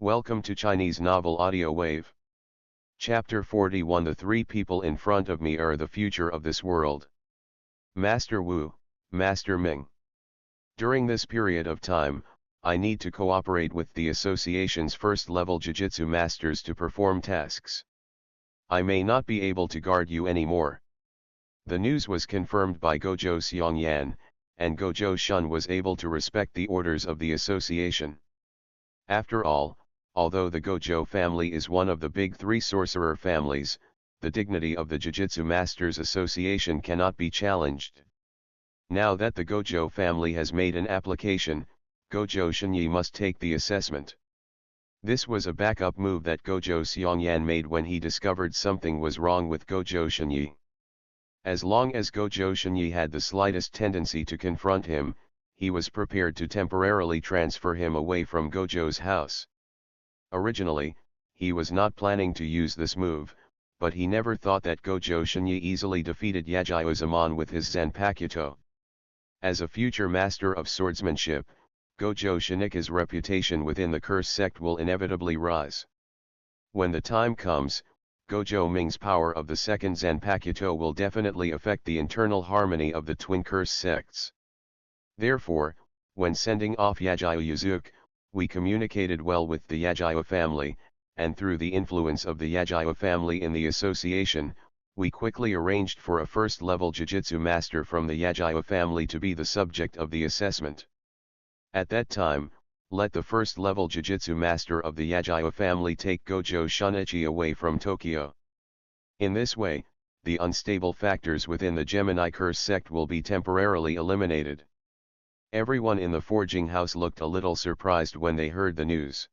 Welcome to Chinese Novel Audio Wave. Chapter 41. The three people in front of me are the future of this world. Master Wu, Master Ming. During this period of time, I need to cooperate with the association's first-level Jujutsu masters to perform tasks. I may not be able to guard you anymore. The news was confirmed by Gojo Xiongyan, and Gojo Shun was able to respect the orders of the association. After all, although the Gojo family is one of the big three sorcerer families, the dignity of the Jujutsu Masters Association cannot be challenged. Now that the Gojo family has made an application, Gojo Shinyi must take the assessment. This was a backup move that Gojo Xiongyan made when he discovered something was wrong with Gojo Shinyi. As long as Gojo Shinyi had the slightest tendency to confront him, he was prepared to temporarily transfer him away from Gojo's house. Originally, he was not planning to use this move, but he never thought that Gojo Shinyi easily defeated Yajiozamon with his Zanpakuto. As a future master of swordsmanship, Gojo Shinika's reputation within the curse sect will inevitably rise. When the time comes, Gojo Ming's power of the second Zanpakuto will definitely affect the internal harmony of the twin curse sects. Therefore, when sending off Yajiozuk, we communicated well with the Yajiyo family, and through the influence of the Yajiyo family in the association, we quickly arranged for a first-level Jujutsu master from the Yajiyo family to be the subject of the assessment. At that time, let the first-level Jujutsu master of the Yajiyo family take Gojo Shunichi away from Tokyo. In this way, the unstable factors within the Gemini curse sect will be temporarily eliminated. Everyone in the forging house looked a little surprised when they heard the news.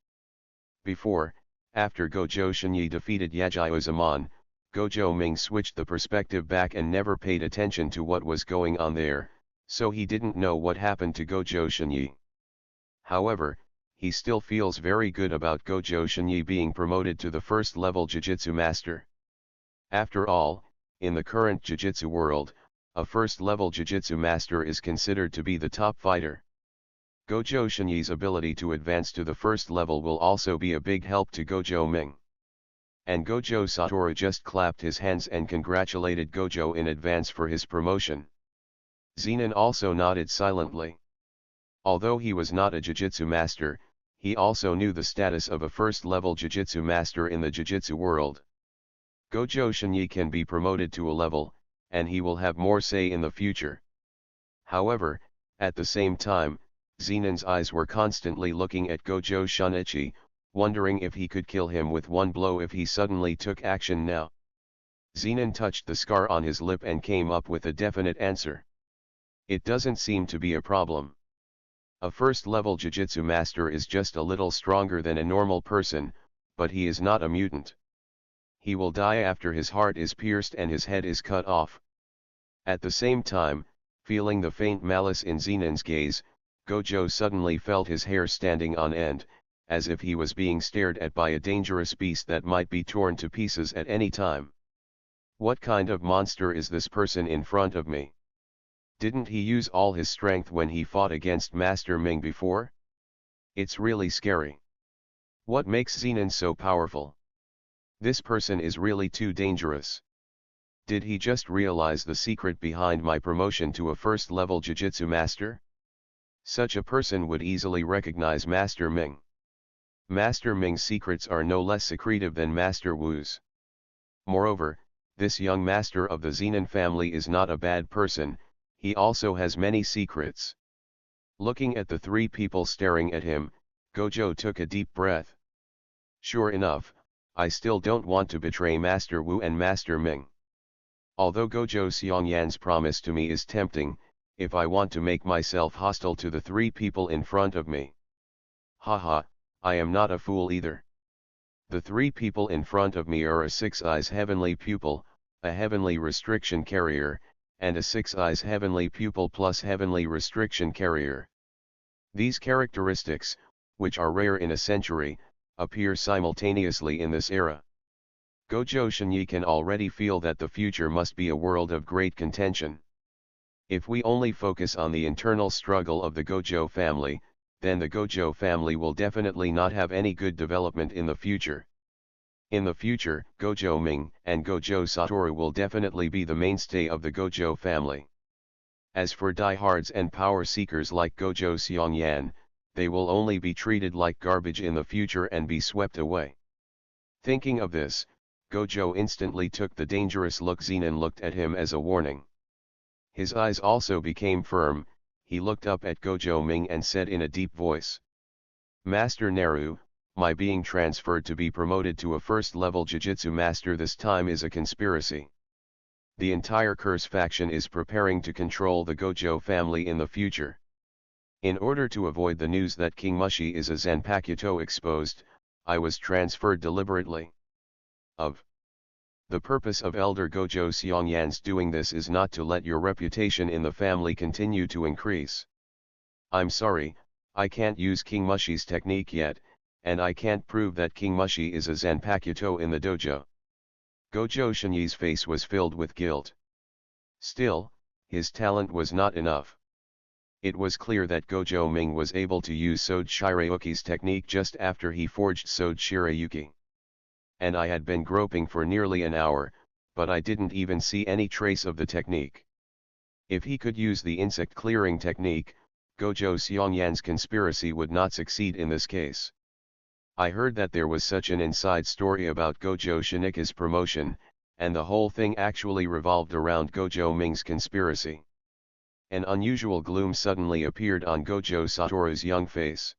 After Gojo Shinyi defeated Yajiozamon, Gojo Ming switched the perspective back and never paid attention to what was going on there, so he didn't know what happened to Gojo Shinyi. However, he still feels very good about Gojo Shinyi being promoted to the first-level Jujutsu master. After all, in the current Jujutsu world, a first-level Jujutsu master is considered to be the top fighter. Gojo Shinyi's ability to advance to the first level will also be a big help to Gojo Ming. And Gojo Satoru just clapped his hands and congratulated Gojo in advance for his promotion. Zenin also nodded silently. Although he was not a Jujutsu master, he also knew the status of a first-level Jujutsu master in the Jujutsu world. Gojo Shinyi can be promoted to a level, and he will have more say in the future. However, at the same time, Zenin's eyes were constantly looking at Gojo Shunichi, wondering if he could kill him with one blow if he suddenly took action now. Zenin touched the scar on his lip and came up with a definite answer. It doesn't seem to be a problem. A first-level Jujutsu master is just a little stronger than a normal person, but he is not a mutant. He will die after his heart is pierced and his head is cut off. At the same time, feeling the faint malice in Zenin's gaze, Gojo suddenly felt his hair standing on end, as if he was being stared at by a dangerous beast that might be torn to pieces at any time. What kind of monster is this person in front of me? Didn't he use all his strength when he fought against Master Ming before? It's really scary. What makes Zenin so powerful? This person is really too dangerous. Did he just realize the secret behind my promotion to a first-level Jujutsu master? Such a person would easily recognize Master Ming. Master Ming's secrets are no less secretive than Master Wu's. Moreover, this young master of the Zenin family is not a bad person, he also has many secrets. Looking at the three people staring at him, Gojo took a deep breath. Sure enough, I still don't want to betray Master Wu and Master Ming. Although Gojo Xiongyan's promise to me is tempting, if I want to make myself hostile to the three people in front of me. Haha, I am not a fool either. The three people in front of me are a 6 Eyes Heavenly Pupil, a Heavenly Restriction Carrier, and a 6 Eyes Heavenly Pupil plus Heavenly Restriction Carrier. These characteristics, which are rare in a century, appear simultaneously in this era. Gojo Shinyi can already feel that the future must be a world of great contention. If we only focus on the internal struggle of the Gojo family, then the Gojo family will definitely not have any good development in the future. In the future, Gojo Ming and Gojo Satoru will definitely be the mainstay of the Gojo family. As for diehards and power seekers like Gojo Seongyan, they will only be treated like garbage in the future and be swept away. Thinking of this, Gojo instantly took the dangerous look. Zenon looked at him as a warning. His eyes also became firm. He looked up at Gojo Ming and said in a deep voice, "Master Naru, my being transferred to be promoted to a first-level Jujutsu master this time is a conspiracy. The entire curse faction is preparing to control the Gojo family in the future. In order to avoid the news that King Mushi is a Zanpakuto exposed, I was transferred deliberately. The purpose of Elder Gojo Seongyan's doing this is not to let your reputation in the family continue to increase. I'm sorry, I can't use King Mushi's technique yet, and I can't prove that King Mushi is a Zanpakuto in the dojo." Gojo Shinyi's face was filled with guilt. Still, his talent was not enough. It was clear that Gojo Ming was able to use Sode Shirayuki's technique just after he forged Sode Shirayuki. And I had been groping for nearly an hour, but I didn't even see any trace of the technique. If he could use the insect clearing technique, Gojo Seongyan's conspiracy would not succeed in this case. I heard that there was such an inside story about Gojo Shinika's promotion, and the whole thing actually revolved around Gojo Ming's conspiracy. An unusual gloom suddenly appeared on Gojo Satoru's young face.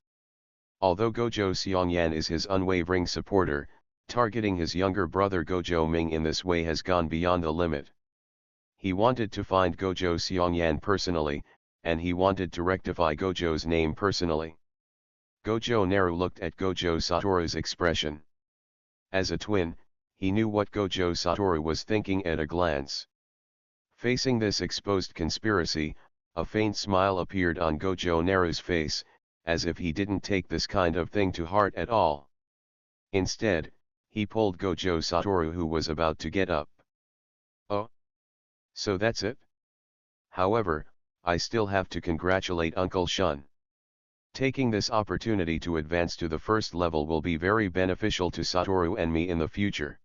Although Gojo Seongyan is his unwavering supporter, targeting his younger brother Gojo Ming in this way has gone beyond the limit. He wanted to find Gojo Seongyan personally, and he wanted to rectify Gojo's name personally. Gojo Naru looked at Gojo Satoru's expression. As a twin, he knew what Gojo Satoru was thinking at a glance. Facing this exposed conspiracy, a faint smile appeared on Gojo Naru's face, as if he didn't take this kind of thing to heart at all. Instead, he pulled Gojo Satoru, who was about to get up. "Oh? So that's it? However, I still have to congratulate Uncle Shun. Taking this opportunity to advance to the first level will be very beneficial to Satoru and me in the future.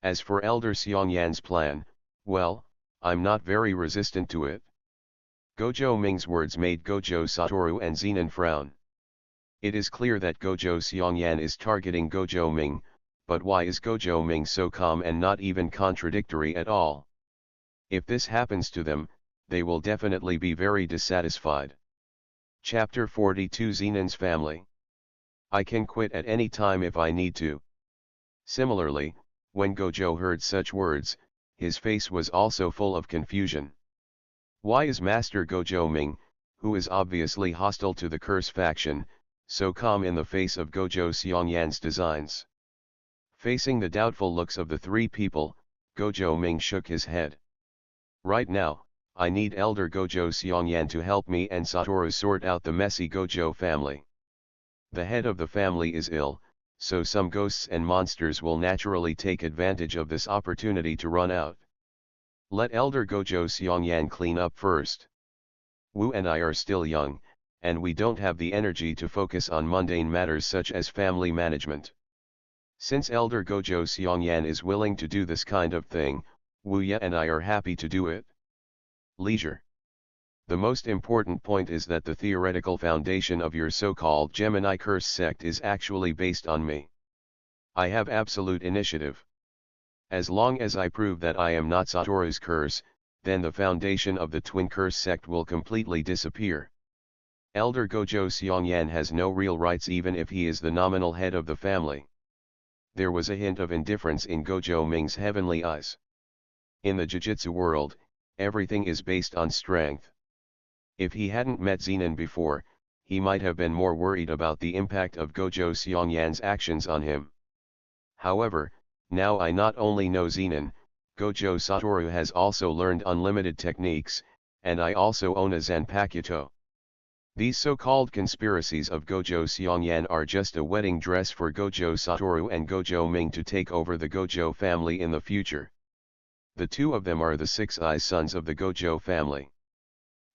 As for Elder Seongyan's plan, well, I'm not very resistant to it." Gojo Ming's words made Gojo Satoru and Zenon frown. It is clear that Gojo Seongyan is targeting Gojo Ming, but why is Gojo Ming so calm and not even contradictory at all? If this happens to them, they will definitely be very dissatisfied. Chapter 42 Zenon's Family. I can quit at any time if I need to. Similarly, when Gojo heard such words, his face was also full of confusion. Why is Master Gojo Ming, who is obviously hostile to the curse faction, so calm in the face of Gojo Seongyan's designs? Facing the doubtful looks of the three people, Gojo Ming shook his head. Right now, I need Elder Gojo Seongyan to help me and Satoru sort out the messy Gojo family. The head of the family is ill, so some ghosts and monsters will naturally take advantage of this opportunity to run out. Let Elder Gojo Seongyan clean up first. Wu and I are still young, and we don't have the energy to focus on mundane matters such as family management. Since Elder Gojo Seongyan is willing to do this kind of thing, Wu Ye and I are happy to do it. Leisure. The most important point is that the theoretical foundation of your so-called Gemini curse sect is actually based on me. I have absolute initiative. As long as I prove that I am not Satoru's curse, then the foundation of the twin curse sect will completely disappear. Elder Gojo Seongyan has no real rights even if he is the nominal head of the family. There was a hint of indifference in Gojo Ming's heavenly eyes. In the Jujutsu world, everything is based on strength. If he hadn't met Zenon before, he might have been more worried about the impact of Gojo Seongyan's actions on him. However, now I not only know Zenon, Gojo Satoru has also learned unlimited techniques, and I also own a Zanpakuto. These so-called conspiracies of Gojo Seongyan are just a wedding dress for Gojo Satoru and Gojo Ming to take over the Gojo family in the future. The two of them are the Six-Eyes sons of the Gojo family.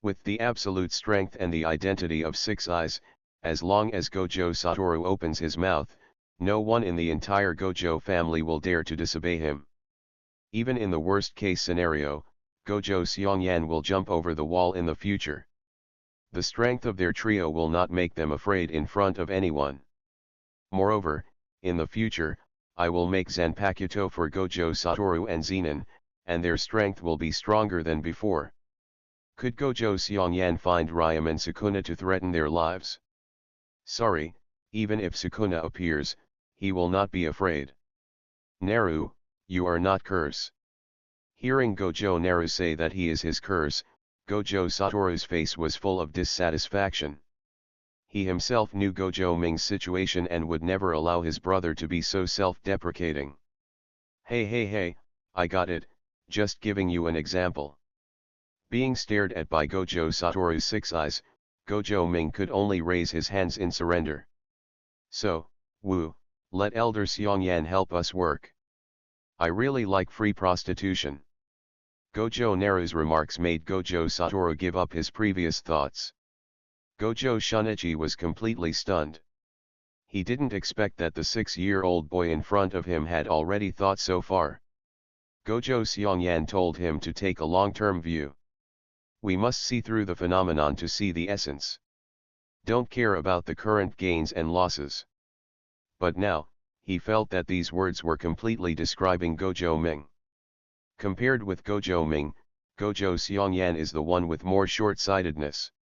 With the absolute strength and the identity of Six-Eyes, as long as Gojo Satoru opens his mouth, no one in the entire Gojo family will dare to disobey him. Even in the worst case scenario, Gojo Seongyan will jump over the wall in the future. The strength of their trio will not make them afraid in front of anyone. Moreover, in the future, I will make Zanpakuto for Gojo Satoru and Zenin, and their strength will be stronger than before. Could Gojo Seongyan find Ryam and Sukuna to threaten their lives? Sorry, even if Sukuna appears, he will not be afraid. Naru, you are not curse. Hearing Gojo Naru say that he is his curse, Gojo Satoru's face was full of dissatisfaction. He himself knew Gojo Ming's situation and would never allow his brother to be so self-deprecating. Hey, I got it, just giving you an example. Being stared at by Gojo Satoru's 6 eyes, Gojo Ming could only raise his hands in surrender. So, woo, let Elder Seongyan help us work. I really like free prostitution. Gojo Naru's remarks made Gojo Satoru give up his previous thoughts. Gojo Shunichi was completely stunned. He didn't expect that the 6-year-old boy in front of him had already thought so far. Gojo Seongyan told him to take a long-term view. We must see through the phenomenon to see the essence. Don't care about the current gains and losses. But now, he felt that these words were completely describing Gojo Ming. Compared with Gojo Ming, Gojo Seongyan is the one with more short-sightedness.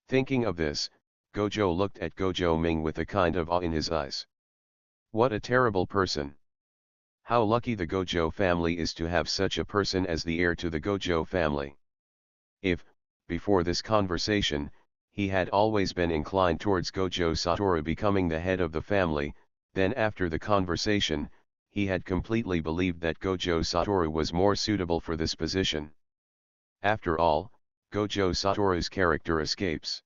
Thinking of this, Gojo looked at Gojo Ming with a kind of awe in his eyes. What a terrible person. How lucky the Gojo family is to have such a person as the heir to the Gojo family. If, before this conversation, he had always been inclined towards Gojo Satoru becoming the head of the family, then after the conversation, he had completely believed that Gojo Satoru was more suitable for this position. After all, Gojo Satoru's character escapes.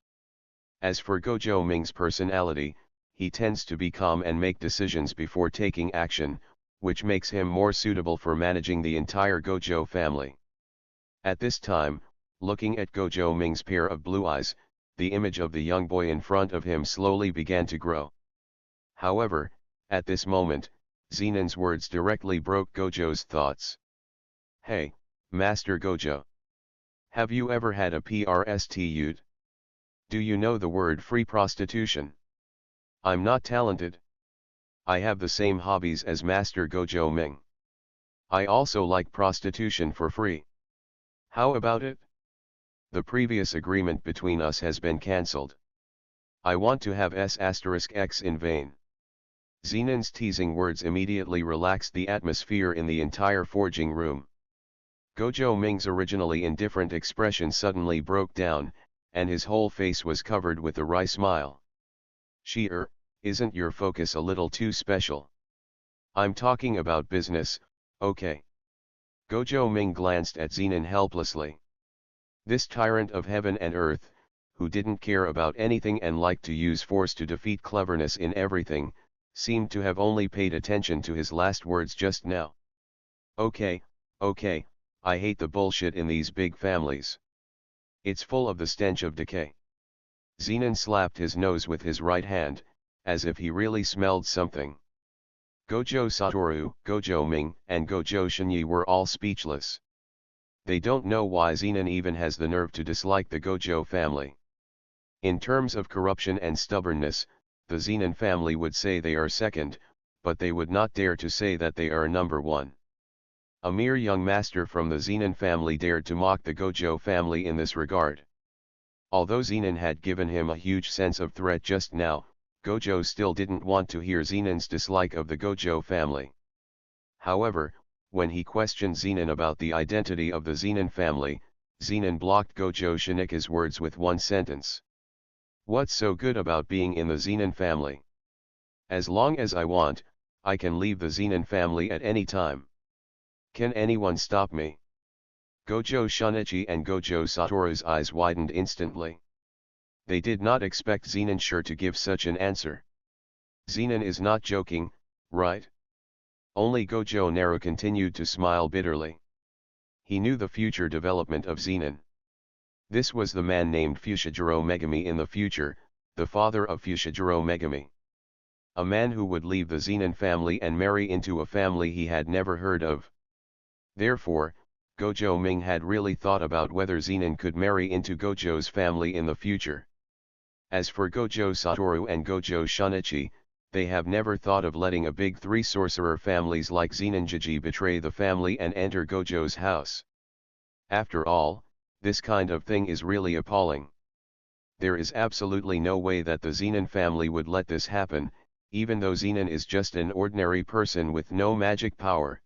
As for Gojo Ming's personality, he tends to be calm and make decisions before taking action, which makes him more suitable for managing the entire Gojo family. At this time, looking at Gojo Ming's pair of blue eyes, the image of the young boy in front of him slowly began to grow. However, at this moment, Zenin's words directly broke Gojo's thoughts. Hey, Master Gojo. Have you ever had a prostitute? Do you know the word free prostitution? I'm not talented. I have the same hobbies as Master Gojo Ming. I also like prostitution for free. How about it? The previous agreement between us has been cancelled. I want to have S**X in vain. Zenin's teasing words immediately relaxed the atmosphere in the entire forging room. Gojo Ming's originally indifferent expression suddenly broke down, and his whole face was covered with a wry smile. Isn't your focus a little too special? I'm talking about business, okay? Gojo Ming glanced at Zenin helplessly. This tyrant of heaven and earth, who didn't care about anything and liked to use force to defeat cleverness in everything, seemed to have only paid attention to his last words just now. Okay, I hate the bullshit in these big families. It's full of the stench of decay. Zenin slapped his nose with his right hand, as if he really smelled something. Gojo Satoru, Gojo Ming, and Gojo Shinyi were all speechless. They don't know why Zenin even has the nerve to dislike the Gojo family. In terms of corruption and stubbornness, the Zenin family would say they are second, but they would not dare to say that they are number one. A mere young master from the Zenin family dared to mock the Gojo family in this regard. Although Zenin had given him a huge sense of threat just now, Gojo still didn't want to hear Zenin's dislike of the Gojo family. However, when he questioned Zenin about the identity of the Zenin family, Zenin blocked Gojo Shinichika's words with one sentence. What's so good about being in the Zenin family? As long as I want, I can leave the Zenin family at any time. Can anyone stop me? Gojo Shunichi and Gojo Satoru's eyes widened instantly. They did not expect Zenin sure to give such an answer. Zenin is not joking, right? Only Gojo Naru continued to smile bitterly. He knew the future development of Zenin. This was the man named Fushiguro Megami in the future, the father of Fushiguro Megami. A man who would leave the Zenin family and marry into a family he had never heard of. Therefore, Gojo Ming had really thought about whether Zenin could marry into Gojo's family in the future. As for Gojo Satoru and Gojo Shunichi, they have never thought of letting a big three sorcerer families like Zeninjiji betray the family and enter Gojo's house. After all, this kind of thing is really appalling. There is absolutely no way that the Zenin family would let this happen, even though Zenin is just an ordinary person with no magic power.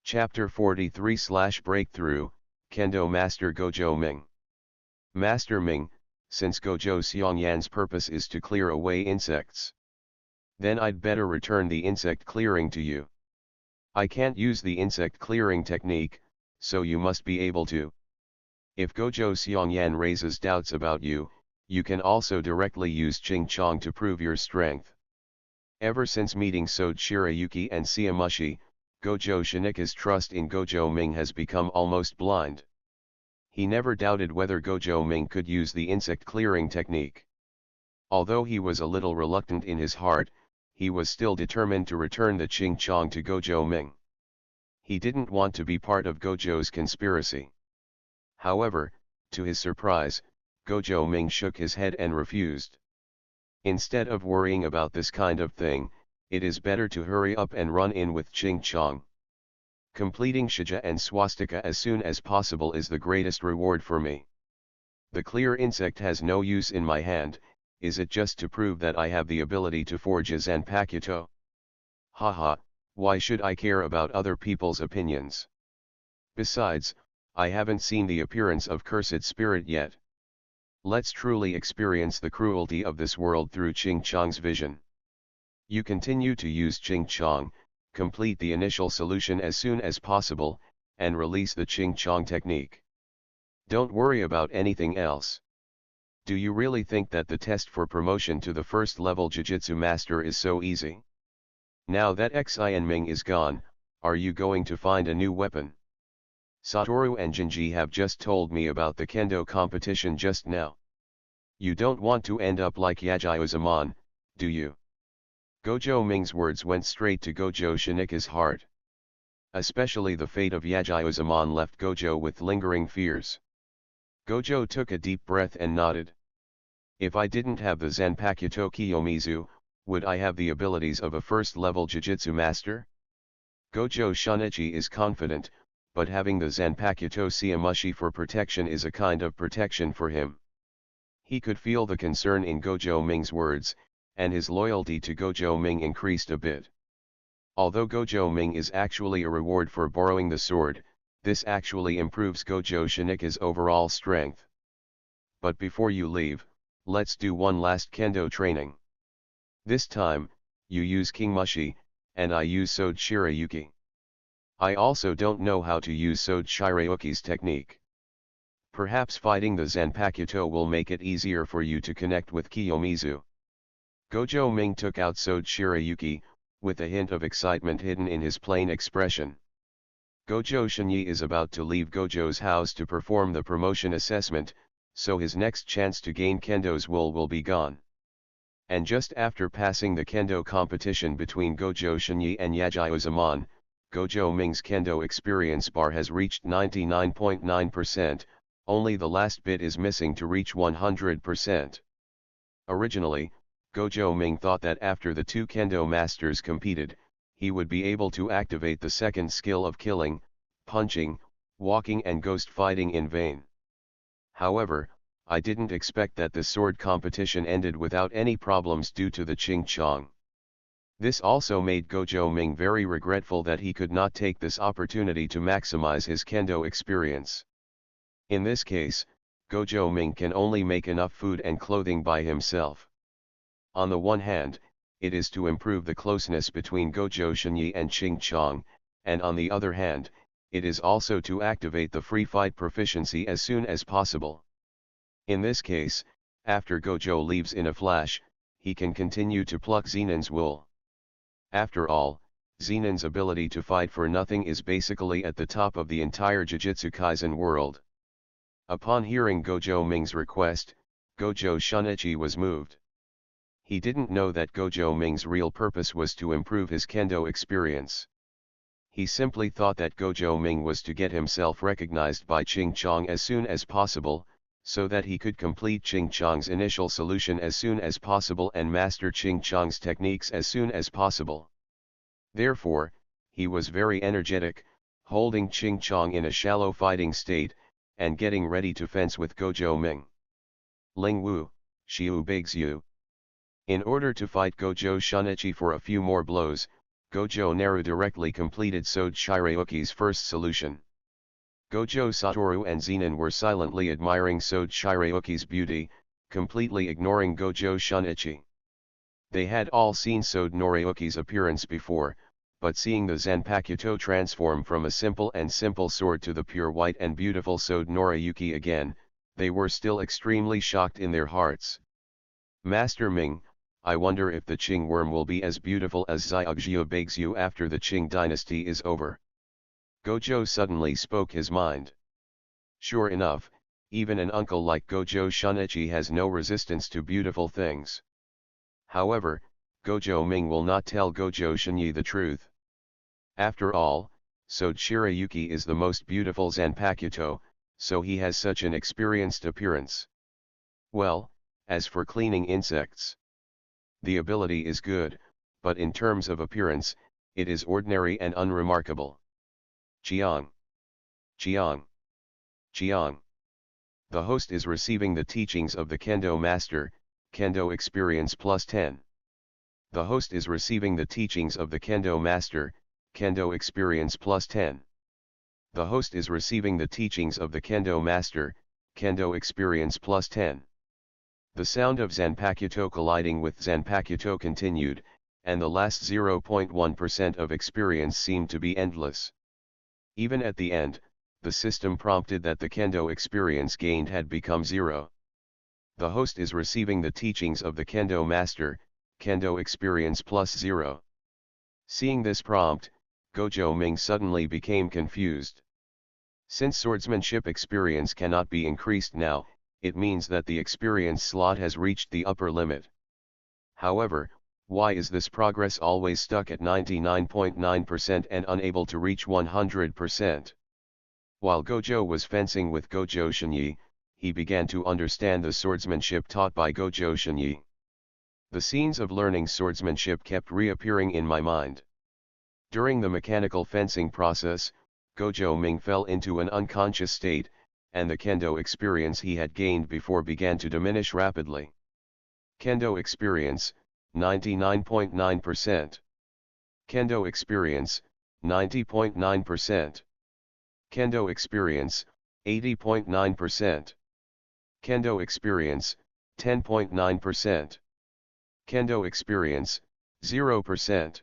Chapter 43/Breakthrough, Kendo Master Gojo Ming. Master Ming, since Gojo Xiongyan's purpose is to clear away insects, then I'd better return the insect clearing to you. I can't use the insect clearing technique, so you must be able to. If Gojo Xiongyan raises doubts about you, you can also directly use Ching Chong to prove your strength. Ever since meeting Sode Shirayuki and Siamushi, Gojo Shinika's trust in Gojo Ming has become almost blind. He never doubted whether Gojo Ming could use the insect clearing technique. Although he was a little reluctant in his heart, he was still determined to return the Ching Chong to Gojo Ming. He didn't want to be part of Gojo's conspiracy. However, to his surprise, Gojo Ming shook his head and refused. Instead of worrying about this kind of thing, it is better to hurry up and run in with Ching Chong. Completing Shija and Swastika as soon as possible is the greatest reward for me. The clear insect has no use in my hand, is it just to prove that I have the ability to forge a Zanpakuto? Haha, why should I care about other people's opinions? Besides, I haven't seen the appearance of Cursed Spirit yet. Let's truly experience the cruelty of this world through Ching Chong's vision. You continue to use Ching Chong, complete the initial solution as soon as possible, and release the Ching Chong technique. Don't worry about anything else. Do you really think that the test for promotion to the first level Jujutsu Master is so easy? Now that Xian Ming is gone, are you going to find a new weapon? Satoru and Jinji have just told me about the kendo competition just now. You don't want to end up like Yajiozamon, do you? Gojo Ming's words went straight to Gojo Shinika's heart. Especially the fate of Yajiozamon left Gojo with lingering fears. Gojo took a deep breath and nodded. If I didn't have the Zanpakuto Kiyomizu, would I have the abilities of a first-level Jujutsu Master? Gojo Shunichi is confident, but having the Zanpakuto Siamushi for protection is a kind of protection for him. He could feel the concern in Gojo Ming's words, and his loyalty to Gojo Ming increased a bit. Although Gojo Ming is actually a reward for borrowing the sword, this actually improves Gojo Shinika's overall strength. But before you leave, let's do one last kendo training. This time, you use King Mushi, and I use Sode Shirayuki. I also don't know how to use Sode Shirayuki's technique. Perhaps fighting the Zanpakuto will make it easier for you to connect with Kiyomizu. Gojo Ming took out Sode Shirayuki, with a hint of excitement hidden in his plain expression. Gojo Shinyi is about to leave Gojo's house to perform the promotion assessment, so his next chance to gain Kendo's will be gone. And just after passing the kendo competition between Gojo Shinyi and Yajiozamon, Gojo Ming's kendo experience bar has reached 99.9%, only the last bit is missing to reach 100%. Originally, Gojo Ming thought that after the two kendo masters competed, he would be able to activate the second skill of killing, punching, walking and ghost fighting in vain. However, I didn't expect that the sword competition ended without any problems due to the Ching Chong. This also made Gojo Ming very regretful that he could not take this opportunity to maximize his kendo experience. In this case, Gojo Ming can only make enough food and clothing by himself. On the one hand, it is to improve the closeness between Gojo Shinyi and Ching Chong, and on the other hand, it is also to activate the free fight proficiency as soon as possible. In this case, after Gojo leaves in a flash, he can continue to pluck Zenin's wool. After all, Zenin's ability to fight for nothing is basically at the top of the entire Jujutsu Kaisen world. Upon hearing Gojo Ming's request, Gojo Shunichi was moved. He didn't know that Gojo Ming's real purpose was to improve his kendo experience. He simply thought that Gojo Ming was to get himself recognized by Ching Chong as soon as possible, so that he could complete Ching Chong's initial solution as soon as possible and master Ching Chong's techniques as soon as possible. Therefore, he was very energetic, holding Ching Chong in a shallow fighting state, and getting ready to fence with Gojo Ming. Ling Wu, Xiu begs you. In order to fight Gojo Shunichi for a few more blows, Gojo Naru directly completed Sode Shirayuki's first solution. Gojo Satoru and Zenin were silently admiring Sode Shirayuki's beauty, completely ignoring Gojo Shunichi. They had all seen Sode Noriyuki's appearance before, but seeing the Zanpakuto transform from a simple sword to the pure white and beautiful Sode Noriyuki again, they were still extremely shocked in their hearts. Master Ming, I wonder if the Qing worm will be as beautiful as Xiaoxiu Beigxiu after the Qing dynasty is over. Gojo suddenly spoke his mind. Sure enough, even an uncle like Gojo Shunichi has no resistance to beautiful things. However, Gojo Ming will not tell Gojo Shinyi the truth. After all, Sode Shirayuki is the most beautiful Zanpakuto, so he has such an experienced appearance. Well, as for cleaning insects, the ability is good, but in terms of appearance, it is ordinary and unremarkable. Chiang. Chiang. Chiang. The host is receiving the teachings of the Kendo Master, Kendo Experience plus 10. The host is receiving the teachings of the Kendo Master, Kendo Experience plus 10. The host is receiving the teachings of the Kendo Master, Kendo Experience plus 10. The sound of Zanpakuto colliding with Zanpakuto continued, and the last 0.1% of experience seemed to be endless. Even at the end, the system prompted that the Kendo experience gained had become 0. The host is receiving the teachings of the Kendo Master, Kendo Experience plus 0. Seeing this prompt, Gojo Ming suddenly became confused. Since swordsmanship experience cannot be increased now, it means that the experience slot has reached the upper limit. However, why is this progress always stuck at 99.9% and unable to reach 100%? While Gojo was fencing with Gojo Shinyi, he began to understand the swordsmanship taught by Gojo Shinyi. The scenes of learning swordsmanship kept reappearing in my mind. During the mechanical fencing process, Gojo Ming fell into an unconscious state, and the Kendo experience he had gained before began to diminish rapidly. Kendo experience, 99.9%. Kendo experience, 90.9%. Kendo experience, 80.9%. Kendo experience, 10.9%. Kendo experience, 0%.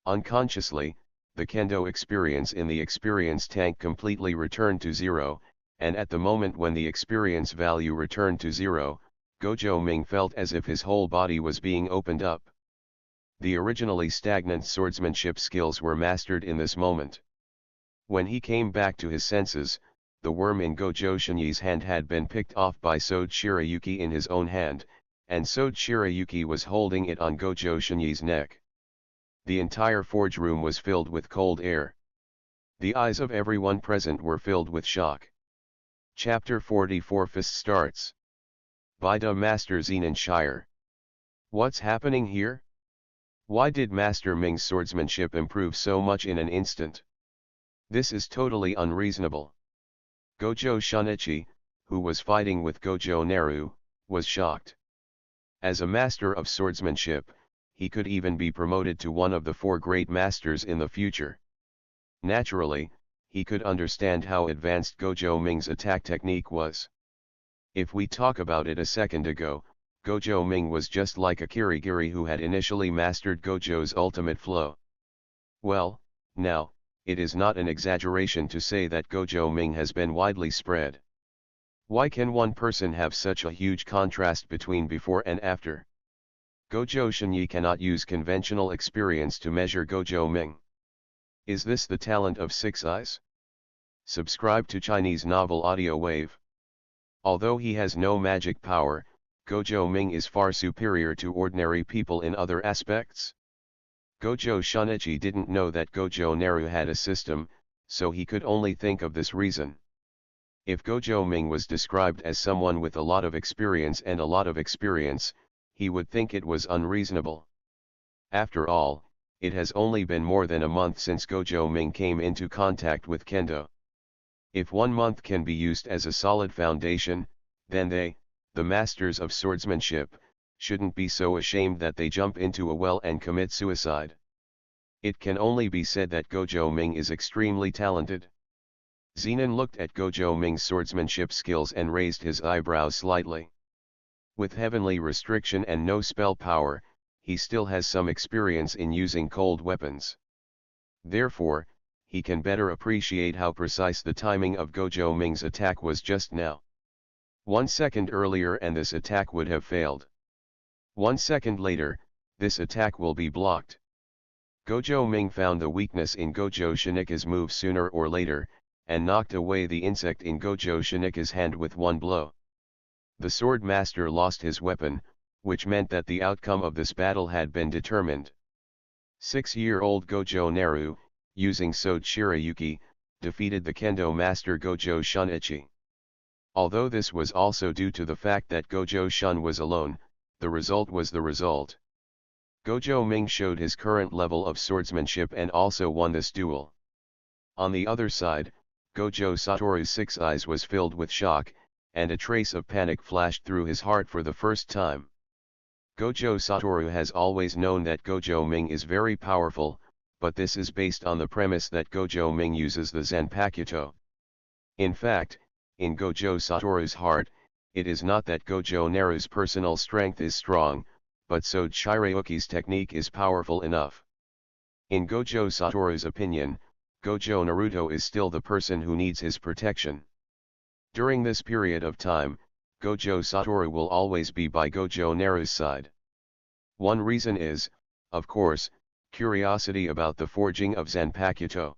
Unconsciously, the Kendo experience in the experience tank completely returned to 0, and at the moment when the experience value returned to 0, Gojo Ming felt as if his whole body was being opened up. The originally stagnant swordsmanship skills were mastered in this moment. When he came back to his senses, the worm in Gojo Shinyi's hand had been picked off by Sode Shirayuki in his own hand, and Sode Shirayuki was holding it on Gojo Shinyi's neck. The entire forge room was filled with cold air. The eyes of everyone present were filled with shock. Chapter 44 Fist starts. By the Master Zenin Shire. What's happening here? Why did Master Ming's swordsmanship improve so much in an instant? This is totally unreasonable. Gojo Shunichi, who was fighting with Gojo Naru, was shocked. As a master of swordsmanship, he could even be promoted to one of the 4 great masters in the future. Naturally, he could understand how advanced Gojo Ming's attack technique was. If we talk about it a second ago, Gojo Ming was just like a Kirigiri who had initially mastered Gojo's ultimate flow. Well, now, it is not an exaggeration to say that Gojo Ming has been widely spread. Why can one person have such a huge contrast between before and after? Gojo Shinyi cannot use conventional experience to measure Gojo Ming. Is this the talent of 6 eyes? Subscribe to Chinese novel Audio Wave. Although he has no magic power, Gojo Ming is far superior to ordinary people in other aspects. Gojo Shunichi didn't know that Gojo Naru had a system, so he could only think of this reason. If Gojo Ming was described as someone with a lot of experience and a lot of experience, he would think it was unreasonable. After all, it has only been more than a month since Gojo Ming came into contact with Kendo. If 1 month can be used as a solid foundation, then they, the masters of swordsmanship, shouldn't be so ashamed that they jump into a well and commit suicide. It can only be said that Gojo Ming is extremely talented. Zenon looked at Gojo Ming's swordsmanship skills and raised his eyebrows slightly. With heavenly restriction and no spell power, he still has some experience in using cold weapons. Therefore, he can better appreciate how precise the timing of Gojo Ming's attack was just now. 1 second earlier and this attack would have failed. 1 second later, this attack will be blocked. Gojo Ming found the weakness in Gojo Shinika's move sooner or later, and knocked away the insect in Gojo Shinika's hand with one blow. The sword master lost his weapon, which meant that the outcome of this battle had been determined. 6-year-old Gojo Naru, using Sode Shirayuki, defeated the kendo master Gojo Shunichi. Although this was also due to the fact that Gojo Shun was alone, the result was the result. Gojo Ming showed his current level of swordsmanship and also won this duel. On the other side, Gojo Satoru's 6 eyes was filled with shock, and a trace of panic flashed through his heart for the first time. Gojo Satoru has always known that Gojo Ming is very powerful, but this is based on the premise that Gojo Ming uses the Zanpakuto. In fact, in Gojo Satoru's heart, it is not that Gojo Naru's personal strength is strong, but Sode Shirayuki's technique is powerful enough. In Gojo Satoru's opinion, Gojo Naruto is still the person who needs his protection. During this period of time, Gojo Satoru will always be by Gojo Naru's side. One reason is, of course, curiosity about the forging of Zanpakuto.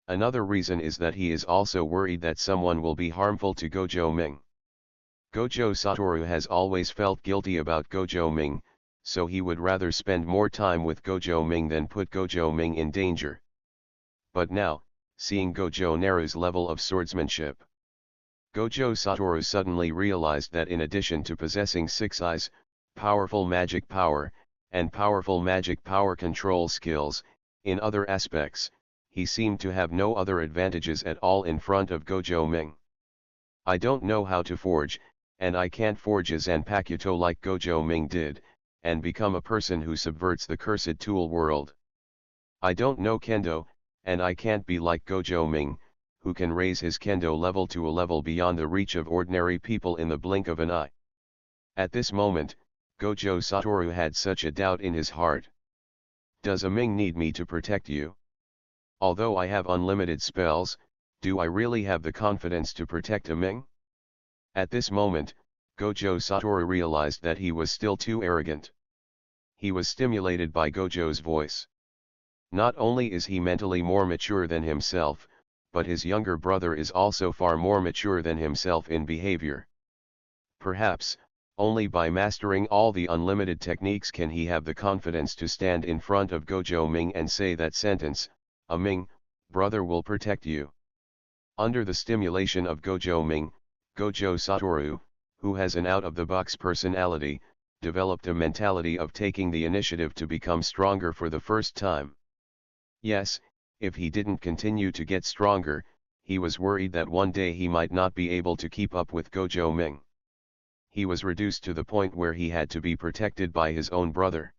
Another reason is that he is also worried that someone will be harmful to Gojo Ming. Gojo Satoru has always felt guilty about Gojo Ming, so he would rather spend more time with Gojo Ming than put Gojo Ming in danger. But now, seeing Gojo Naru's level of swordsmanship, Gojo Satoru suddenly realized that in addition to possessing 6 eyes, powerful magic power, and powerful magic power control skills, in other aspects, he seemed to have no other advantages at all in front of Gojo Ming. I don't know how to forge, and I can't forge a Zanpakuto like Gojo Ming did, and become a person who subverts the cursed tool world. I don't know Kendo, and I can't be like Gojo Ming, who can raise his Kendo level to a level beyond the reach of ordinary people in the blink of an eye. At this moment, Gojo Satoru had such a doubt in his heart. Does a Ming need me to protect you? Although I have unlimited spells, do I really have the confidence to protect a Ming? At this moment, Gojo Satoru realized that he was still too arrogant. He was stimulated by Gojo's voice. Not only is he mentally more mature than himself, but his younger brother is also far more mature than himself in behavior. Perhaps, only by mastering all the unlimited techniques can he have the confidence to stand in front of Gojo Ming and say that sentence, "A Ming, brother will protect you." Under the stimulation of Gojo Ming, Gojo Satoru, who has an out-of-the-box personality, developed a mentality of taking the initiative to become stronger for the first time. Yes, if he didn't continue to get stronger, he was worried that one day he might not be able to keep up with Gojo Ming. He was reduced to the point where he had to be protected by his own brother.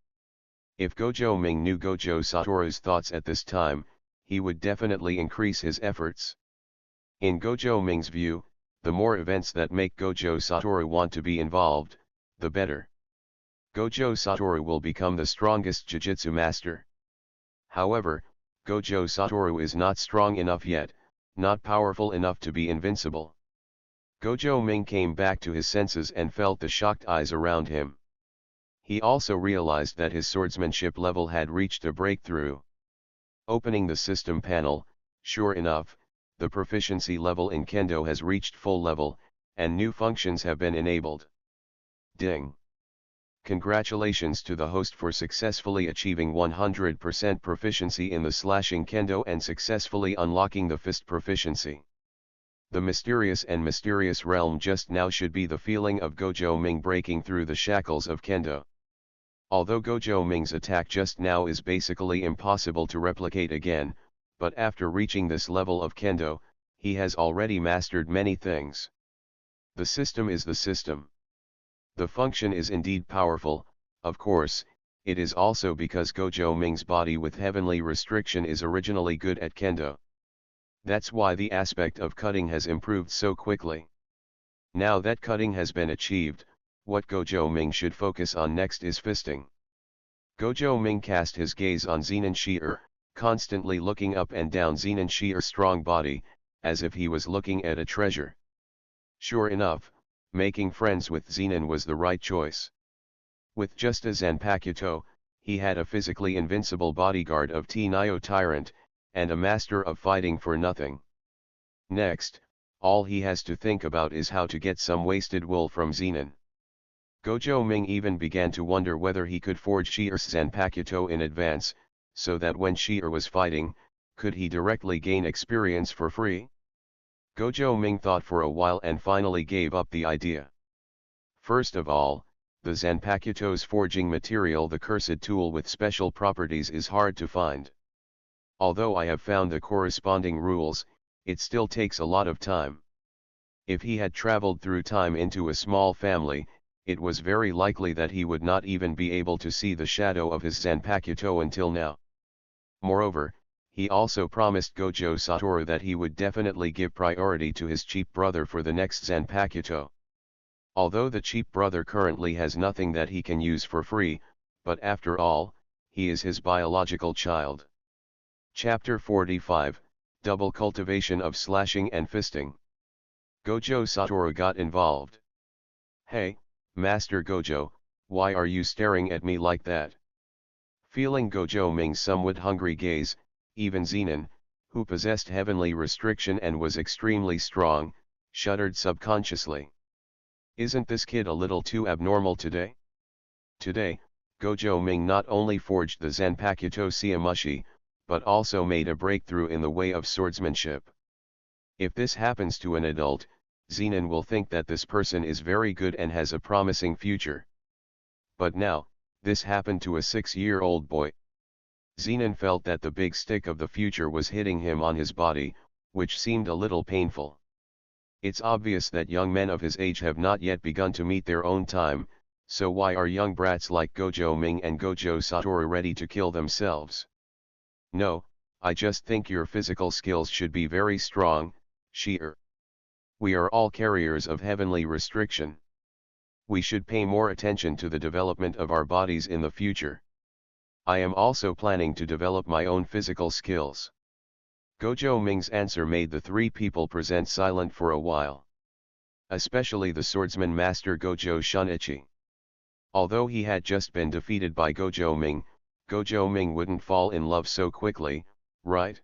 If Gojo Ming knew Gojo Satoru's thoughts at this time, he would definitely increase his efforts. In Gojo Ming's view, the more events that make Gojo Satoru want to be involved, the better. Gojo Satoru will become the strongest Jujutsu master. However, Gojo Satoru is not strong enough yet, not powerful enough to be invincible. Gojo Ming came back to his senses and felt the shocked eyes around him. He also realized that his swordsmanship level had reached a breakthrough. Opening the system panel, sure enough, the proficiency level in Kendo has reached full level, and new functions have been enabled. Ding. Congratulations to the host for successfully achieving 100% proficiency in the slashing kendo and successfully unlocking the fist proficiency. The mysterious realm just now should be the feeling of Gojo Ming breaking through the shackles of kendo. Although Gojo Ming's attack just now is basically impossible to replicate again, but after reaching this level of kendo, he has already mastered many things. The system is the system. The function is indeed powerful. Of course, it is also because Gojo Ming's body with heavenly restriction is originally good at kendo. That's why the aspect of cutting has improved so quickly. Now that cutting has been achieved, what Gojo Ming should focus on next is fisting. Gojo Ming cast his gaze on Zenin Shi'er, constantly looking up and down Zenin Shi'er's strong body, as if he was looking at a treasure. Sure enough, making friends with Zenin was the right choice. With just a Zanpakuto, he had a physically invincible bodyguard of T-Nio Tyrant, and a master of fighting for nothing. Next, all he has to think about is how to get some wasted wool from Zenin. Gojo Ming even began to wonder whether he could forge Shi'er's Zanpakuto in advance, so that when Shi'er was fighting, could he directly gain experience for free? Gojo Ming thought for a while and finally gave up the idea. First of all, the Zanpakuto's forging material, the cursed tool with special properties, is hard to find. Although I have found the corresponding rules, it still takes a lot of time. If he had traveled through time into a small family, it was very likely that he would not even be able to see the shadow of his Zanpakuto until now. Moreover, he also promised Gojo Satoru that he would definitely give priority to his cheap brother for the next Zanpakuto. Although the cheap brother currently has nothing that he can use for free, but after all, he is his biological child. Chapter 45, Double Cultivation of Slashing and Fisting. Gojo Satoru got involved. Hey, Master Gojo, why are you staring at me like that? Feeling Gojo Ming's somewhat hungry gaze, even Zenin, who possessed heavenly restriction and was extremely strong, shuddered subconsciously. Isn't this kid a little too abnormal today? Today, Gojo Ming not only forged the Zanpakuto Siamushi, but also made a breakthrough in the way of swordsmanship. If this happens to an adult, Zenin will think that this person is very good and has a promising future. But now, this happened to a 6-year-old boy. Zenin felt that the big stick of the future was hitting him on his body, which seemed a little painful. It's obvious that young men of his age have not yet begun to meet their own time, so why are young brats like Gojo Ming and Gojo Satoru ready to kill themselves? No, I just think your physical skills should be very strong, Shi'er. We are all carriers of heavenly restriction. We should pay more attention to the development of our bodies in the future. I am also planning to develop my own physical skills. Gojo Ming's answer made the three people present silent for a while. Especially the swordsman master Gojo Shunichi. Although he had just been defeated by Gojo Ming wouldn't fall in love so quickly, right?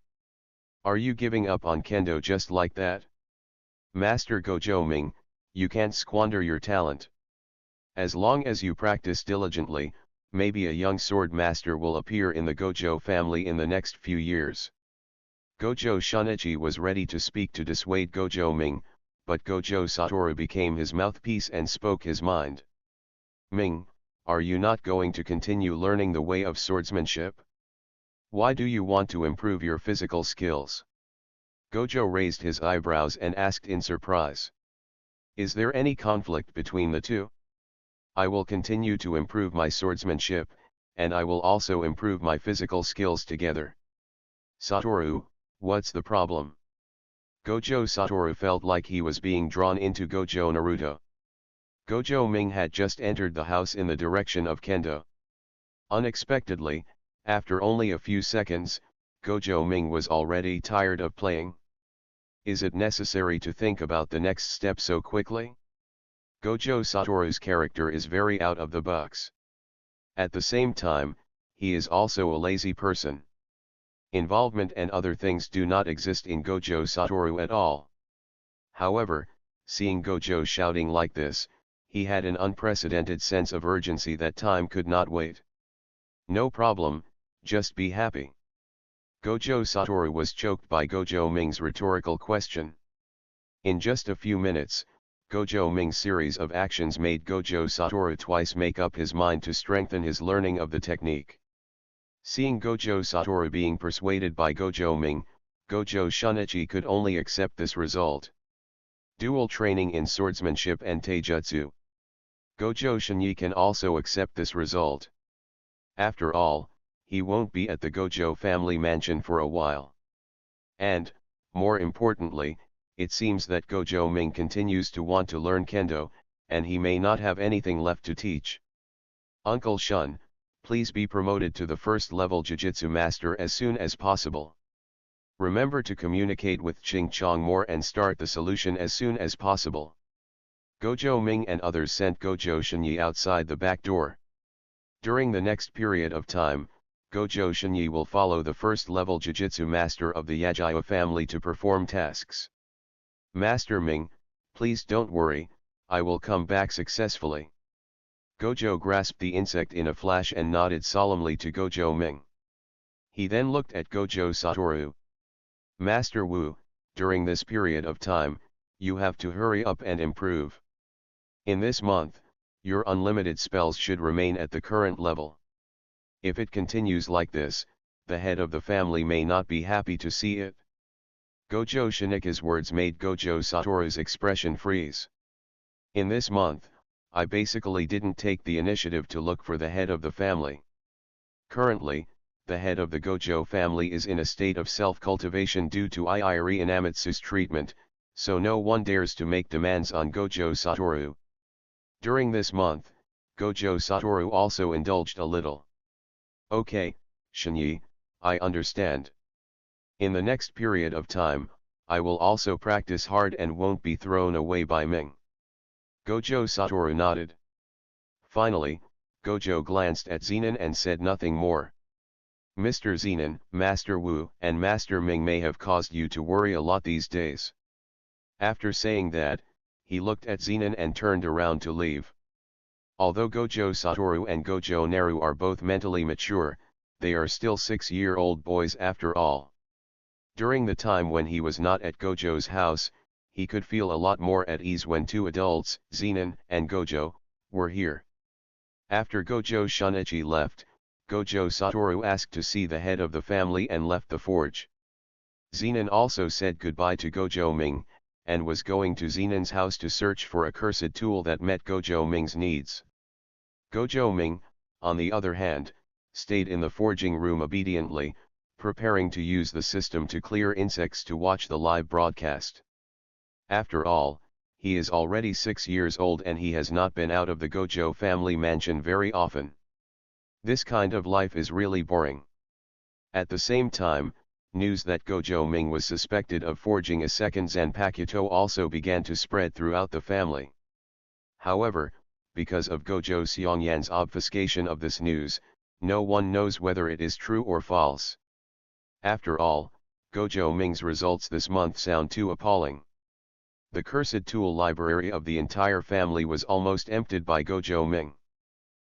Are you giving up on kendo just like that? Master Gojo Ming, you can't squander your talent. As long as you practice diligently, maybe a young sword master will appear in the Gojo family in the next few years. Gojo Shunichi was ready to speak to dissuade Gojo Ming, but Gojo Satoru became his mouthpiece and spoke his mind. Ming, are you not going to continue learning the way of swordsmanship? Why do you want to improve your physical skills? Gojo raised his eyebrows and asked in surprise. Is there any conflict between the two? I will continue to improve my swordsmanship, and I will also improve my physical skills together. Satoru, what's the problem? Gojo Satoru felt like he was being drawn into Gojo Naruto. Gojo Ming had just entered the house in the direction of kendo. Unexpectedly, after only a few seconds, Gojo Ming was already tired of playing. Is it necessary to think about the next step so quickly? Gojo Satoru's character is very out of the box. At the same time, he is also a lazy person. Involvement and other things do not exist in Gojo Satoru at all. However, seeing Gojo shouting like this, he had an unprecedented sense of urgency that time could not wait. No problem, just be happy. Gojo Satoru was choked by Gojo Ming's rhetorical question. In just a few minutes, Gojo Ming's series of actions made Gojo Satoru twice make up his mind to strengthen his learning of the technique. Seeing Gojo Satoru being persuaded by Gojo Ming, Gojo Shunichi could only accept this result. Dual training in swordsmanship and taijutsu. Gojo Shinyi can also accept this result. After all, he won't be at the Gojo family mansion for a while. And, more importantly, it seems that Gojo Ming continues to want to learn kendo, and he may not have anything left to teach. Uncle Shun, please be promoted to the first level Jujutsu Master as soon as possible. Remember to communicate with Ching Chong more and start the solution as soon as possible. Gojo Ming and others sent Gojo Shinyi outside the back door. During the next period of time, Gojo Shinyi will follow the first level Jujutsu Master of the Yagyu family to perform tasks. Master Ming, please don't worry, I will come back successfully. Gojo grasped the insect in a flash and nodded solemnly to Gojo Ming. He then looked at Gojo Satoru. Master Wu, during this period of time, you have to hurry up and improve. In this month, your unlimited spells should remain at the current level. If it continues like this, the head of the family may not be happy to see it. Gojo Shinika's words made Gojo Satoru's expression freeze. In this month, I basically didn't take the initiative to look for the head of the family. Currently, the head of the Gojo family is in a state of self-cultivation due to Iiri Inamitsu's treatment, so no one dares to make demands on Gojo Satoru. During this month, Gojo Satoru also indulged a little. Okay, Shinyi, I understand. In the next period of time, I will also practice hard and won't be thrown away by Ming. Gojo Satoru nodded. Finally, Gojo glanced at Zenin and said nothing more. Mr. Zenin, Master Wu, and Master Ming may have caused you to worry a lot these days. After saying that, he looked at Zenin and turned around to leave. Although Gojo Satoru and Gojo Naru are both mentally mature, they are still 6-year-old boys after all. During the time when he was not at Gojo's house, he could feel a lot more at ease when two adults, Zenin and Gojo, were here. After Gojo Shunichi left, Gojo Satoru asked to see the head of the family and left the forge. Zenin also said goodbye to Gojo Ming, and was going to Zenin's house to search for a cursed tool that met Gojo Ming's needs. Gojo Ming, on the other hand, stayed in the forging room obediently, preparing to use the system to clear insects to watch the live broadcast. After all, he is already 6 years old and he has not been out of the Gojo family mansion very often. This kind of life is really boring. At the same time, news that Gojo Ming was suspected of forging a second Zanpakuto also began to spread throughout the family. However, because of Gojo Seongyan's obfuscation of this news, no one knows whether it is true or false. After all, Gojo Ming's results this month sound too appalling. The cursed tool library of the entire family was almost emptied by Gojo Ming.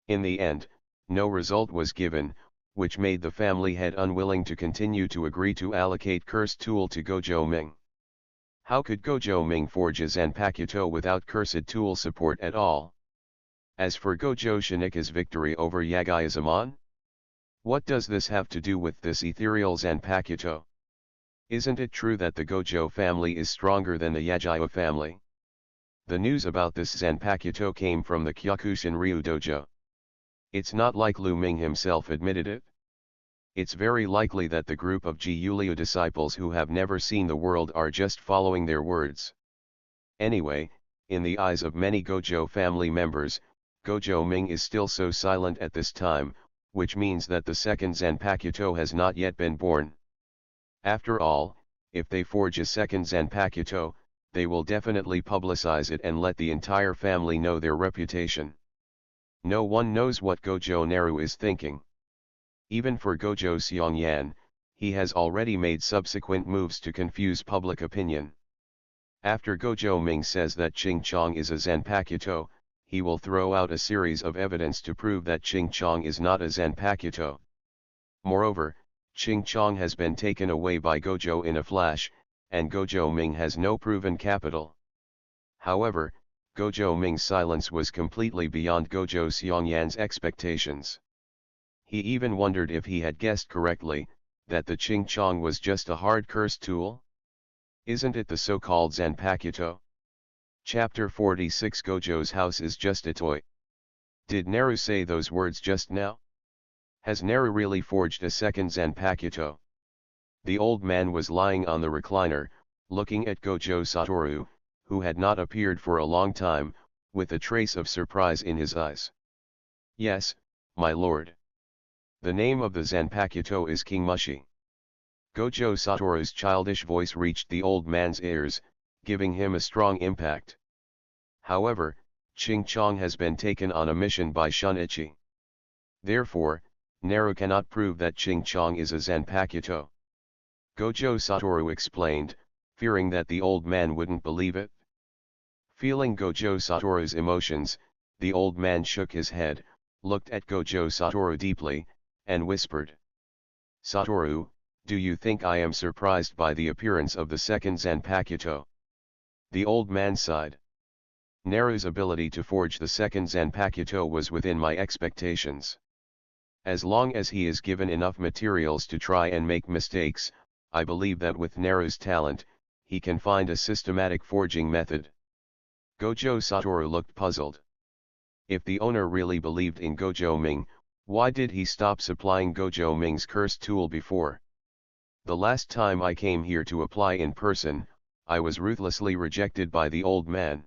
In the end, no result was given, which made the family head unwilling to continue to agree to allocate cursed tool to Gojo Ming. How could Gojo Ming forge a Zanpakuto without cursed tool support at all? As for Gojo Shinika's victory over Yagyu-Zaman? What does this have to do with this ethereal Zanpakuto? Isn't it true that the Gojo family is stronger than the Yagyu family? The news about this Zanpakuto came from the Kyokushin Ryu Dojo. It's not like Lu Ming himself admitted it. It's very likely that the group of Gyulyu disciples who have never seen the world are just following their words. Anyway, in the eyes of many Gojo family members, Gojo Ming is still so silent at this time, which means that the second Zanpakuto has not yet been born. After all, if they forge a second Zanpakuto, they will definitely publicize it and let the entire family know their reputation. No one knows what Gojo Naru is thinking. Even for Gojo Seongyan, he has already made subsequent moves to confuse public opinion. After Gojo Ming says that Ching Chong is a Zanpakuto, he will throw out a series of evidence to prove that Ching Chong is not a Zanpakuto. Moreover, Ching Chong has been taken away by Gojo in a flash, and Gojo Ming has no proven capital. However, Gojo Ming's silence was completely beyond Gojo Xiongyan's expectations. He even wondered if he had guessed correctly, that the Ching Chong was just a hard curse tool? Isn't it the so-called Zanpakuto? Chapter 46 Gojo's house is just a toy. Did Naru say those words just now? Has Naru really forged a second Zanpakuto? The old man was lying on the recliner, looking at Gojo Satoru, who had not appeared for a long time, with a trace of surprise in his eyes. Yes, my lord. The name of the Zanpakuto is King Mushi. Gojo Satoru's childish voice reached the old man's ears, giving him a strong impact. However, Ching Chong has been taken on a mission by Shunichi. Therefore, Naru cannot prove that Ching Chong is a Zanpakuto. Gojo Satoru explained, fearing that the old man wouldn't believe it. Feeling Gojo Satoru's emotions, the old man shook his head, looked at Gojo Satoru deeply, and whispered. Satoru, do you think I am surprised by the appearance of the second Zanpakuto? The old man sighed. Naru's ability to forge the second Zanpakuto was within my expectations. As long as he is given enough materials to try and make mistakes, I believe that with Naru's talent, he can find a systematic forging method. Gojo Satoru looked puzzled. If the owner really believed in Gojo Ming, why did he stop supplying Gojo Ming's cursed tool before? The last time I came here to apply in person, I was ruthlessly rejected by the old man.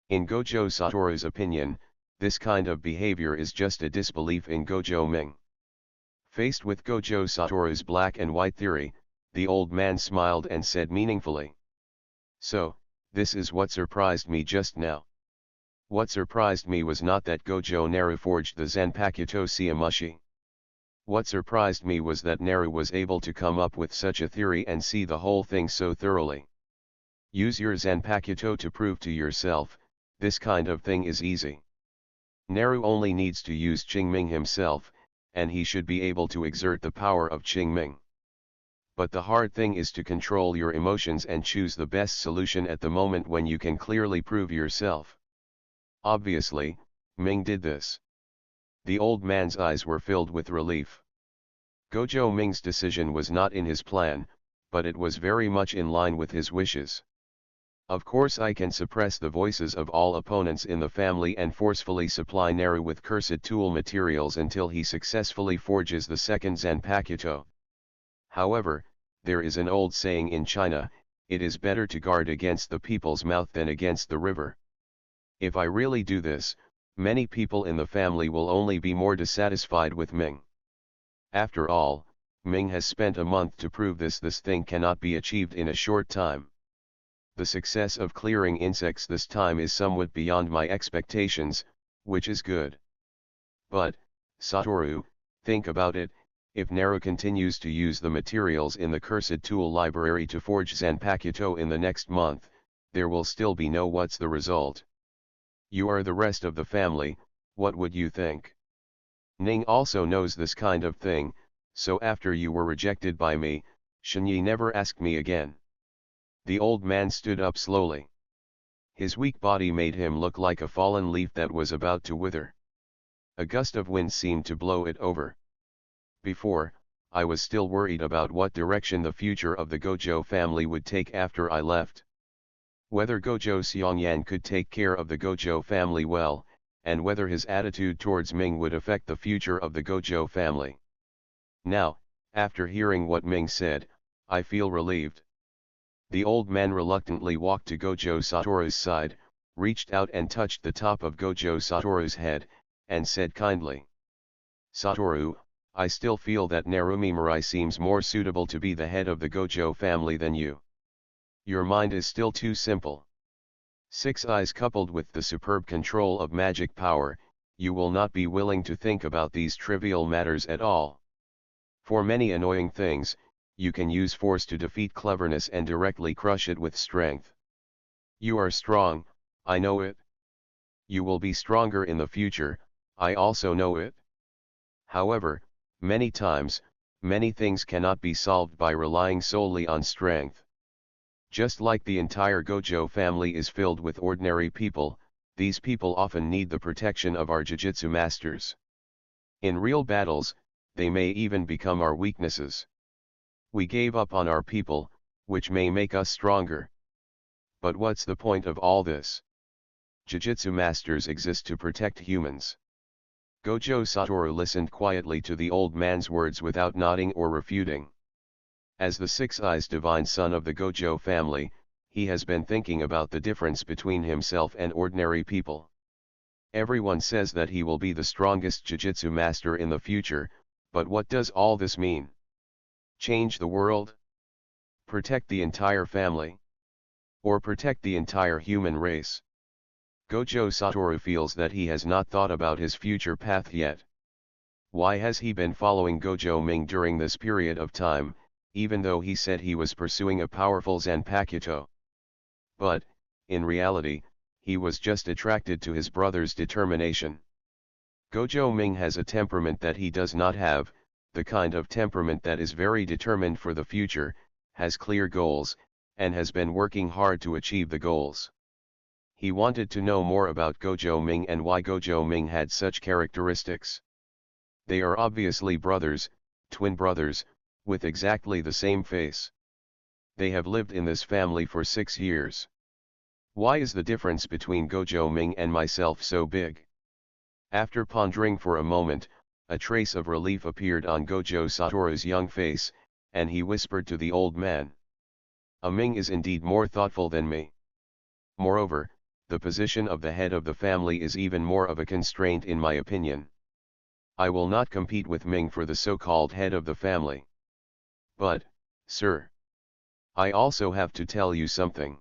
In Gojo Satoru's opinion, this kind of behavior is just a disbelief in Gojo Ming. Faced with Gojo Satoru's black and white theory, the old man smiled and said meaningfully. So, this is what surprised me just now. What surprised me was not that Gojo Naru forged the Zanpakuto Mushi. What surprised me was that Naru was able to come up with such a theory and see the whole thing so thoroughly. Use your Zanpakuto to prove to yourself, this kind of thing is easy. Naru only needs to use Qingming himself, and he should be able to exert the power of Qingming. But the hard thing is to control your emotions and choose the best solution at the moment when you can clearly prove yourself. Obviously, Ming did this. The old man's eyes were filled with relief. Gojo Ming's decision was not in his plan, but it was very much in line with his wishes. Of course I can suppress the voices of all opponents in the family and forcefully supply Naru with cursed tool materials until he successfully forges the second Zanpakuto. However, there is an old saying in China, it is better to guard against the people's mouth than against the river. If I really do this, many people in the family will only be more dissatisfied with Ming. After all, Ming has spent a month to prove this thing cannot be achieved in a short time. The success of clearing insects this time is somewhat beyond my expectations, which is good. But, Satoru, think about it, if Naru continues to use the materials in the cursed tool library to forge Zanpakuto in the next month, there will still be no what's the result. You are the rest of the family, what would you think? Ning also knows this kind of thing, so after you were rejected by me, Shenyi never asked me again. The old man stood up slowly. His weak body made him look like a fallen leaf that was about to wither. A gust of wind seemed to blow it over. Before, I was still worried about what direction the future of the Gojo family would take after I left. Whether Gojo Xiongyan could take care of the Gojo family well, and whether his attitude towards Ming would affect the future of the Gojo family. Now, after hearing what Ming said, I feel relieved. The old man reluctantly walked to Gojo Satoru's side, reached out and touched the top of Gojo Satoru's head, and said kindly. Satoru, I still feel that Narumi Mirai seems more suitable to be the head of the Gojo family than you. Your mind is still too simple. 6 eyes coupled with the superb control of magic power, you will not be willing to think about these trivial matters at all. For many annoying things, you can use force to defeat cleverness and directly crush it with strength. You are strong, I know it. You will be stronger in the future, I also know it. However, many times, many things cannot be solved by relying solely on strength. Just like the entire Gojo family is filled with ordinary people, these people often need the protection of our Jujutsu masters. In real battles, they may even become our weaknesses. We gave up on our people, which may make us stronger. But what's the point of all this? Jujutsu masters exist to protect humans. Gojo Satoru listened quietly to the old man's words without nodding or refuting. As the six-eyes divine son of the Gojo family, he has been thinking about the difference between himself and ordinary people. Everyone says that he will be the strongest Jujutsu master in the future, but what does all this mean? Change the world? Protect the entire family? Or protect the entire human race? Gojo Satoru feels that he has not thought about his future path yet. Why has he been following Gojo Ming during this period of time, even though he said he was pursuing a powerful Zanpakuto? But, in reality, he was just attracted to his brother's determination. Gojo Ming has a temperament that he does not have, the kind of temperament that is very determined for the future, has clear goals, and has been working hard to achieve the goals. He wanted to know more about Gojo Ming and why Gojo Ming had such characteristics. They are obviously brothers, twin brothers, with exactly the same face. They have lived in this family for 6 years. Why is the difference between Gojo Ming and myself so big? After pondering for a moment, a trace of relief appeared on Gojo Satoru's young face, and he whispered to the old man. A Ming is indeed more thoughtful than me. Moreover, the position of the head of the family is even more of a constraint in my opinion. I will not compete with Ming for the so-called head of the family. But, sir, I also have to tell you something.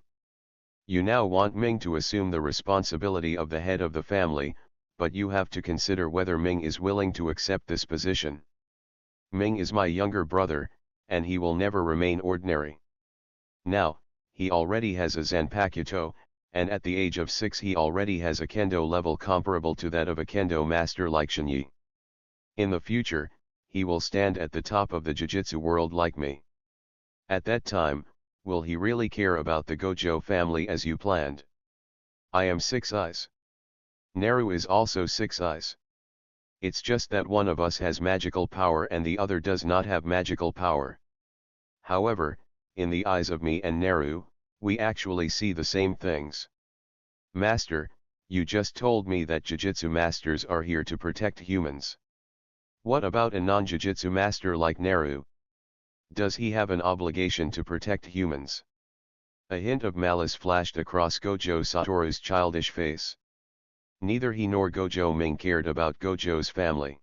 You now want Ming to assume the responsibility of the head of the family, but you have to consider whether Ming is willing to accept this position. Ming is my younger brother, and he will never remain ordinary. Now, he already has a Zanpakuto, and at the age of 6 he already has a kendo level comparable to that of a kendo master like Shinyi. In the future, he will stand at the top of the Jujutsu world like me. At that time, will he really care about the Gojo family as you planned? I am 6 eyes. Naru is also 6 eyes. It's just that one of us has magical power and the other does not have magical power. However, in the eyes of me and Naru, we actually see the same things. Master, you just told me that Jujutsu masters are here to protect humans. What about a non-Jujutsu master like Naru? Does he have an obligation to protect humans? A hint of malice flashed across Gojo Satoru's childish face. Neither he nor Gojo Ming cared about Gojo's family.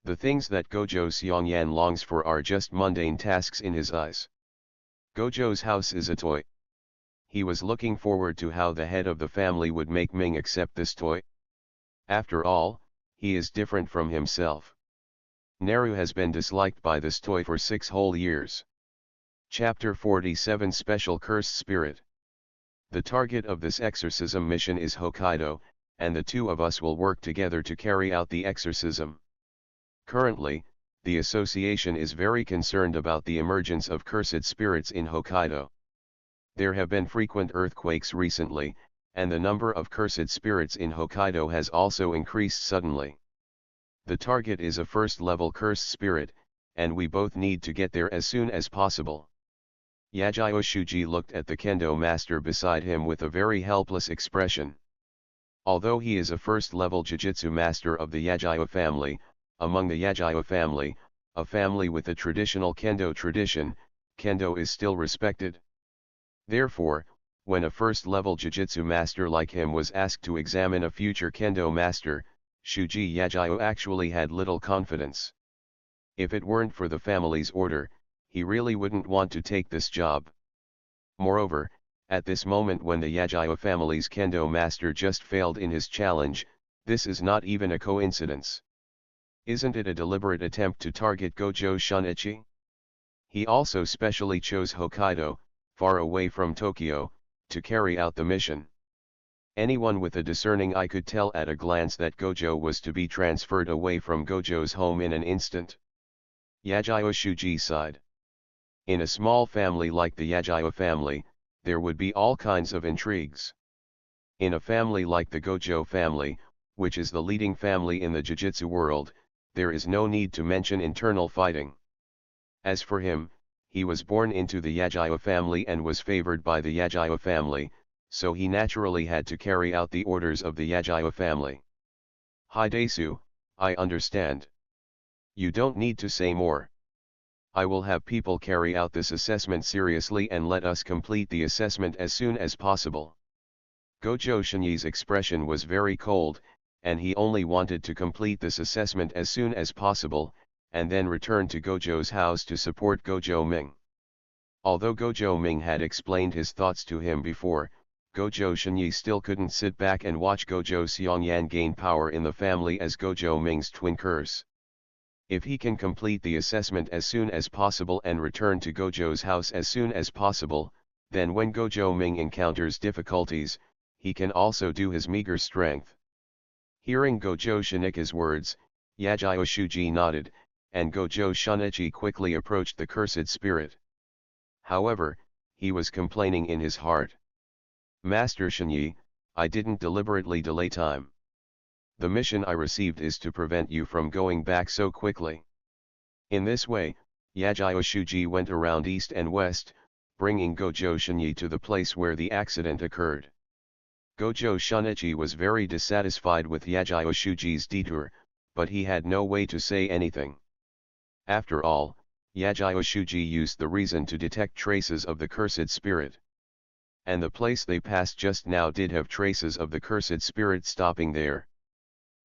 The things that Gojo Xiongyan longs for are just mundane tasks in his eyes. Gojo's house is a toy. He was looking forward to how the head of the family would make Ming accept this toy. After all, he is different from himself. Naru has been disliked by this toy for 6 whole years. Chapter 47 Special Cursed Spirit. The target of this exorcism mission is Hokkaido, and the two of us will work together to carry out the exorcism. Currently, the association is very concerned about the emergence of cursed spirits in Hokkaido. There have been frequent earthquakes recently, and the number of cursed spirits in Hokkaido has also increased suddenly. The target is a first-level cursed spirit, and we both need to get there as soon as possible. Yagyo Shuji looked at the kendo master beside him with a very helpless expression. Although he is a first-level Jujutsu master of the Yagyo family, among the Yagyo family, a family with a traditional kendo tradition, kendo is still respected. Therefore, when a first-level Jujutsu master like him was asked to examine a future kendo master, Shuji Yagyo actually had little confidence. If it weren't for the family's order, he really wouldn't want to take this job. Moreover, at this moment when the Yagyo family's kendo master just failed in his challenge, this is not even a coincidence. Isn't it a deliberate attempt to target Gojo Shunichi? He also specially chose Hokkaido, far away from Tokyo, to carry out the mission. Anyone with a discerning eye could tell at a glance that Gojo was to be transferred away from Gojo's home in an instant. Yagyo Shuji sighed. In a small family like the Yagyo family, there would be all kinds of intrigues. In a family like the Gojo family, which is the leading family in the Jujutsu world, there is no need to mention internal fighting. As for him, he was born into the Yagyo family and was favored by the Yagyo family, so he naturally had to carry out the orders of the Yagyo family. Hidesu, I understand. You don't need to say more. I will have people carry out this assessment seriously and let us complete the assessment as soon as possible. Gojo Shinyi's expression was very cold, and he only wanted to complete this assessment as soon as possible, and then return to Gojo's house to support Gojo Ming. Although Gojo Ming had explained his thoughts to him before, Gojo Shinyi still couldn't sit back and watch Gojo Seongyan gain power in the family as Gojo Ming's twin curse. If he can complete the assessment as soon as possible and return to Gojo's house as soon as possible, then when Gojo Ming encounters difficulties, he can also do his meager strength. Hearing Gojo Shinika's words, Yagyo Shuji nodded, and Gojo Shunichi quickly approached the cursed spirit. However, he was complaining in his heart. Master Shinyi, I didn't deliberately delay time. The mission I received is to prevent you from going back so quickly. In this way, Yagyo Shuji went around east and west, bringing Gojo Shinyi to the place where the accident occurred. Gojo Shunichi was very dissatisfied with Yagyo Shuji's detour, but he had no way to say anything. After all, Yagyo Shuji used the reason to detect traces of the cursed spirit. And the place they passed just now did have traces of the cursed spirit stopping there.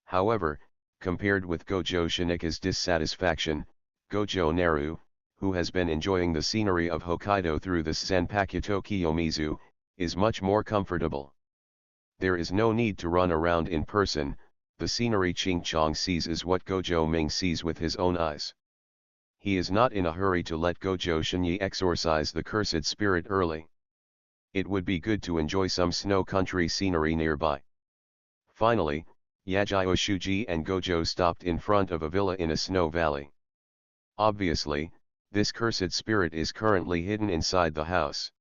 However, compared with Gojo Shinika's dissatisfaction, Gojo Naru, who has been enjoying the scenery of Hokkaido through the Zanpakuto Kiyomizu, is much more comfortable. There is no need to run around in person, the scenery Ching-chong sees is what Gojo Ming sees with his own eyes. He is not in a hurry to let Gojo Shinyi exorcise the cursed spirit early. It would be good to enjoy some snow country scenery nearby. Finally, Yagyo Shuji and Gojo stopped in front of a villa in a snow valley. Obviously, this cursed spirit is currently hidden inside the house.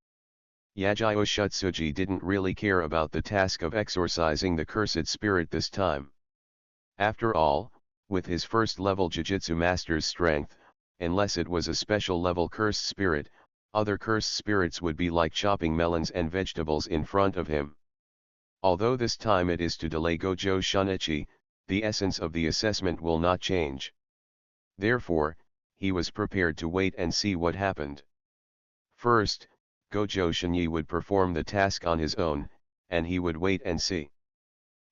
Yagyo Shutsuji didn't really care about the task of exorcising the cursed spirit this time. After all, with his first level Jujutsu master's strength, unless it was a special level cursed spirit, other cursed spirits would be like chopping melons and vegetables in front of him. Although this time it is to delay Gojo Shunichi, the essence of the assessment will not change. Therefore, he was prepared to wait and see what happened. First, Gojo Shinyi would perform the task on his own, and he would wait and see.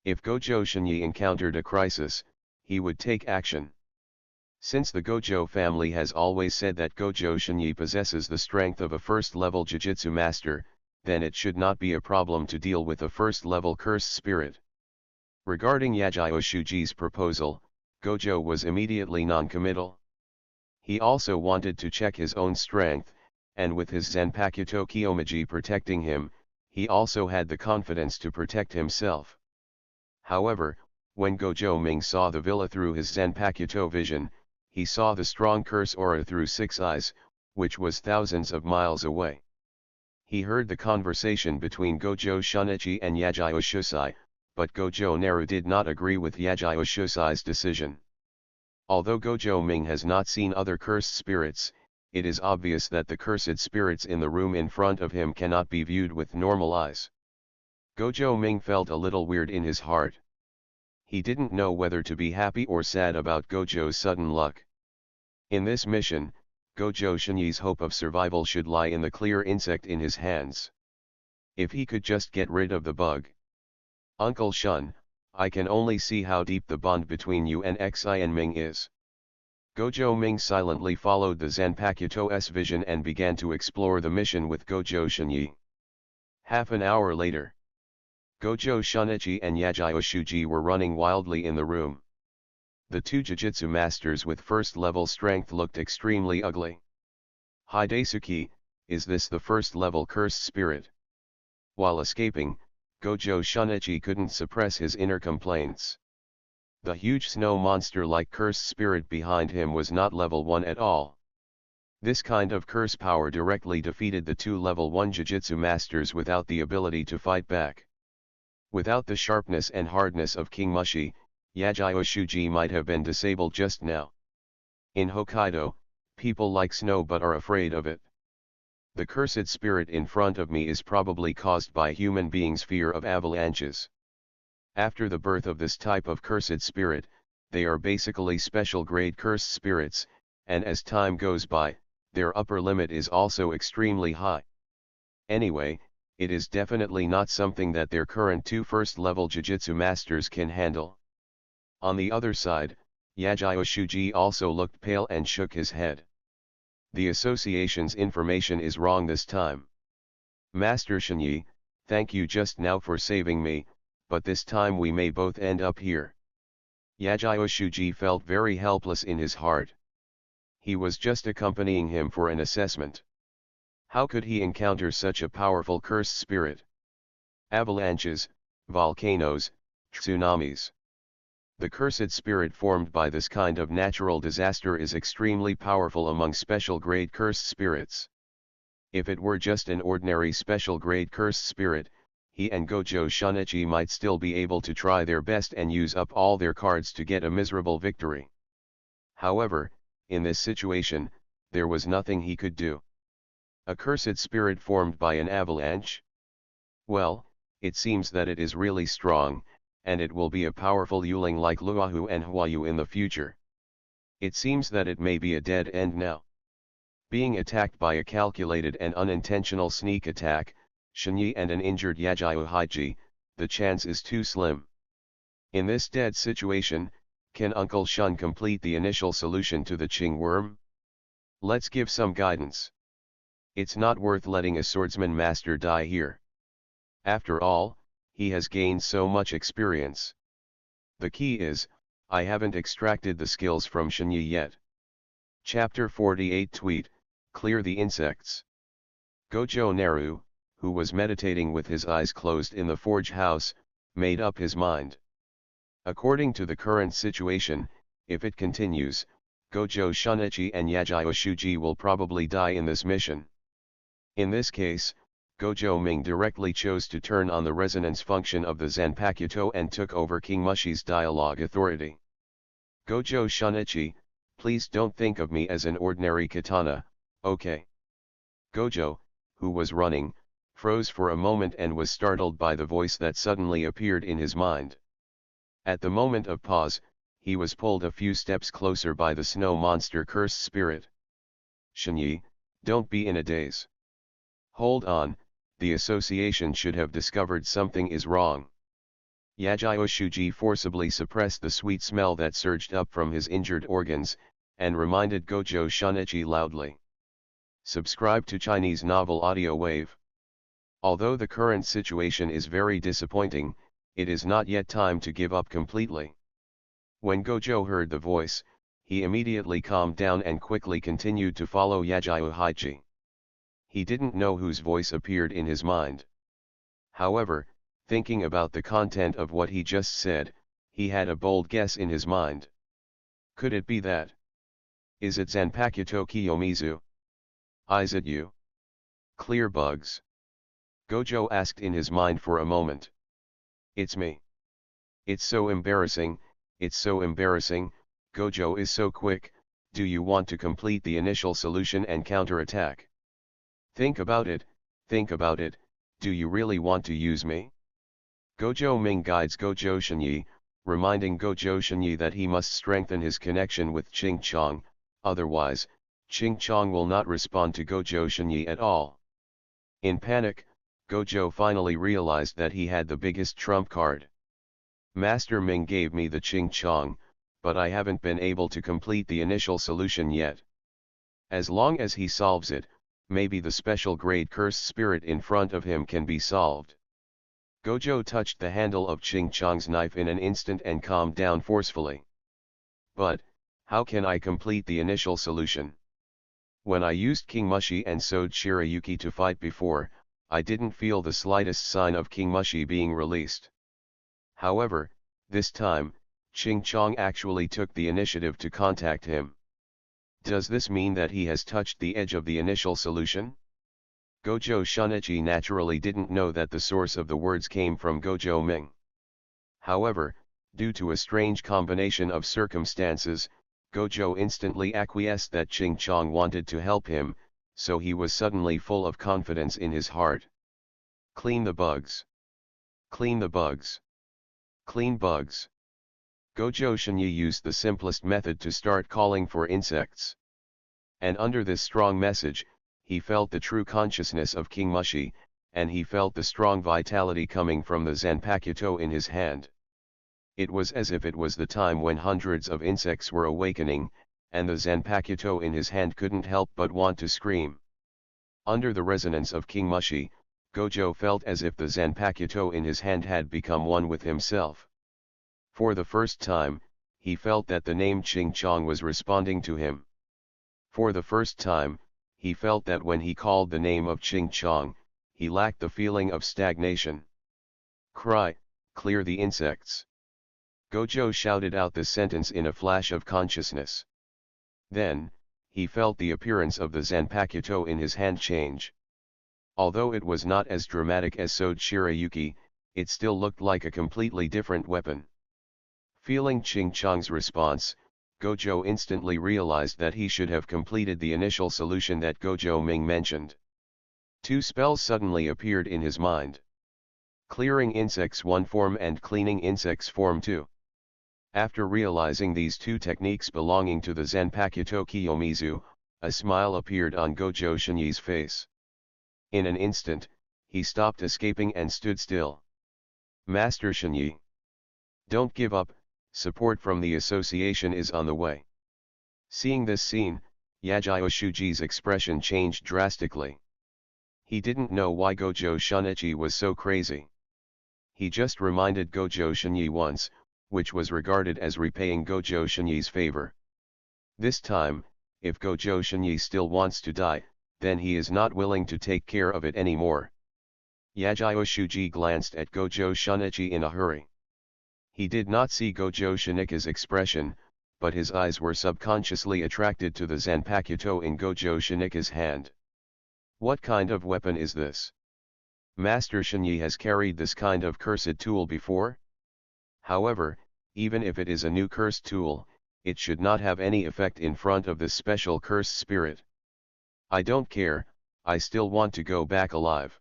If Gojo Shinyi encountered a crisis, he would take action. Since the Gojo family has always said that Gojo Shinyi possesses the strength of a first-level Jujutsu master, then it should not be a problem to deal with a first-level cursed spirit. Regarding Yagyo Shuji's proposal, Gojo was immediately non-committal. He also wanted to check his own strength, and with his Zanpakuto Kiyomizu protecting him, he also had the confidence to protect himself. However, when Gojo Ming saw the villa through his Zanpakuto vision, he saw the strong curse aura through 6 eyes, which was thousands of miles away. He heard the conversation between Gojo Shunichi and Yagyo Shusai, but Gojo Naru did not agree with Yagyo Shusai's decision. Although Gojo Ming has not seen other cursed spirits, it is obvious that the cursed spirits in the room in front of him cannot be viewed with normal eyes. Gojo Ming felt a little weird in his heart. He didn't know whether to be happy or sad about Gojo's sudden luck. In this mission, Gojo Shinyi's hope of survival should lie in the clear insect in his hands. If he could just get rid of the bug. Uncle Shun, I can only see how deep the bond between you and Xi and Ming is. Gojo Ming silently followed the Zanpakuto's vision and began to explore the mission with Gojo Shinyi. Half an hour later, Gojo Shunichi and Yagyo Shuji were running wildly in the room. The two Jujutsu masters with first-level strength looked extremely ugly. Hidesuke, is this the first-level cursed spirit? While escaping, Gojo Shunichi couldn't suppress his inner complaints. The huge snow monster-like cursed spirit behind him was not level 1 at all. This kind of curse power directly defeated the two level 1 Jujutsu masters without the ability to fight back. Without the sharpness and hardness of King Mushi, Yagyu Shuji might have been disabled just now. In Hokkaido, people like snow but are afraid of it. The cursed spirit in front of me is probably caused by human beings' fear of avalanches. After the birth of this type of cursed spirit, they are basically special grade cursed spirits, and as time goes by, their upper limit is also extremely high. Anyway, it is definitely not something that their current two first-level Jujutsu masters can handle. On the other side, Yagyu Shuji also looked pale and shook his head. The association's information is wrong this time. Master Shinyi, thank you just now for saving me, but this time we may both end up here. Yagyu Shuji felt very helpless in his heart. He was just accompanying him for an assessment. How could he encounter such a powerful cursed spirit? Avalanches, volcanoes, tsunamis. The cursed spirit formed by this kind of natural disaster is extremely powerful among special grade cursed spirits. If it were just an ordinary special grade cursed spirit, he and Gojo Shunichi might still be able to try their best and use up all their cards to get a miserable victory. However, in this situation, there was nothing he could do. A cursed spirit formed by an avalanche? Well, it seems that it is really strong, and it will be a powerful Yuling like Luahu and Huayu in the future. It seems that it may be a dead end now. Being attacked by a calculated and unintentional sneak attack, Shinyi and an injured Yagyu Haiji, the chance is too slim. In this dead situation, can Uncle Shun complete the initial solution to the Qing worm? Let's give some guidance. It's not worth letting a swordsman master die here. After all, he has gained so much experience. The key is, I haven't extracted the skills from Shinyi yet. Chapter 48 Tweet, Clear the Insects. Gojo Naru, who was meditating with his eyes closed in the forge house, made up his mind. According to the current situation, if it continues, Gojo Shunichi and Yagyu Shuji will probably die in this mission. In this case, Gojo Ming directly chose to turn on the resonance function of the Zanpakuto and took over King Mushi's dialogue authority. Gojo Shunichi, please don't think of me as an ordinary katana, okay? Gojo, who was running, froze for a moment and was startled by the voice that suddenly appeared in his mind. At the moment of pause, he was pulled a few steps closer by the snow monster cursed spirit. Shinyi, don't be in a daze. Hold on, the association should have discovered something is wrong. Yagyu Shuji forcibly suppressed the sweet smell that surged up from his injured organs, and reminded Gojo Shunichi loudly. Subscribe to Chinese Novel Audio Wave. Although the current situation is very disappointing, it is not yet time to give up completely. When Gojo heard the voice, he immediately calmed down and quickly continued to follow Yagyu Haiji. He didn't know whose voice appeared in his mind. However, thinking about the content of what he just said, he had a bold guess in his mind. Could it be that? Is it Zanpakuto Kiyomizu? Is it you? Clear bugs. Gojo asked in his mind for a moment. It's me. It's so embarrassing, Gojo is so quick, do you want to complete the initial solution and counterattack? Think about it, do you really want to use me? Gojo Ming guides Gojo Shinyi, reminding Gojo Shinyi that he must strengthen his connection with Ching Chong, otherwise, Ching Chong will not respond to Gojo Shinyi at all. In panic, Gojo finally realized that he had the biggest trump card. Master Ming gave me the Ching Chong, but I haven't been able to complete the initial solution yet. As long as he solves it, maybe the special grade cursed spirit in front of him can be solved. Gojo touched the handle of Ching Chong's knife in an instant and calmed down forcefully. But, how can I complete the initial solution? When I used King Mushi and Sode Shirayuki to fight before, I didn't feel the slightest sign of King Mushi being released. However, this time, Ching Chong actually took the initiative to contact him. Does this mean that he has touched the edge of the initial solution? Gojo Shunichi naturally didn't know that the source of the words came from Gojo Ming. However, due to a strange combination of circumstances, Gojo instantly acquiesced that Ching Chong wanted to help him, so he was suddenly full of confidence in his heart. Clean the bugs. Clean the bugs. Clean bugs. Gojo Shinyi used the simplest method to start calling for insects. And under this strong message, he felt the true consciousness of King Mushi, and he felt the strong vitality coming from the Zanpakuto in his hand. It was as if it was the time when hundreds of insects were awakening, and the Zanpakuto in his hand couldn't help but want to scream. Under the resonance of King Mushi, Gojo felt as if the Zanpakuto in his hand had become one with himself. For the first time, he felt that the name Ching Chong was responding to him. For the first time, he felt that when he called the name of Ching Chong, he lacked the feeling of stagnation. Cry, clear the insects. Gojo shouted out this sentence in a flash of consciousness. Then, he felt the appearance of the Zanpakuto in his hand change. Although it was not as dramatic as Sode Shirayuki, it still looked like a completely different weapon. Feeling Ching Chong's response, Gojo instantly realized that he should have completed the initial solution that Gojo Ming mentioned. Two spells suddenly appeared in his mind. Clearing insects 1 form and cleaning insects form 2. After realizing these two techniques belonging to the Zanpakuto Kiyomizu, a smile appeared on Gojo Shinyi's face. In an instant, he stopped escaping and stood still. Master Shinyi. Don't give up, support from the association is on the way. Seeing this scene, Yagyo Shuji's expression changed drastically. He didn't know why Gojo Shunichi was so crazy. He just reminded Gojo Shinyi once, which was regarded as repaying Gojo Shinyi's favor. This time, if Gojo Shinyi still wants to die, then he is not willing to take care of it anymore. Yagyo Shuji glanced at Gojo Shunichi in a hurry. He did not see Gojo Shinika's expression, but his eyes were subconsciously attracted to the Zanpakuto in Gojo Shinika's hand. What kind of weapon is this? Master Shinyi has carried this kind of cursed tool before? However, even if it is a new cursed tool, it should not have any effect in front of this special cursed spirit. I don't care, I still want to go back alive.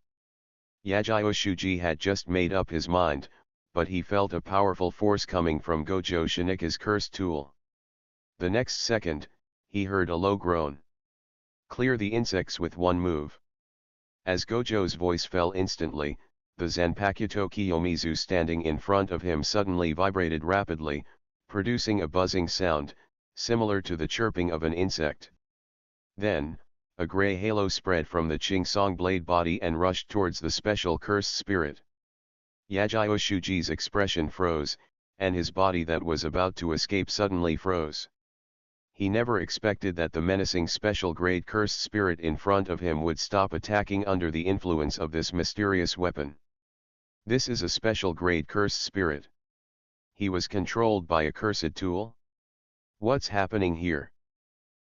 Yagyo Shuji had just made up his mind, but he felt a powerful force coming from Gojo Shinika's cursed tool. The next second, he heard a low groan. Clear the insects with one move. As Gojo's voice fell instantly, the Zanpakuto Kiyomizu standing in front of him suddenly vibrated rapidly, producing a buzzing sound, similar to the chirping of an insect. Then, a gray halo spread from the Ching Song blade body and rushed towards the special cursed spirit. Yagyo Shuji's expression froze, and his body that was about to escape suddenly froze. He never expected that the menacing special grade cursed spirit in front of him would stop attacking under the influence of this mysterious weapon. This is a special grade cursed spirit. He was controlled by a cursed tool? What's happening here?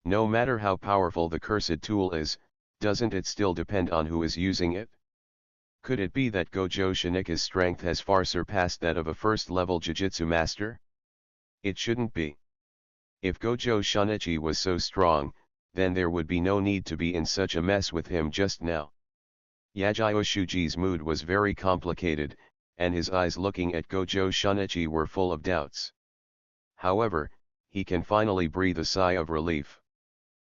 No matter how powerful the cursed tool is, doesn't it still depend on who is using it? Could it be that Gojo Shinika's strength has far surpassed that of a first-level Jujutsu master? It shouldn't be. If Gojo Shunichi was so strong, then there would be no need to be in such a mess with him just now. Yagyo Shuji's mood was very complicated, and his eyes looking at Gojo Shunichi were full of doubts. However, he can finally breathe a sigh of relief.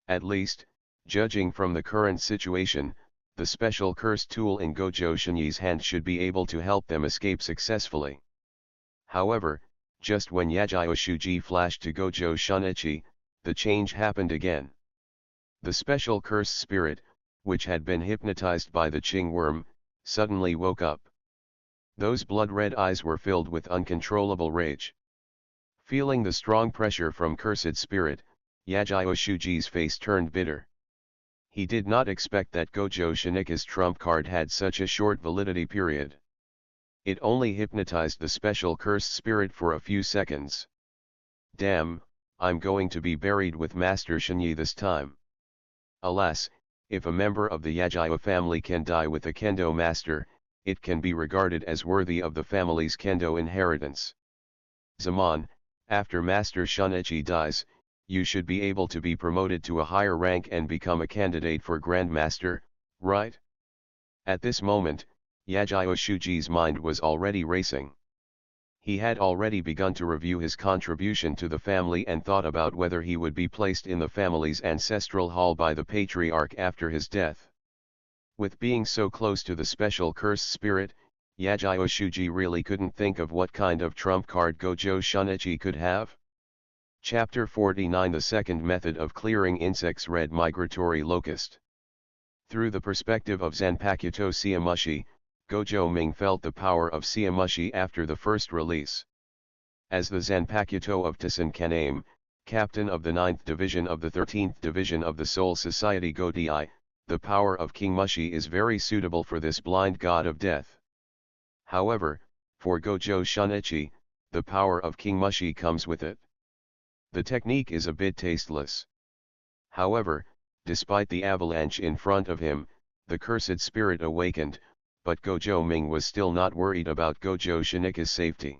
At least, judging from the current situation, the special cursed tool in Gojo Shinyi's hand should be able to help them escape successfully. However, just when Yagyo Shuji flashed to Gojo Shunichi, the change happened again. The special cursed spirit, which had been hypnotized by the Ching worm, suddenly woke up. Those blood-red eyes were filled with uncontrollable rage. Feeling the strong pressure from cursed spirit, Yagyo Shuji's face turned bitter. He did not expect that Gojo Shinika's trump card had such a short validity period. It only hypnotized the special cursed spirit for a few seconds. Damn, I'm going to be buried with Master Shinyi this time. Alas, if a member of the Yagyu family can die with a kendo master, it can be regarded as worthy of the family's kendo inheritance. Zaman, after Master Shunichi dies, you should be able to be promoted to a higher rank and become a candidate for Grandmaster, right? At this moment, Yagyu Shuji's mind was already racing. He had already begun to review his contribution to the family and thought about whether he would be placed in the family's ancestral hall by the patriarch after his death. With being so close to the special cursed spirit, Yagyu Shuji really couldn't think of what kind of trump card Gojo Shunichi could have. Chapter 49 The Second Method of Clearing Insects Red Migratory Locust. Through the perspective of Zanpakuto Siamushi, Gojo Ming felt the power of Siamushi after the first release. As the Zanpakuto of Taisen Kaname, captain of the 9th Division of the 13th Division of the Soul Society Godai, the power of King Mushi is very suitable for this blind god of death. However, for Gojo Shunichi, the power of King Mushi comes with it. The technique is a bit tasteless. However, despite the avalanche in front of him, the cursed spirit awakened, but Gojo Ming was still not worried about Gojo Shinika's safety.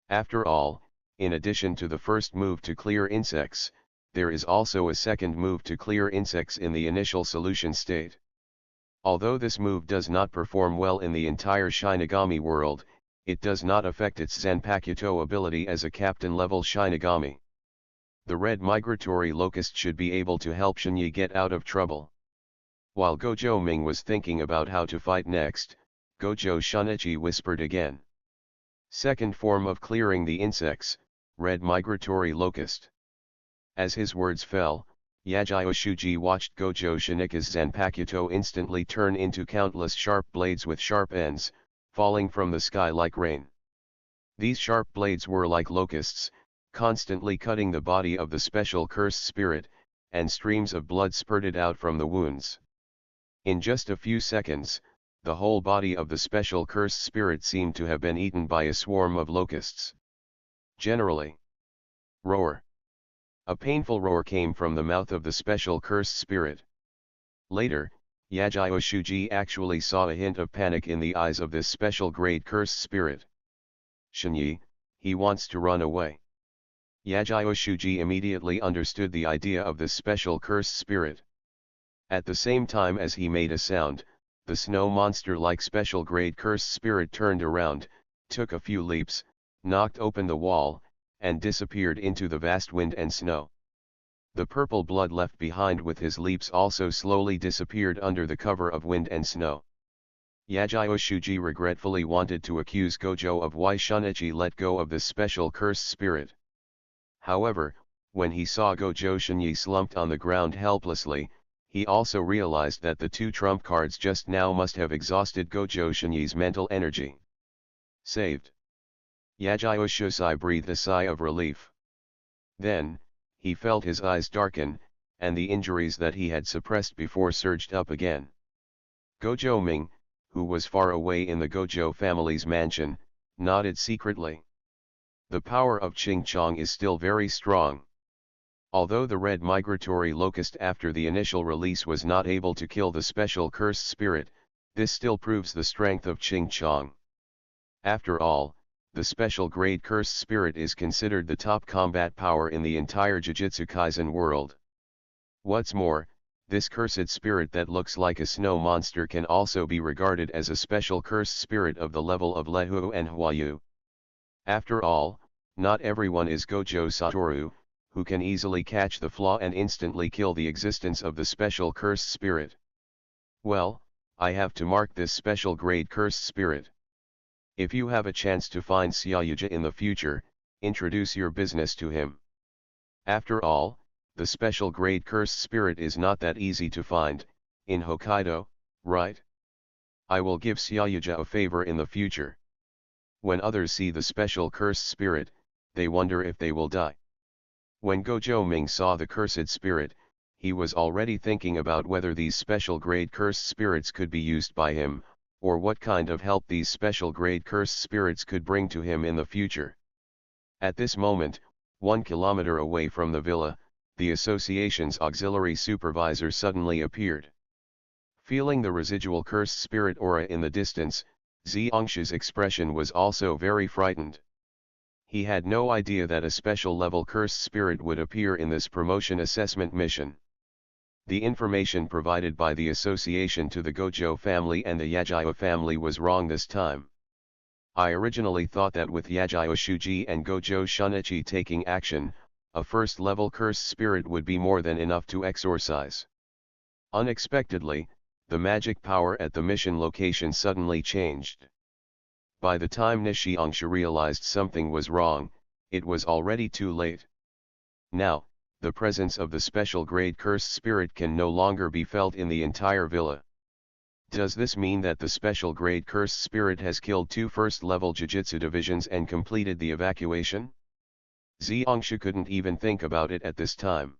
After all, in addition to the first move to clear insects, there is also a second move to clear insects in the initial solution state. Although this move does not perform well in the entire Shinigami world, it does not affect its Zanpakuto ability as a captain-level Shinigami. The red migratory locust should be able to help Shinyi get out of trouble. While Gojo Ming was thinking about how to fight next, Gojo Shunichi whispered again. Second form of clearing the insects, red migratory locust. As his words fell, Yagyu Shuji watched Gojo Shinika's Zanpakuto instantly turn into countless sharp blades with sharp ends, falling from the sky like rain. These sharp blades were like locusts, constantly cutting the body of the special cursed spirit, and streams of blood spurted out from the wounds. In just a few seconds, the whole body of the special cursed spirit seemed to have been eaten by a swarm of locusts. Generally, roar. A painful roar came from the mouth of the special cursed spirit. Later, Yagyu Shuji actually saw a hint of panic in the eyes of this special grade cursed spirit. Shinyi, he wants to run away. Yagyu Shuji immediately understood the idea of this special cursed spirit. At the same time as he made a sound, the snow monster-like special grade cursed spirit turned around, took a few leaps, knocked open the wall, and disappeared into the vast wind and snow. The purple blood left behind with his leaps also slowly disappeared under the cover of wind and snow. Yagyu Shuji regretfully wanted to accuse Gojo of why Shunichi let go of this special cursed spirit. However, when he saw Gojo Shinyi slumped on the ground helplessly, he also realized that the two trump cards just now must have exhausted Gojo Shinyi's mental energy. Saved. Yagyu Shusai breathed a sigh of relief. Then, he felt his eyes darken, and the injuries that he had suppressed before surged up again. Gojo Ming, who was far away in the Gojo family's mansion, nodded secretly. The power of Ching Chong is still very strong. Although the red migratory locust after the initial release was not able to kill the special cursed spirit, this still proves the strength of Ching Chong. After all, the special grade cursed spirit is considered the top combat power in the entire Jujutsu Kaisen world. What's more, this cursed spirit that looks like a snow monster can also be regarded as a special cursed spirit of the level of Lehu and Hwayu. After all, not everyone is Gojo Satoru, who can easily catch the flaw and instantly kill the existence of the special cursed spirit. Well, I have to mark this special grade cursed spirit. If you have a chance to find Syayuja in the future, introduce your business to him. After all, the special grade cursed spirit is not that easy to find, in Hokkaido, right? I will give Syayuja a favor in the future. When others see the special cursed spirit, they wonder if they will die. When Gojo Ming saw the cursed spirit, he was already thinking about whether these special grade cursed spirits could be used by him, or what kind of help these special grade cursed spirits could bring to him in the future. At this moment, 1 kilometer away from the villa, the association's auxiliary supervisor suddenly appeared. Feeling the residual cursed spirit aura in the distance, Xiangshu's expression was also very frightened. He had no idea that a special level cursed spirit would appear in this promotion assessment mission. The information provided by the association to the Gojo family and the Yagyo family was wrong this time. I originally thought that with Yagyo Shuji and Gojo Shunichi taking action, a first level cursed spirit would be more than enough to exorcise. Unexpectedly, the magic power at the mission location suddenly changed. By the time Xiangshu realized something was wrong, it was already too late. Now, the presence of the special grade cursed spirit can no longer be felt in the entire villa. Does this mean that the special grade cursed spirit has killed 2 first-level Jujutsu divisions and completed the evacuation? Xiangshu couldn't even think about it at this time.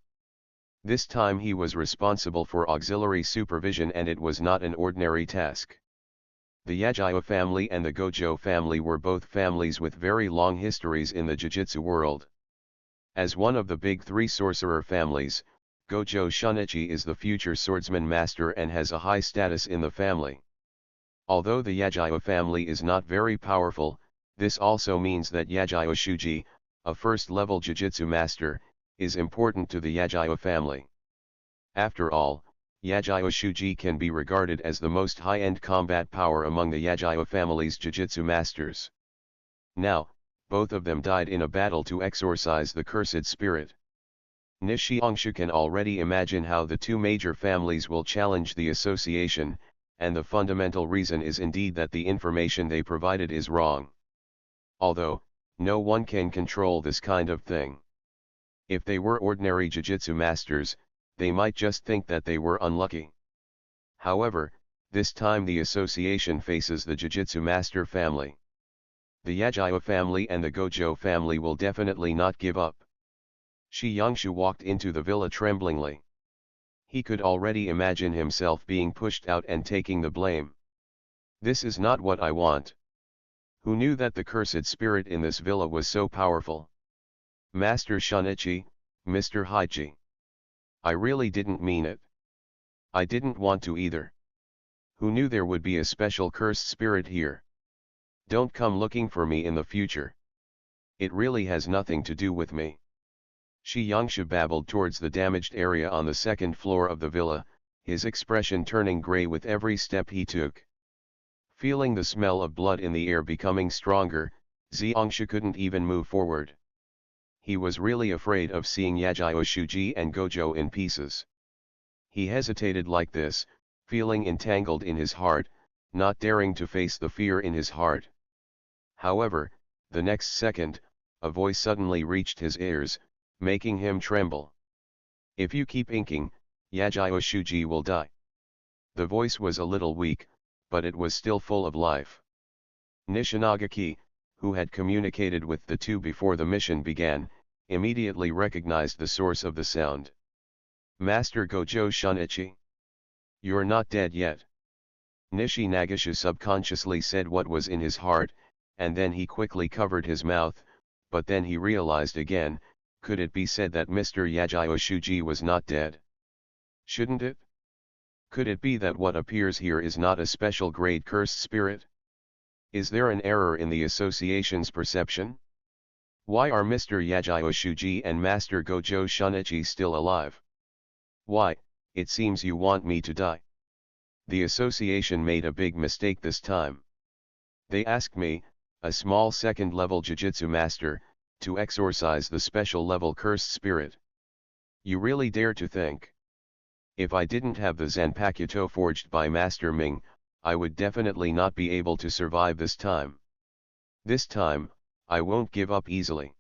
This time he was responsible for auxiliary supervision, and it was not an ordinary task. The Yagyo family and the Gojo family were both families with very long histories in the Jujutsu world. As one of the big 3 sorcerer families, Gojo Shunichi is the future swordsman master and has a high status in the family. Although the Yagyo family is not very powerful, this also means that Yagyo Shuji, a first-level Jujutsu master, is important to the Yagyo family. After all, Yagyo Shuji can be regarded as the most high-end combat power among the Yagyo family's Jujutsu masters. Now, both of them died in a battle to exorcise the cursed spirit. Xiangshu can already imagine how the 2 major families will challenge the association, and the fundamental reason is indeed that the information they provided is wrong. Although, no one can control this kind of thing. If they were ordinary Jujutsu masters, they might just think that they were unlucky. However, this time the association faces the Jujutsu master family. The Yagyo family and the Gojo family will definitely not give up. Xiangshu walked into the villa tremblingly. He could already imagine himself being pushed out and taking the blame. This is not what I want. Who knew that the cursed spirit in this villa was so powerful? Master Shunichi, Mr. Haiji. I really didn't mean it. I didn't want to either. Who knew there would be a special cursed spirit here? Don't come looking for me in the future. It really has nothing to do with me. Xiangshu babbled towards the damaged area on the 2nd floor of the villa, his expression turning grey with every step he took. Feeling the smell of blood in the air becoming stronger, Xiangshu couldn't even move forward. He was really afraid of seeing Yagyo Shuji and Gojo in pieces. He hesitated like this, feeling entangled in his heart, not daring to face the fear in his heart. However, the next second, a voice suddenly reached his ears, making him tremble. If you keep inking, Yagyo Shuji will die. The voice was a little weak, but it was still full of life. Nishinagaki, who had communicated with the 2 before the mission began, immediately recognized the source of the sound. Master Gojo Shunichi? You're not dead yet. Nishi Nagashu subconsciously said what was in his heart, and then he quickly covered his mouth, but then he realized again, could it be said that Mr. Yagyo Shuji was not dead? Shouldn't it? Could it be that what appears here is not a special grade cursed spirit? Is there an error in the association's perception? Why are Mr. Yagyo Shuji and Master Gojo Shunichi still alive? Why, it seems you want me to die. The association made a big mistake this time. They asked me, a small second-level Jujutsu master, to exorcise the special-level cursed spirit. You really dare to think? If I didn't have the Zanpakuto forged by Master Ming, I would definitely not be able to survive this time. This time, I won't give up easily.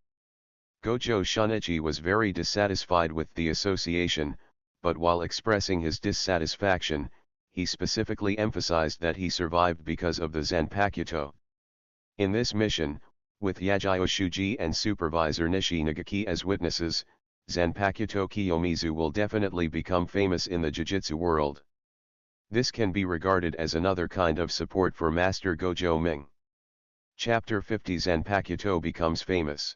Gojo Shunichi was very dissatisfied with the association, but while expressing his dissatisfaction, he specifically emphasized that he survived because of the Zanpakuto. In this mission, with Yagyo Shuji and Supervisor Nishi Nagaki as witnesses, Zanpakuto Kiyomizu will definitely become famous in the Jujutsu world. This can be regarded as another kind of support for Master Gojo Ming. Chapter 50 Zanpakuto becomes famous.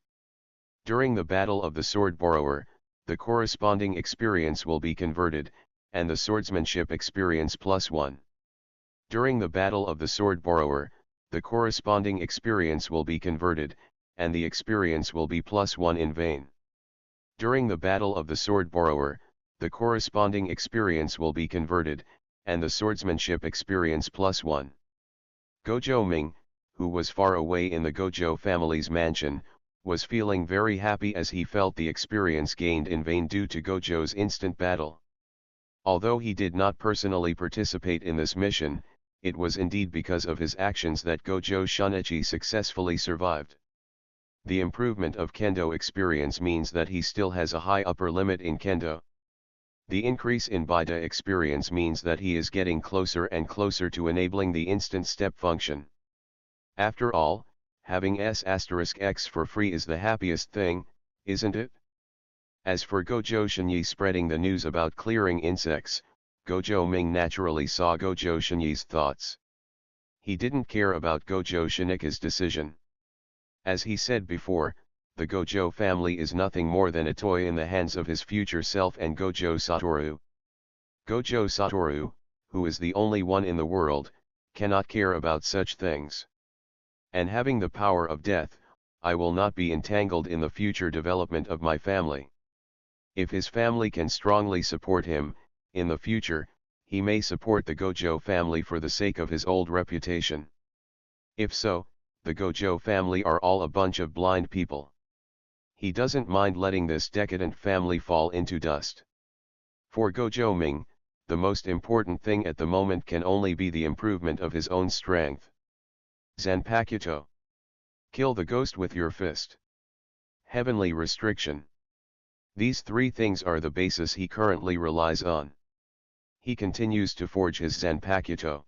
During the Battle of the Sword Borrower, the corresponding experience will be converted, and the swordsmanship experience +1. During the Battle of the Sword Borrower, the corresponding experience will be converted, and the experience will be +1 in vain. During the Battle of the Sword Borrower, the corresponding experience will be converted, and the swordsmanship experience +1. Gojo Ming, who was far away in the Gojo family's mansion, was feeling very happy as he felt the experience gained in vain due to Gojo's instant battle. Although he did not personally participate in this mission, it was indeed because of his actions that Gojo Shunichi successfully survived. The improvement of Kendo experience means that he still has a high upper limit in Kendo. The increase in Baida experience means that he is getting closer and closer to enabling the instant step function. After all, having S*X for free is the happiest thing, isn't it? As for Gojo Shinyi spreading the news about clearing insects, Gojo Ming naturally saw Gojo Shinyi's thoughts. He didn't care about Gojo Shinika's decision. As he said before, the Gojo family is nothing more than a toy in the hands of his future self and Gojo Satoru. Gojo Satoru, who is the only one in the world, cannot care about such things. And having the power of death, I will not be entangled in the future development of my family. If his family can strongly support him, in the future, he may support the Gojo family for the sake of his old reputation. If so, the Gojo family are all a bunch of blind people. He doesn't mind letting this decadent family fall into dust. For Gojo Ming, the most important thing at the moment can only be the improvement of his own strength. Zanpakuto. Kill the ghost with your fist. Heavenly restriction. These three things are the basis he currently relies on. He continues to forge his Zanpakuto.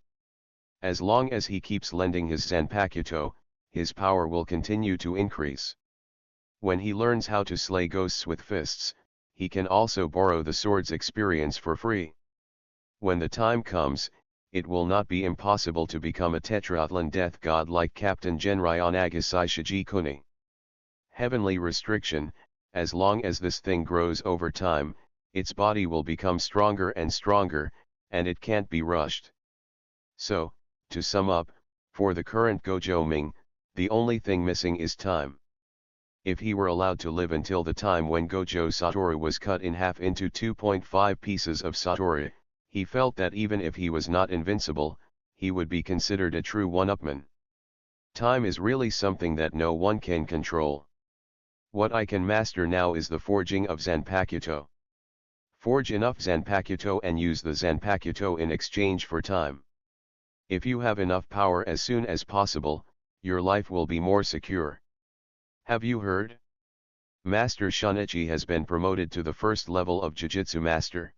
As long as he keeps lending his Zanpakuto, his power will continue to increase. When he learns how to slay ghosts with fists, he can also borrow the sword's experience for free. When the time comes, it will not be impossible to become a Tetraathlan death god like Captain Genryon Agasai Shijikuni. Heavenly restriction. As long as this thing grows over time, its body will become stronger and stronger, and it can't be rushed. So, to sum up, for the current Gojo Ming, the only thing missing is time. If he were allowed to live until the time when Gojo Satoru was cut in half into 2.5 pieces of Satoru, he felt that even if he was not invincible, he would be considered a true one-upman. Time is really something that no one can control. What I can master now is the forging of Zanpakuto. Forge enough Zanpakuto and use the Zanpakuto in exchange for time. If you have enough power as soon as possible, your life will be more secure. Have you heard? Master Shunichi has been promoted to the first level of Jujutsu Master.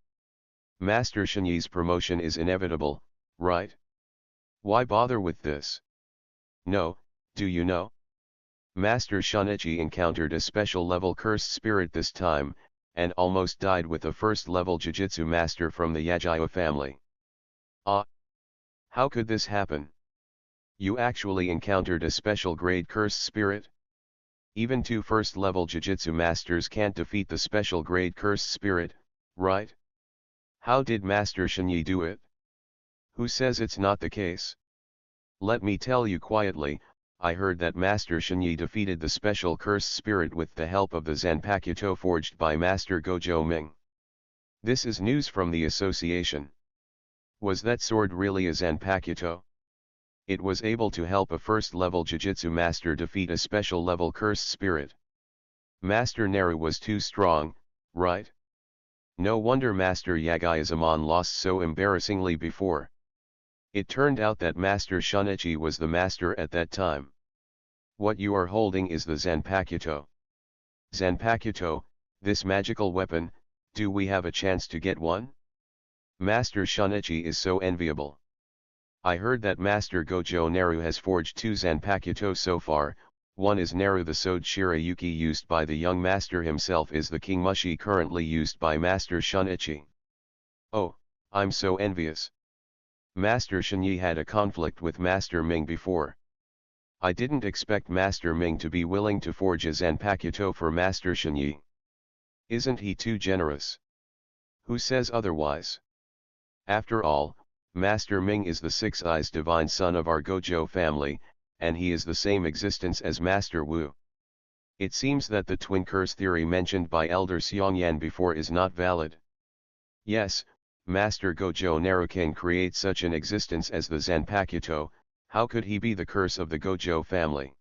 Master Shinyi's promotion is inevitable, right? Why bother with this? No, do you know? Master Shunichi encountered a special level cursed spirit this time, and almost died with a first level Jujutsu master from the Yajiya family. Ah! How could this happen? You actually encountered a special grade cursed spirit? Even two first level Jujutsu masters can't defeat the special grade cursed spirit, right? How did Master Shinyi do it? Who says it's not the case? Let me tell you quietly, I heard that Master Shinyi defeated the special cursed spirit with the help of the Zanpakuto forged by Master Gojo Ming. This is news from the association. Was that sword really a Zanpakuto? It was able to help a first-level Jujutsu master defeat a special-level cursed spirit. Master Naru was too strong, right? No wonder Master Yagiyasamon lost so embarrassingly before. It turned out that Master Shunichi was the master at that time. What you are holding is the Zanpakuto. Zanpakuto, this magical weapon, do we have a chance to get one? Master Shunichi is so enviable. I heard that Master Gojo Naru has forged 2 Zanpakuto so far, One is Naru. The Sword Shirayuki used by the young master himself is the King Mushi currently used by Master Shunichi. Oh, I'm so envious. Master Shinyi had a conflict with Master Ming before. I didn't expect Master Ming to be willing to forge a Zanpakuto for Master Shinyi. Isn't he too generous? Who says otherwise? After all, Master Ming is the Six Eyes divine son of our Gojo family, and he is the same existence as Master Wu. It seems that the twin curse theory mentioned by Elder Xiongyan before is not valid. Yes, Master Gojo Naru can create such an existence as the Zanpakuto. How could he be the curse of the Gojo family?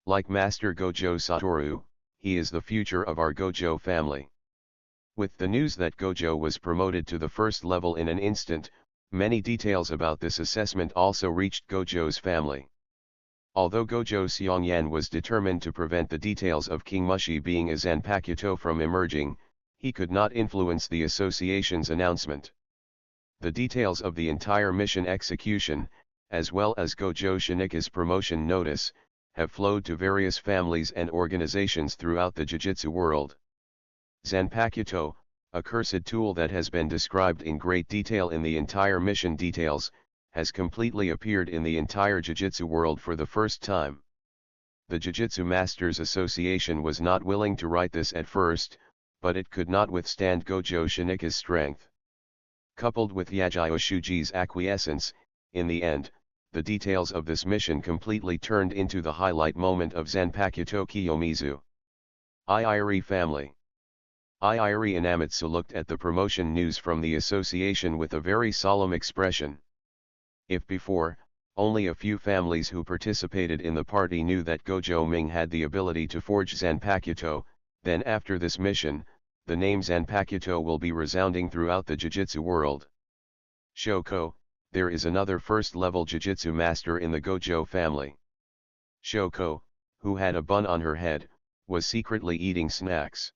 Like Master Gojo Satoru, he is the future of our Gojo family. With the news that Gojo was promoted to the first level in an instant, many details about this assessment also reached Gojo's family. Although Gojo Xiongyan was determined to prevent the details of King Mushi being a Zanpakuto from emerging, he could not influence the association's announcement. The details of the entire mission execution, as well as Gojo Shinika's promotion notice, have flowed to various families and organizations throughout the Jujutsu world. Zanpakuto, a cursed tool that has been described in great detail in the entire mission details, has completely appeared in the entire Jujutsu world for the first time. The Jujutsu Masters Association was not willing to write this at first, but it could not withstand Gojo Shinika's strength. Coupled with Yagyo Shuji's acquiescence, in the end, the details of this mission completely turned into the highlight moment of Zanpakuto Kiyomizu. Iiri family. Iiri Inamitsu looked at the promotion news from the association with a very solemn expression. If before, only a few families who participated in the party knew that Gojo Ming had the ability to forge Zanpakuto, then after this mission, the name Zanpakuto will be resounding throughout the Jujutsu world. Shoko, there is another first-level Jujutsu master in the Gojo family. Shoko, who had a bun on her head, was secretly eating snacks.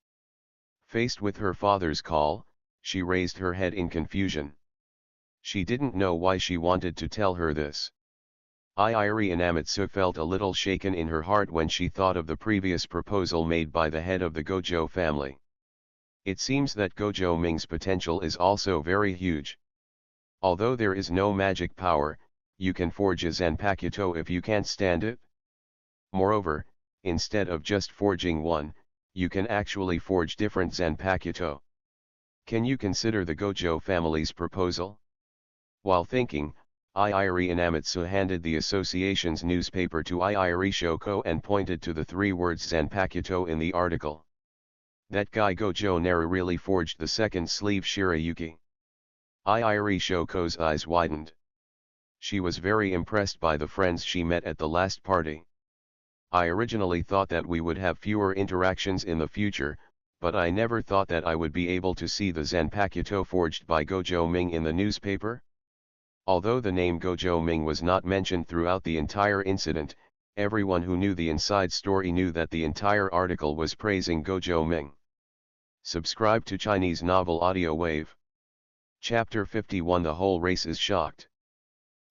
Faced with her father's call, she raised her head in confusion. She didn't know why she wanted to tell her this. Iiri Inamitsu felt a little shaken in her heart when she thought of the previous proposal made by the head of the Gojo family. It seems that Gojo Ming's potential is also very huge. Although there is no magic power, you can forge a Zanpakuto if you can't stand it. Moreover, instead of just forging one, you can actually forge different Zanpakuto. Can you consider the Gojo family's proposal? While thinking, Iiri Inamitsu handed the association's newspaper to Iiri Shoko and pointed to the three words Zanpakuto in the article. That guy Gojo Naru really forged the second sleeve Shirayuki. Iiri Shoko's eyes widened. She was very impressed by the friends she met at the last party. I originally thought that we would have fewer interactions in the future, but I never thought that I would be able to see the Zanpakuto forged by Gojo Ming in the newspaper. Although the name Gojo Ming was not mentioned throughout the entire incident, everyone who knew the inside story knew that the entire article was praising Gojo Ming. Subscribe to Chinese Novel Audio Wave. Chapter 51. The whole race is shocked.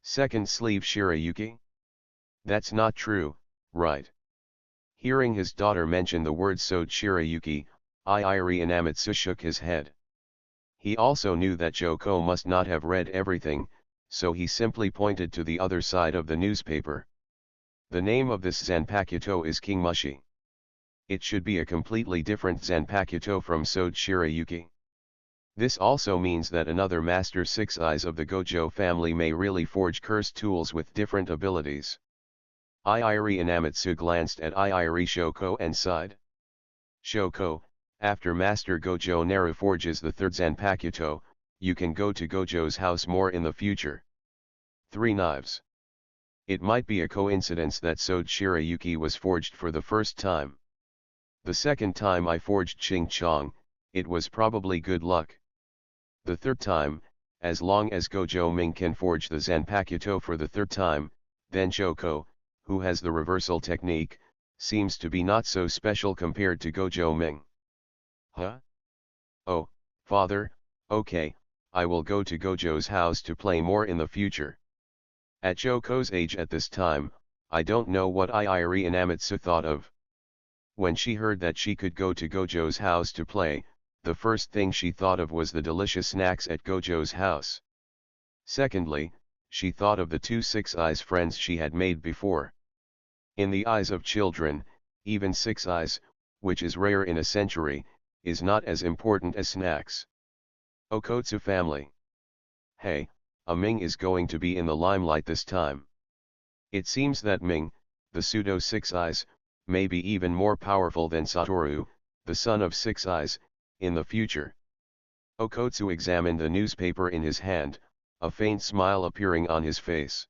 Second sleeve Shirayuki? That's not true, right? Hearing his daughter mention the word Sode Shirayuki, Iiri Inamitsu shook his head. He also knew that Joko must not have read everything, so he simply pointed to the other side of the newspaper. The name of this Zanpakuto is King Mushi. It should be a completely different Zanpakuto from Sode Shirayuki. This also means that another Master Six Eyes of the Gojo family may really forge cursed tools with different abilities. Iiri Inamitsu glanced at Iiri Shoko and sighed. Shoko, after Master Gojo Naru forges the third Zanpakuto, you can go to Gojo's house more in the future. Three knives. It might be a coincidence that Sode Shirayuki was forged for the first time. The second time I forged Ching Chong, it was probably good luck. The third time, as long as Gojo Ming can forge the Zanpakuto for the third time, then Shoko, who has the reversal technique, seems to be not so special compared to Gojo Ming. Huh? Oh, father, okay, I will go to Gojo's house to play more in the future. At Joko's age at this time, I don't know what Iiri Inamitsu thought of. When she heard that she could go to Gojo's house to play, the first thing she thought of was the delicious snacks at Gojo's house. Secondly, she thought of the two Six Eyes friends she had made before. In the eyes of children, even Six Eyes, which is rare in a century, is not as important as snacks. Okotsu family. Hey, a Ming is going to be in the limelight this time. It seems that Ming, the pseudo Six Eyes, may be even more powerful than Satoru, the son of Six Eyes, in the future. Okotsu examined the newspaper in his hand, a faint smile appearing on his face.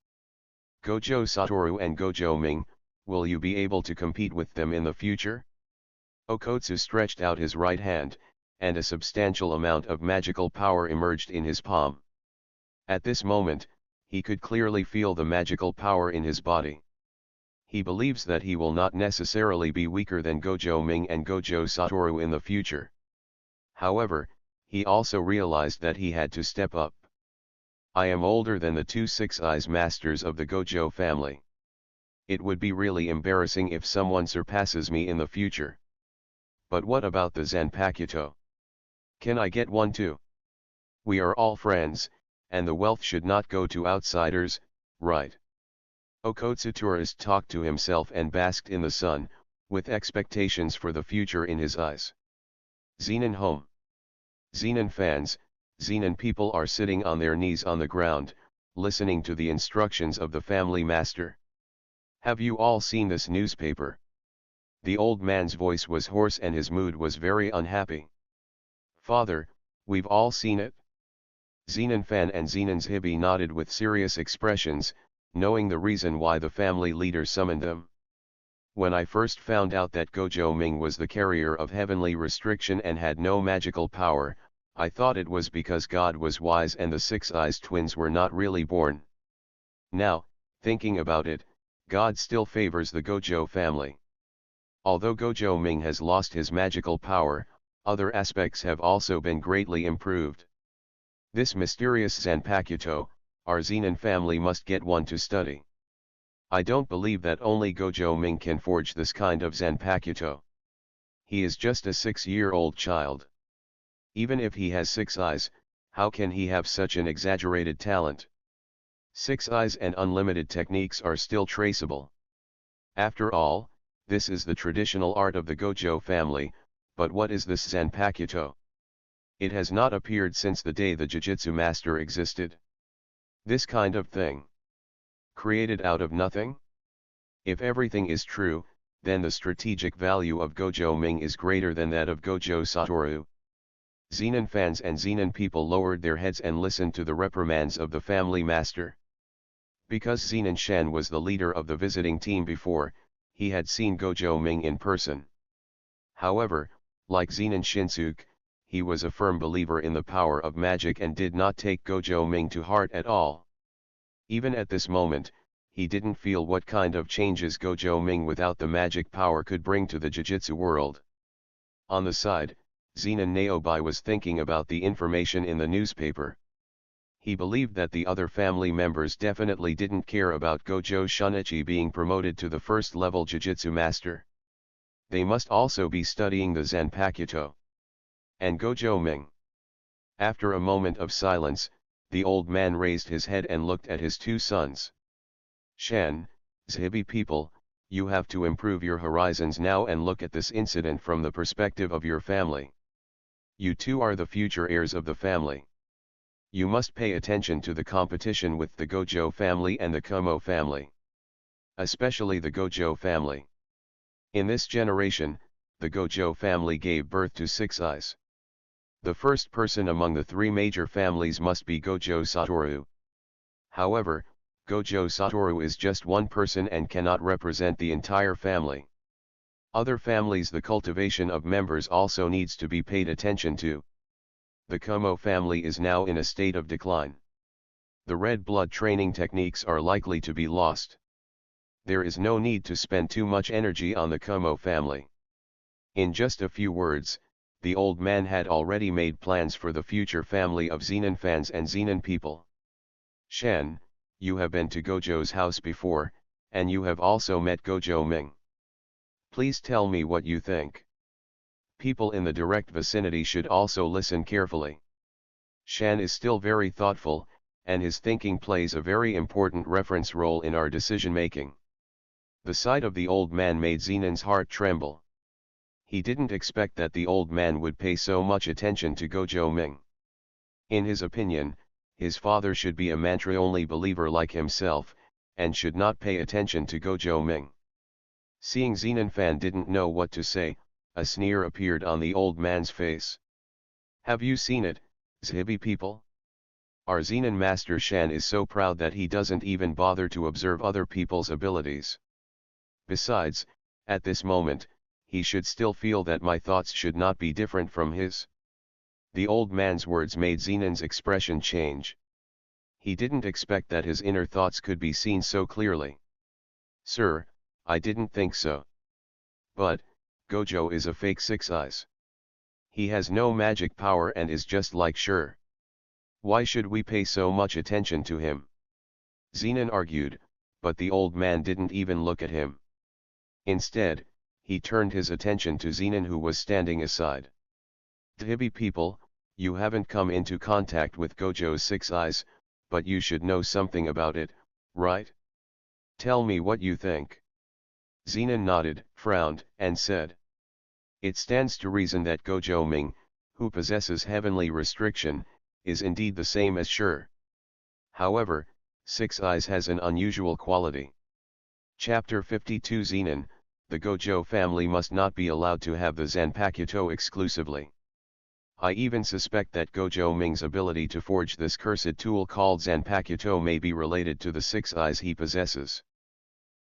Gojo Satoru and Gojo Ming, will you be able to compete with them in the future? Okotsu stretched out his right hand, and a substantial amount of magical power emerged in his palm. At this moment, he could clearly feel the magical power in his body. He believes that he will not necessarily be weaker than Gojo Ming and Gojo Satoru in the future. However, he also realized that he had to step up. I am older than the two Six Eyes masters of the Gojo family. It would be really embarrassing if someone surpasses me in the future. But what about the Zanpakuto? Can I get one too? We are all friends, and the wealth should not go to outsiders, right? Okotsu tourist talked to himself and basked in the sun, with expectations for the future in his eyes. Zenin home. Zenin fans, Zenin people are sitting on their knees on the ground, listening to the instructions of the family master. Have you all seen this newspaper? The old man's voice was hoarse and his mood was very unhappy. Father, we've all seen it. Zenin fan and Zenin's Hibi nodded with serious expressions, knowing the reason why the family leader summoned them. When I first found out that Gojo Ming was the carrier of heavenly restriction and had no magical power, I thought it was because God was wise and the Six Eyes twins were not really born. Now, thinking about it, God still favors the Gojo family. Although Gojo Ming has lost his magical power, other aspects have also been greatly improved. This mysterious Zanpakuto, our Zenin family must get one to study. I don't believe that only Gojo Ming can forge this kind of Zanpakuto. He is just a 6-year-old child. Even if he has 6 eyes, how can he have such an exaggerated talent? 6 eyes and unlimited techniques are still traceable. After all, this is the traditional art of the Gojo family, but what is this Zanpakuto? It has not appeared since the day the Jujutsu master existed. This kind of thing. Created out of nothing? If everything is true, then the strategic value of Gojo Ming is greater than that of Gojo Satoru. Zenin fans and Zenin people lowered their heads and listened to the reprimands of the family master. Because Zenin Shen was the leader of the visiting team before, he had seen Gojo Ming in person. However, like Zenin Shinsuke, he was a firm believer in the power of magic and did not take Gojo Ming to heart at all. Even at this moment, he didn't feel what kind of changes Gojo Ming without the magic power could bring to the Jujutsu world. On the side, Zenin Naobai was thinking about the information in the newspaper. He believed that the other family members definitely didn't care about Gojo Shunichi being promoted to the first-level Jujutsu master. They must also be studying the Zanpakuto. And Gojo Ming. After a moment of silence, the old man raised his head and looked at his two sons. Shen, Zhibi people, you have to improve your horizons now and look at this incident from the perspective of your family. You two are the future heirs of the family. You must pay attention to the competition with the Gojo family and the Kumo family. Especially the Gojo family. In this generation, the Gojo family gave birth to 6 eyes. The first person among the 3 major families must be Gojo Satoru. However, Gojo Satoru is just one person and cannot represent the entire family. Other families, the cultivation of members also needs to be paid attention to. The Kumo family is now in a state of decline. The red blood training techniques are likely to be lost. There is no need to spend too much energy on the Kumo family. In just a few words, the old man had already made plans for the future family of Zenin fans and Zenin people. Shen, you have been to Gojo's house before, and you have also met Gojo Ming. Please tell me what you think. People in the direct vicinity should also listen carefully. Shan is still very thoughtful, and his thinking plays a very important reference role in our decision-making. The sight of the old man made Zenon's heart tremble. He didn't expect that the old man would pay so much attention to Gojo Ming. In his opinion, his father should be a mantra-only believer like himself, and should not pay attention to Gojo Ming. Seeing Zenon Fan didn't know what to say, a sneer appeared on the old man's face. Have you seen it, Zhibi people? Our Zenon Master Shan is so proud that he doesn't even bother to observe other people's abilities. Besides, at this moment, he should still feel that my thoughts should not be different from his. The old man's words made Zenon's expression change. He didn't expect that his inner thoughts could be seen so clearly. Sir, I didn't think so. But, Gojo is a fake Six Eyes. He has no magic power and is just like Sure. Why should we pay so much attention to him? Zenon argued, but the old man didn't even look at him. Instead, he turned his attention to Zenon, who was standing aside. Zhibi people, you haven't come into contact with Gojo's Six Eyes, but you should know something about it, right? Tell me what you think. Zenon nodded, frowned, and said. It stands to reason that Gojo Ming, who possesses heavenly restriction, is indeed the same as Sure. However, Six Eyes has an unusual quality. Chapter 52 Zenon, the Gojo family must not be allowed to have the Zanpakuto exclusively. I even suspect that Gojo Ming's ability to forge this cursed tool called Zanpakuto may be related to the Six Eyes he possesses.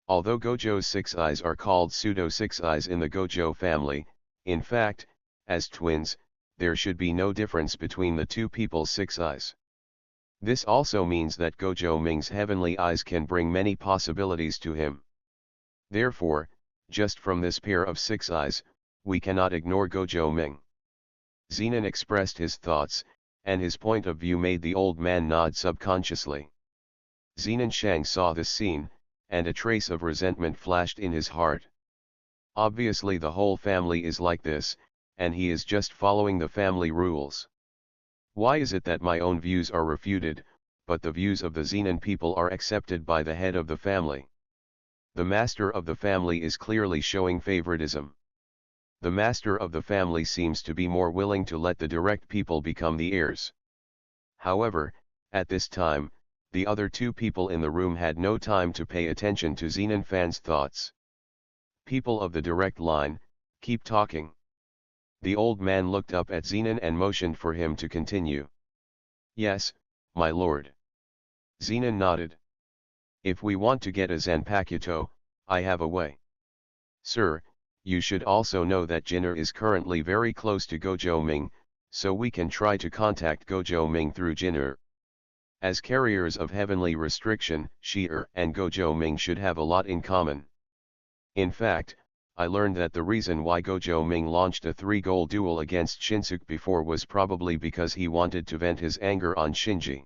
Although Gojo's Six Eyes are called pseudo Six Eyes in the Gojo family, in fact, as twins, there should be no difference between the two people's Six Eyes. This also means that Gojo Ming's heavenly eyes can bring many possibilities to him. Therefore, just from this pair of Six Eyes, we cannot ignore Gojo Ming. Zenon expressed his thoughts, and his point of view made the old man nod subconsciously. Zenon Shang saw this scene, and a trace of resentment flashed in his heart. Obviously the whole family is like this, and he is just following the family rules. Why is it that my own views are refuted, but the views of the Zenon people are accepted by the head of the family? The master of the family is clearly showing favoritism. The master of the family seems to be more willing to let the direct people become the heirs. However, at this time, the other two people in the room had no time to pay attention to Zenon Fan's thoughts. People of the direct line, keep talking. The old man looked up at Zenon and motioned for him to continue. Yes, my lord. Zenon nodded. If we want to get a Zanpakuto, I have a way. Sir, you should also know that Jinner is currently very close to Gojo Ming, so we can try to contact Gojo Ming through Jinner. As carriers of heavenly restriction, Shi-Er and Gojo Ming should have a lot in common. In fact, I learned that the reason why Gojo Ming launched a 3-goal duel against Shinsuke before was probably because he wanted to vent his anger on Shinji.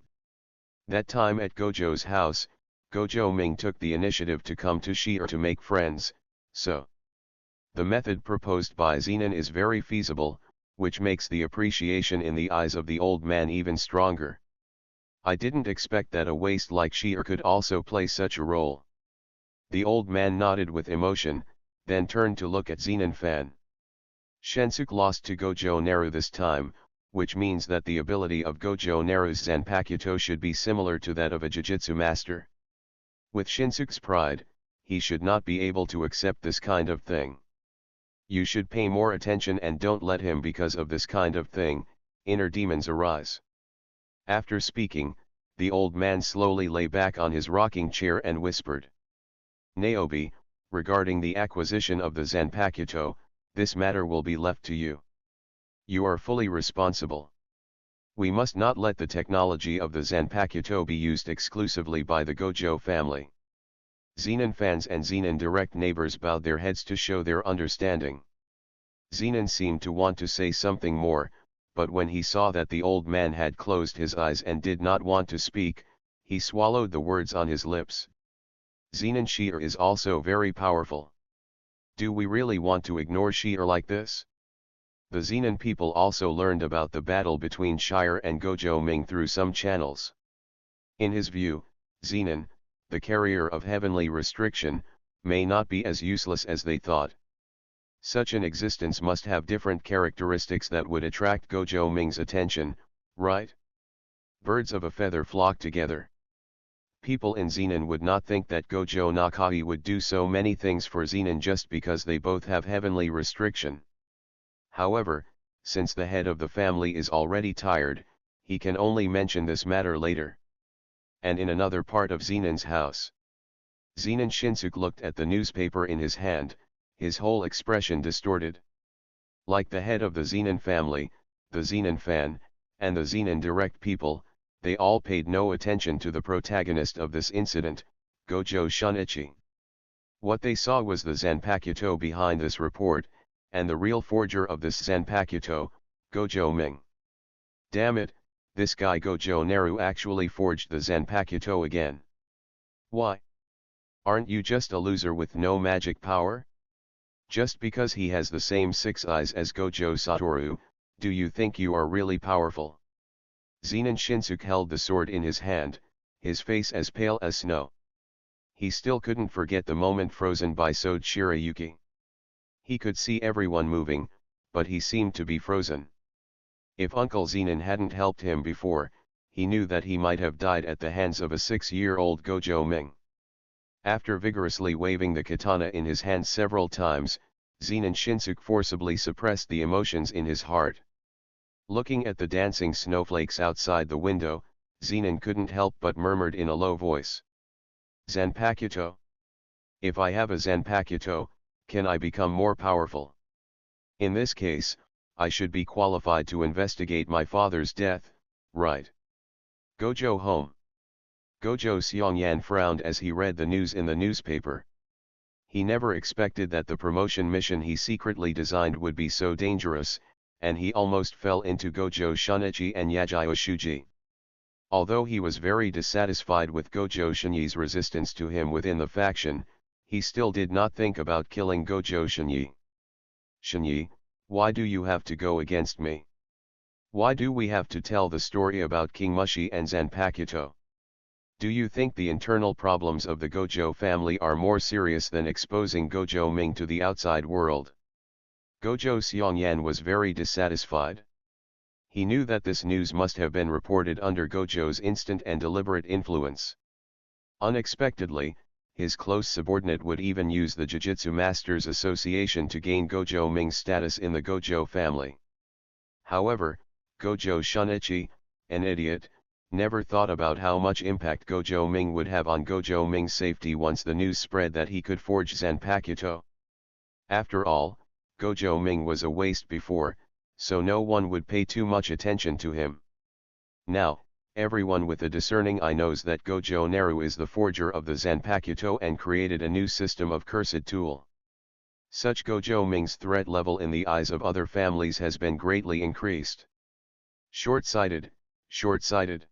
That time at Gojo's house, Gojo Ming took the initiative to come to Shi-Er to make friends, so the method proposed by Zenon is very feasible, which makes the appreciation in the eyes of the old man even stronger. I didn't expect that a waste like Shi-Er could also play such a role. The old man nodded with emotion, then turned to look at Zenon Fan. Shinsuke lost to Gojo Naru this time, which means that the ability of Gojo Naru's Zanpakuto should be similar to that of a Jujutsu master. With Shinsuke's pride, he should not be able to accept this kind of thing. You should pay more attention and don't let him, because of this kind of thing, inner demons arise. After speaking, the old man slowly lay back on his rocking chair and whispered. Niobe, regarding the acquisition of the Zanpakuto, this matter will be left to you. You are fully responsible. We must not let the technology of the Zanpakuto be used exclusively by the Gojo family. Zenon fans and Zenon direct neighbors bowed their heads to show their understanding. Zenon seemed to want to say something more, but when he saw that the old man had closed his eyes and did not want to speak, he swallowed the words on his lips. Zenin Shear is also very powerful. Do we really want to ignore Shear like this? The Zenin people also learned about the battle between Shire and Gojo Ming through some channels. In his view, Zenin, the carrier of heavenly restriction, may not be as useless as they thought. Such an existence must have different characteristics that would attract Gojo Ming's attention, right? Birds of a feather flock together. People in Zenin would not think that Gojo Nakai would do so many things for Zenin just because they both have heavenly restriction. However, since the head of the family is already tired, he can only mention this matter later. And in another part of Zenin's house, Zenin Shinsuke looked at the newspaper in his hand, his whole expression distorted. Like the head of the Zenin family, the Zenin fan, and the Zenin direct people, they all paid no attention to the protagonist of this incident, Gojo Shunichi. What they saw was the Zanpakuto behind this report, and the real forger of this Zanpakuto, Gojo Ming. Damn it, this guy Gojo Naru actually forged the Zanpakuto again. Why? Aren't you just a loser with no magic power? Just because he has the same 6 eyes as Gojo Satoru, do you think you are really powerful? Zenin Shinsuke held the sword in his hand, his face as pale as snow. He still couldn't forget the moment frozen by Sode Shirayuki. He could see everyone moving, but he seemed to be frozen. If Uncle Zenin hadn't helped him before, he knew that he might have died at the hands of a 6-year-old Gojo Ming. After vigorously waving the katana in his hand several times, Zenin Shinsuke forcibly suppressed the emotions in his heart. Looking at the dancing snowflakes outside the window, Zenin couldn't help but murmured in a low voice. Zanpakuto. If I have a Zanpakuto, can I become more powerful? In this case, I should be qualified to investigate my father's death, right? Gojo home. Gojo Seongyan frowned as he read the news in the newspaper. He never expected that the promotion mission he secretly designed would be so dangerous, and he almost fell into Gojo Shunichi and Yagyo Shuji. Although he was very dissatisfied with Gojo Shinyi's resistance to him within the faction, he still did not think about killing Gojo Shinyi. Shinyi, why do you have to go against me? Why do we have to tell the story about King Mushi and Zanpakuto? Do you think the internal problems of the Gojo family are more serious than exposing Gojo Ming to the outside world? Gojo Seongyan was very dissatisfied. He knew that this news must have been reported under Gojo's instant and deliberate influence. Unexpectedly, his close subordinate would even use the Jujutsu Masters Association to gain Gojo Ming's status in the Gojo family. However, Gojo Shunichi, an idiot, never thought about how much impact Gojo Ming would have on Gojo Ming's safety once the news spread that he could forge Zanpakuto. After all, Gojo Ming was a waste before, so no one would pay too much attention to him. Now, everyone with a discerning eye knows that Gojo Naru is the forger of the Zanpakuto and created a new system of cursed tool. Such Gojo Ming's threat level in the eyes of other families has been greatly increased. Short-sighted, short-sighted.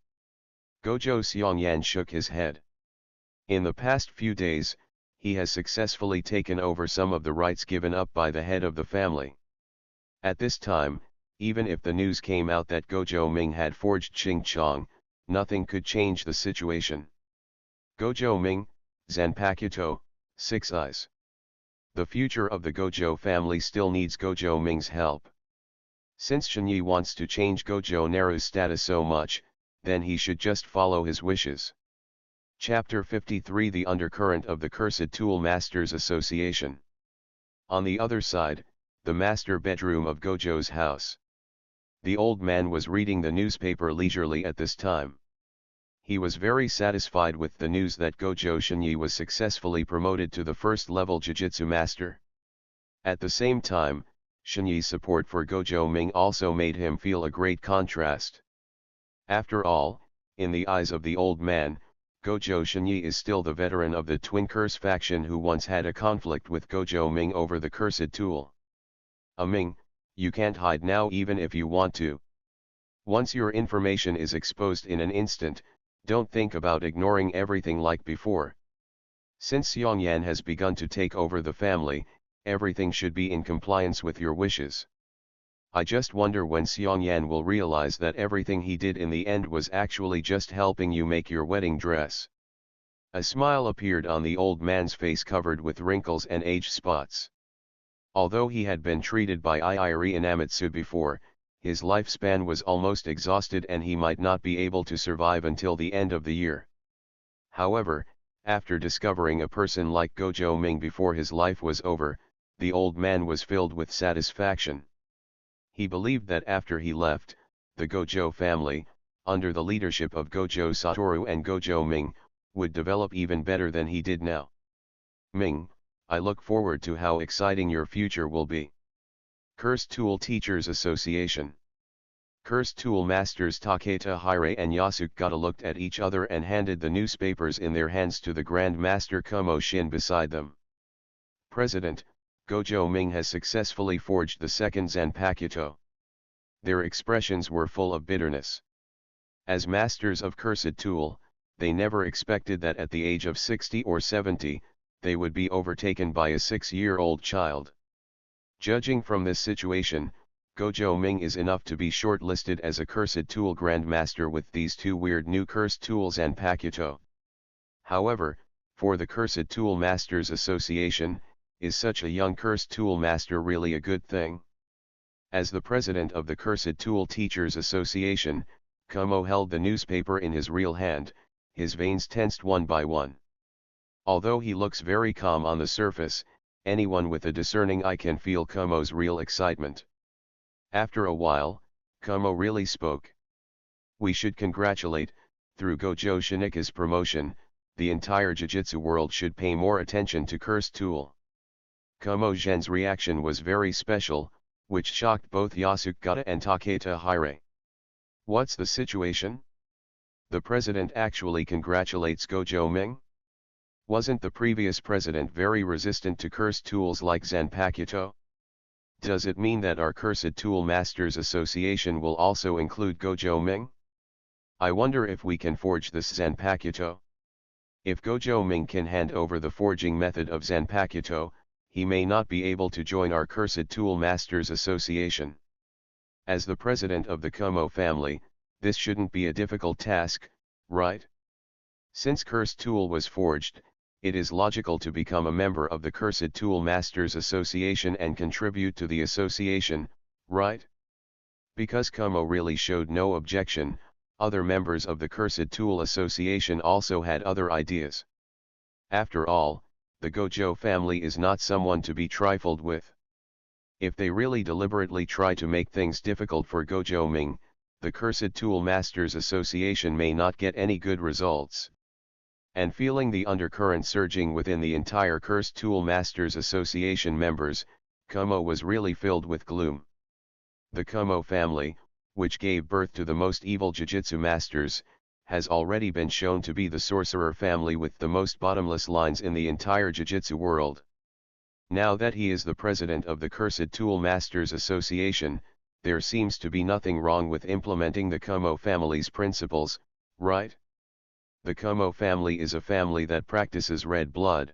Gojo Seongyan shook his head. In the past few days, he has successfully taken over some of the rights given up by the head of the family. At this time, even if the news came out that Gojo Ming had forged Ching-Chong, nothing could change the situation. Gojo Ming, Zanpakuto, 6 eyes. The future of the Gojo family still needs Gojo Ming's help. Since Shinyi wants to change Gojo Naru's status so much, then he should just follow his wishes. Chapter 53 The Undercurrent of the Cursed Tool Masters Association. On the other side, the master bedroom of Gojo's house. The old man was reading the newspaper leisurely at this time. He was very satisfied with the news that Gojo Shinyi was successfully promoted to the first-level Jujutsu Master. At the same time, Shinyi's support for Gojo Ming also made him feel a great contrast. After all, in the eyes of the old man, Gojo Shinyi is still the veteran of the Twin Curse faction who once had a conflict with Gojo Ming over the cursed tool. Ming, you can't hide now even if you want to. Once your information is exposed in an instant, don't think about ignoring everything like before. Since Xiongyan has begun to take over the family, everything should be in compliance with your wishes. I just wonder when Xiongyan will realize that everything he did in the end was actually just helping you make your wedding dress. A smile appeared on the old man's face covered with wrinkles and age spots. Although he had been treated by Iiri Inamitsu before, his lifespan was almost exhausted and he might not be able to survive until the end of the year. However, after discovering a person like Gojo Ming before his life was over, the old man was filled with satisfaction. He believed that after he left, the Gojo family, under the leadership of Gojo Satoru and Gojo Ming, would develop even better than he did now. Ming, I look forward to how exciting your future will be. Cursed Tool Teachers Association. Cursed Tool Masters Taketa Hire and Yasukata looked at each other and handed the newspapers in their hands to the Grand Master Kumo Shin beside them. President, Gojo Ming has successfully forged the second Zanpakuto. Their expressions were full of bitterness. As masters of Cursed Tool, they never expected that at the age of 60 or 70, they would be overtaken by a 6-year-old child. Judging from this situation, Gojo Ming is enough to be shortlisted as a Cursed Tool Grandmaster with these two weird new Cursed Tools and Pakuto. However, for the Cursed Tool Masters Association, is such a young Cursed Tool Master really a good thing? As the president of the Cursed Tool Teachers Association, Kumo held the newspaper in his real hand, his veins tensed one by one. Although he looks very calm on the surface, anyone with a discerning eye can feel Kumo's real excitement. After a while, Kumo really spoke. We should congratulate, through Gojo Shinika's promotion, the entire Jujutsu world should pay more attention to Cursed Tool. Kumo Zhen's reaction was very special, which shocked both Yasukata and Taketa Hire. What's the situation? The president actually congratulates Gojo Ming? Wasn't the previous president very resistant to cursed tools like Zanpakuto? Does it mean that our Cursed Tool Masters Association will also include Gojo Ming? I wonder if we can forge this Zanpakuto. If Gojo Ming can hand over the forging method of Zanpakuto, he may not be able to join our Cursed Tool Masters Association. As the president of the Kumo family, this shouldn't be a difficult task, right? Since Cursed Tool was forged, it is logical to become a member of the Cursed Tool Masters Association and contribute to the association, right? Because Kumo really showed no objection, other members of the Cursed Tool Association also had other ideas. After all, the Gojo family is not someone to be trifled with. If they really deliberately try to make things difficult for Gojo Ming, the Cursed Tool Masters Association may not get any good results. And feeling the undercurrent surging within the entire Cursed Tool Masters Association members, Kumo was really filled with gloom. The Kumo family, which gave birth to the most evil Jujutsu masters, has already been shown to be the sorcerer family with the most bottomless lines in the entire Jujutsu world. Now that he is the president of the Cursed Tool Masters Association, there seems to be nothing wrong with implementing the Kumo family's principles, right? The Kumo family is a family that practices red blood.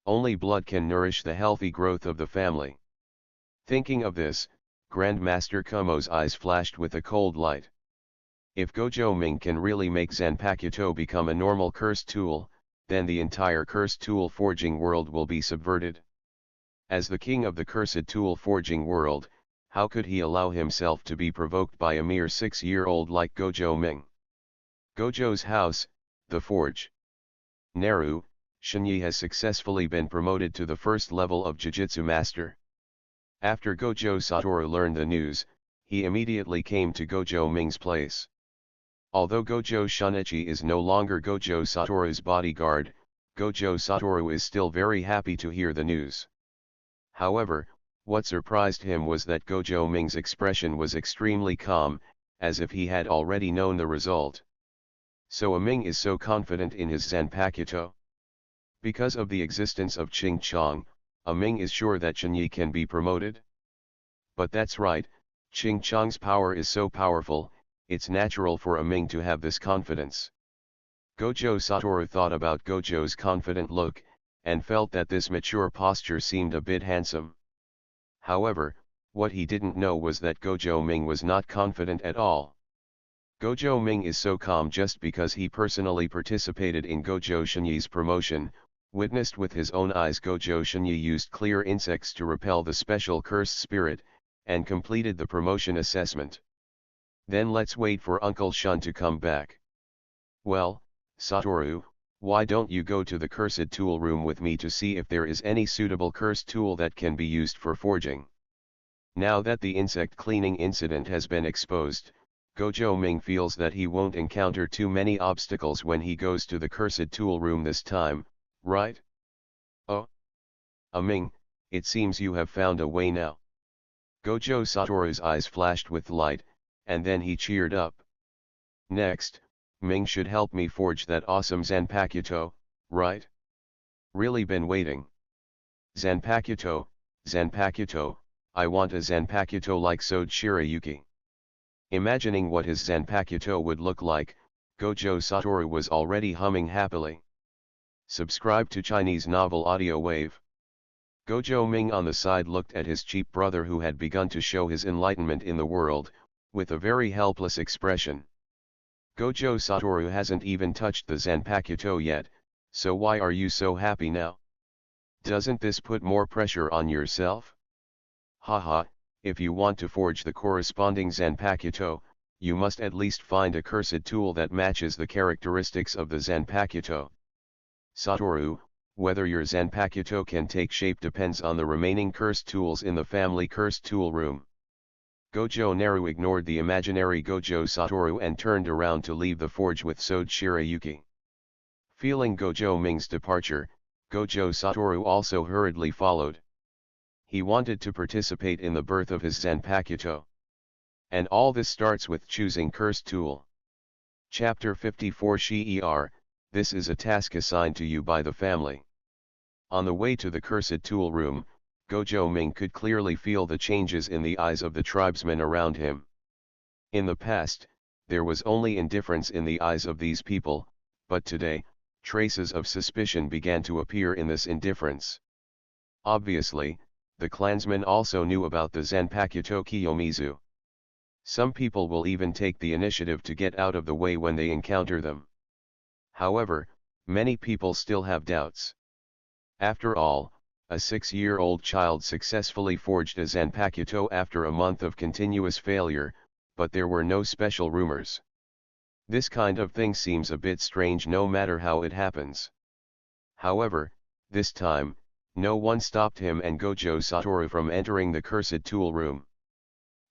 Only blood can nourish the healthy growth of the family. Thinking of this, Grandmaster Kumo's eyes flashed with a cold light. If Gojo Ming can really make Zanpakuto become a normal cursed tool, then the entire cursed tool forging world will be subverted. As the king of the cursed tool forging world, how could he allow himself to be provoked by a mere 6-year-old like Gojo Ming? Gojo's house, the forge. Naru, Shinyi has successfully been promoted to the first level of Jujutsu Master. After Gojo Satoru learned the news, he immediately came to Gojo Ming's place. Although Gojo Shunichi is no longer Gojo Satoru's bodyguard, Gojo Satoru is still very happy to hear the news. However, what surprised him was that Gojo Ming's expression was extremely calm, as if he had already known the result. So a Ming is so confident in his Zanpakuto? Because of the existence of Ching Chong, a Ming is sure that Shinyi can be promoted? But that's right, Ching Chong's power is so powerful, it's natural for a Ming to have this confidence. Gojo Satoru thought about Gojo's confident look, and felt that this mature posture seemed a bit handsome. However, what he didn't know was that Gojo Ming was not confident at all. Gojo Ming is so calm just because he personally participated in Gojo Shinyi's promotion, witnessed with his own eyes Gojo Shinyi used clear insects to repel the special cursed spirit, and completed the promotion assessment. Then let's wait for Uncle Shun to come back. Well, Satoru, why don't you go to the cursed tool room with me to see if there is any suitable cursed tool that can be used for forging? Now that the insect cleaning incident has been exposed, Gojo Ming feels that he won't encounter too many obstacles when he goes to the cursed tool room this time, right? Oh. Ming, it seems you have found a way now. Gojo Satoru's eyes flashed with light, and then he cheered up. Next, Ming should help me forge that awesome Zanpakuto, right? Really been waiting. Zanpakuto, I want a Zanpakuto like Sode Shirayuki. Imagining what his Zanpakuto would look like, Gojo Satoru was already humming happily. Subscribe to Chinese Novel Audio Wave. Gojo Ming on the side looked at his cheap brother who had begun to show his enlightenment in the world, with a very helpless expression. Gojo Satoru hasn't even touched the Zanpakuto yet, so why are you so happy now? Doesn't this put more pressure on yourself? Haha, if you want to forge the corresponding Zanpakuto, you must at least find a cursed tool that matches the characteristics of the Zanpakuto. Satoru, whether your Zanpakuto can take shape depends on the remaining cursed tools in the family cursed tool room. Gojo Naru ignored the imaginary Gojo Satoru and turned around to leave the forge with Sode Shirayuki. Feeling Gojo Ming's departure, Gojo Satoru also hurriedly followed. He wanted to participate in the birth of his Zanpakuto. And all this starts with choosing cursed tool. Chapter 54 Shi'er, this is a task assigned to you by the family. On the way to the cursed tool room, Gojo Ming could clearly feel the changes in the eyes of the tribesmen around him. In the past, there was only indifference in the eyes of these people, but today, traces of suspicion began to appear in this indifference. Obviously, the clansmen also knew about the Zanpakuto Kiyomizu. Some people will even take the initiative to get out of the way when they encounter them. However, many people still have doubts. After all, a 6-year-old child successfully forged a Zanpakuto after a month of continuous failure, but there were no special rumors. This kind of thing seems a bit strange no matter how it happens. However, this time, no one stopped him and Gojo Satoru from entering the cursed tool room.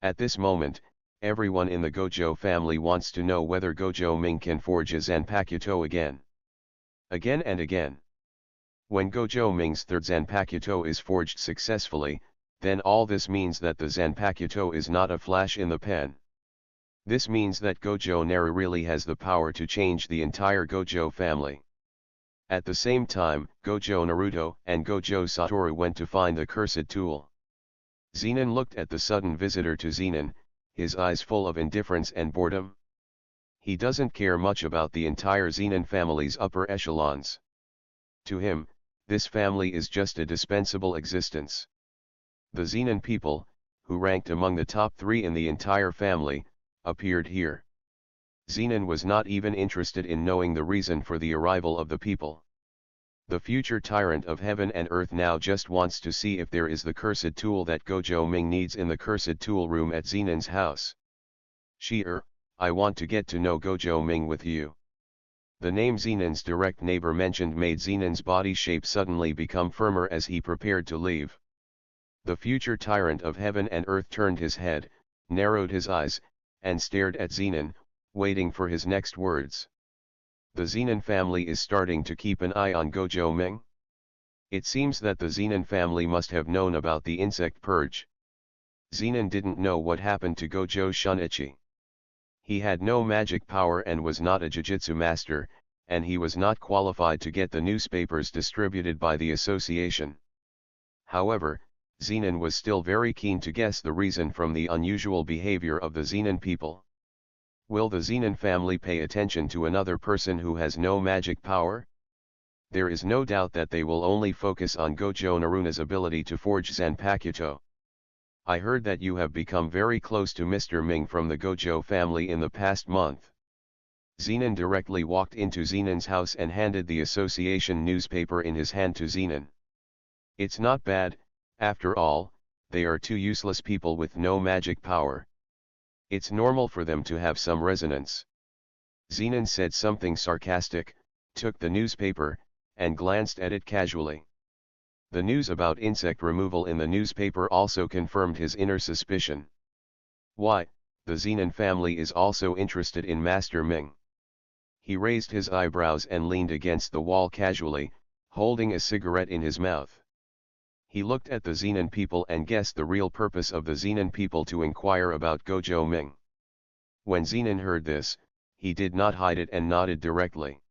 At this moment, everyone in the Gojo family wants to know whether Gojo Ming can forge a Zanpakuto again. Again and again. When Gojo Ming's third Zanpakuto is forged successfully, then all this means that the Zanpakuto is not a flash in the pan. This means that Gojo Naru really has the power to change the entire Gojo family. At the same time, Gojo Naruto and Gojo Satoru went to find the cursed tool. Zenin looked at the sudden visitor to Zenin, his eyes full of indifference and boredom. He doesn't care much about the entire Zenin family's upper echelons. To him, this family is just a dispensable existence. The Zenin people, who ranked among the top 3 in the entire family, appeared here. Zenin was not even interested in knowing the reason for the arrival of the people. The future tyrant of heaven and earth now just wants to see if there is the cursed tool that Gojo Ming needs in the cursed tool room at Zenin's house. Shi'er, I want to get to know Gojo Ming with you. The name Zenin's direct neighbor mentioned made Zenin's body shape suddenly become firmer as he prepared to leave. The future tyrant of heaven and earth turned his head, narrowed his eyes, and stared at Zenin, waiting for his next words. The Zenin family is starting to keep an eye on Gojo Ming? It seems that the Zenin family must have known about the insect purge. Zenin didn't know what happened to Gojo Shunichi. He had no magic power and was not a Jujutsu master, and he was not qualified to get the newspapers distributed by the association. However, Zenin was still very keen to guess the reason from the unusual behavior of the Zenin people. Will the Zenin family pay attention to another person who has no magic power? There is no doubt that they will only focus on Gojo Naru's ability to forge Zanpakuto. I heard that you have become very close to Mr. Ming from the Gojo family in the past month. Zenin directly walked into Zenin's house and handed the association newspaper in his hand to Zenin. It's not bad, after all, they are two useless people with no magic power. It's normal for them to have some resonance. Zenin said something sarcastic, took the newspaper, and glanced at it casually. The news about insect removal in the newspaper also confirmed his inner suspicion. Why, the Zenin family is also interested in Master Ming. He raised his eyebrows and leaned against the wall casually, holding a cigarette in his mouth. He looked at the Zenin people and guessed the real purpose of the Zenin people to inquire about Gojo Ming. When Zenin heard this, he did not hide it and nodded directly.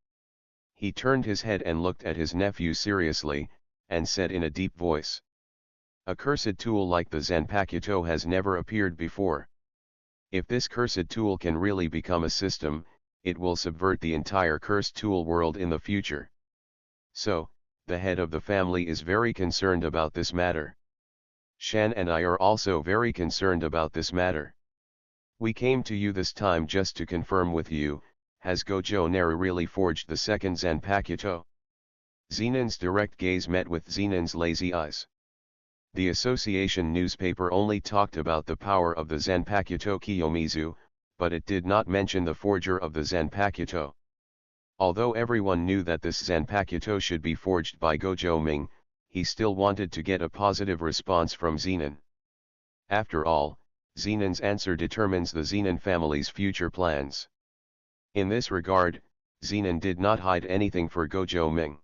He turned his head and looked at his nephew seriously, and said in a deep voice, "A cursed tool like the Zanpakuto has never appeared before. If this cursed tool can really become a system, it will subvert the entire cursed tool world in the future. So, the head of the family is very concerned about this matter. Shan and I are also very concerned about this matter. We came to you this time just to confirm with you, has Gojo Naru really forged the second Zanpakuto?" Zenin's direct gaze met with Zenin's lazy eyes. The association newspaper only talked about the power of the Zanpakuto Kiyomizu, but it did not mention the forger of the Zanpakuto. Although everyone knew that this Zanpakuto should be forged by Gojo Ming, he still wanted to get a positive response from Zenin. After all, Zenin's answer determines the Zenin family's future plans. In this regard, Zenin did not hide anything for Gojo Ming.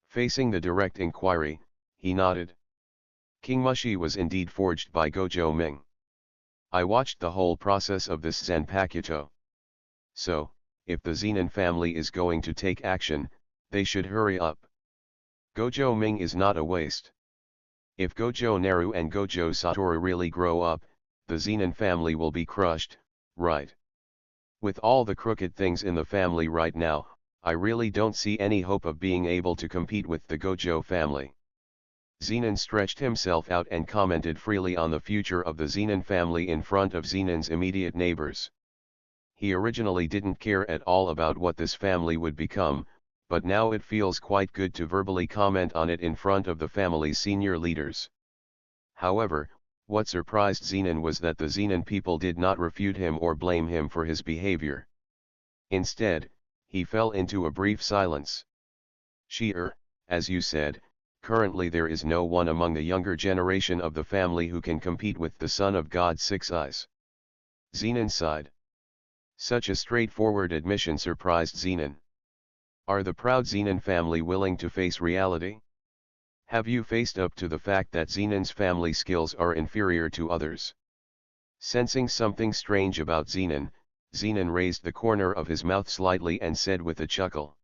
Facing the direct inquiry, he nodded. King Mushi was indeed forged by Gojo Ming. I watched the whole process of this Zanpakuto. So, if the Zenin family is going to take action, they should hurry up. Gojo Ming is not a waste. If Gojo Naru and Gojo Satoru really grow up, the Zenin family will be crushed, right? With all the crooked things in the family right now, I really don't see any hope of being able to compete with the Gojo family. Zenin stretched himself out and commented freely on the future of the Zenin family in front of Zenin's immediate neighbors. He originally didn't care at all about what this family would become, but now it feels quite good to verbally comment on it in front of the family's senior leaders. However, what surprised Zenin was that the Zenin people did not refute him or blame him for his behavior. Instead, he fell into a brief silence. As you said, currently there is no one among the younger generation of the family who can compete with the son of God Six Eyes. Zenin sighed. Such a straightforward admission surprised Zenin. Are the proud Zenin family willing to face reality? Have you faced up to the fact that Zenin's family skills are inferior to others? Sensing something strange about Zenin, Zenin raised the corner of his mouth slightly and said with a chuckle.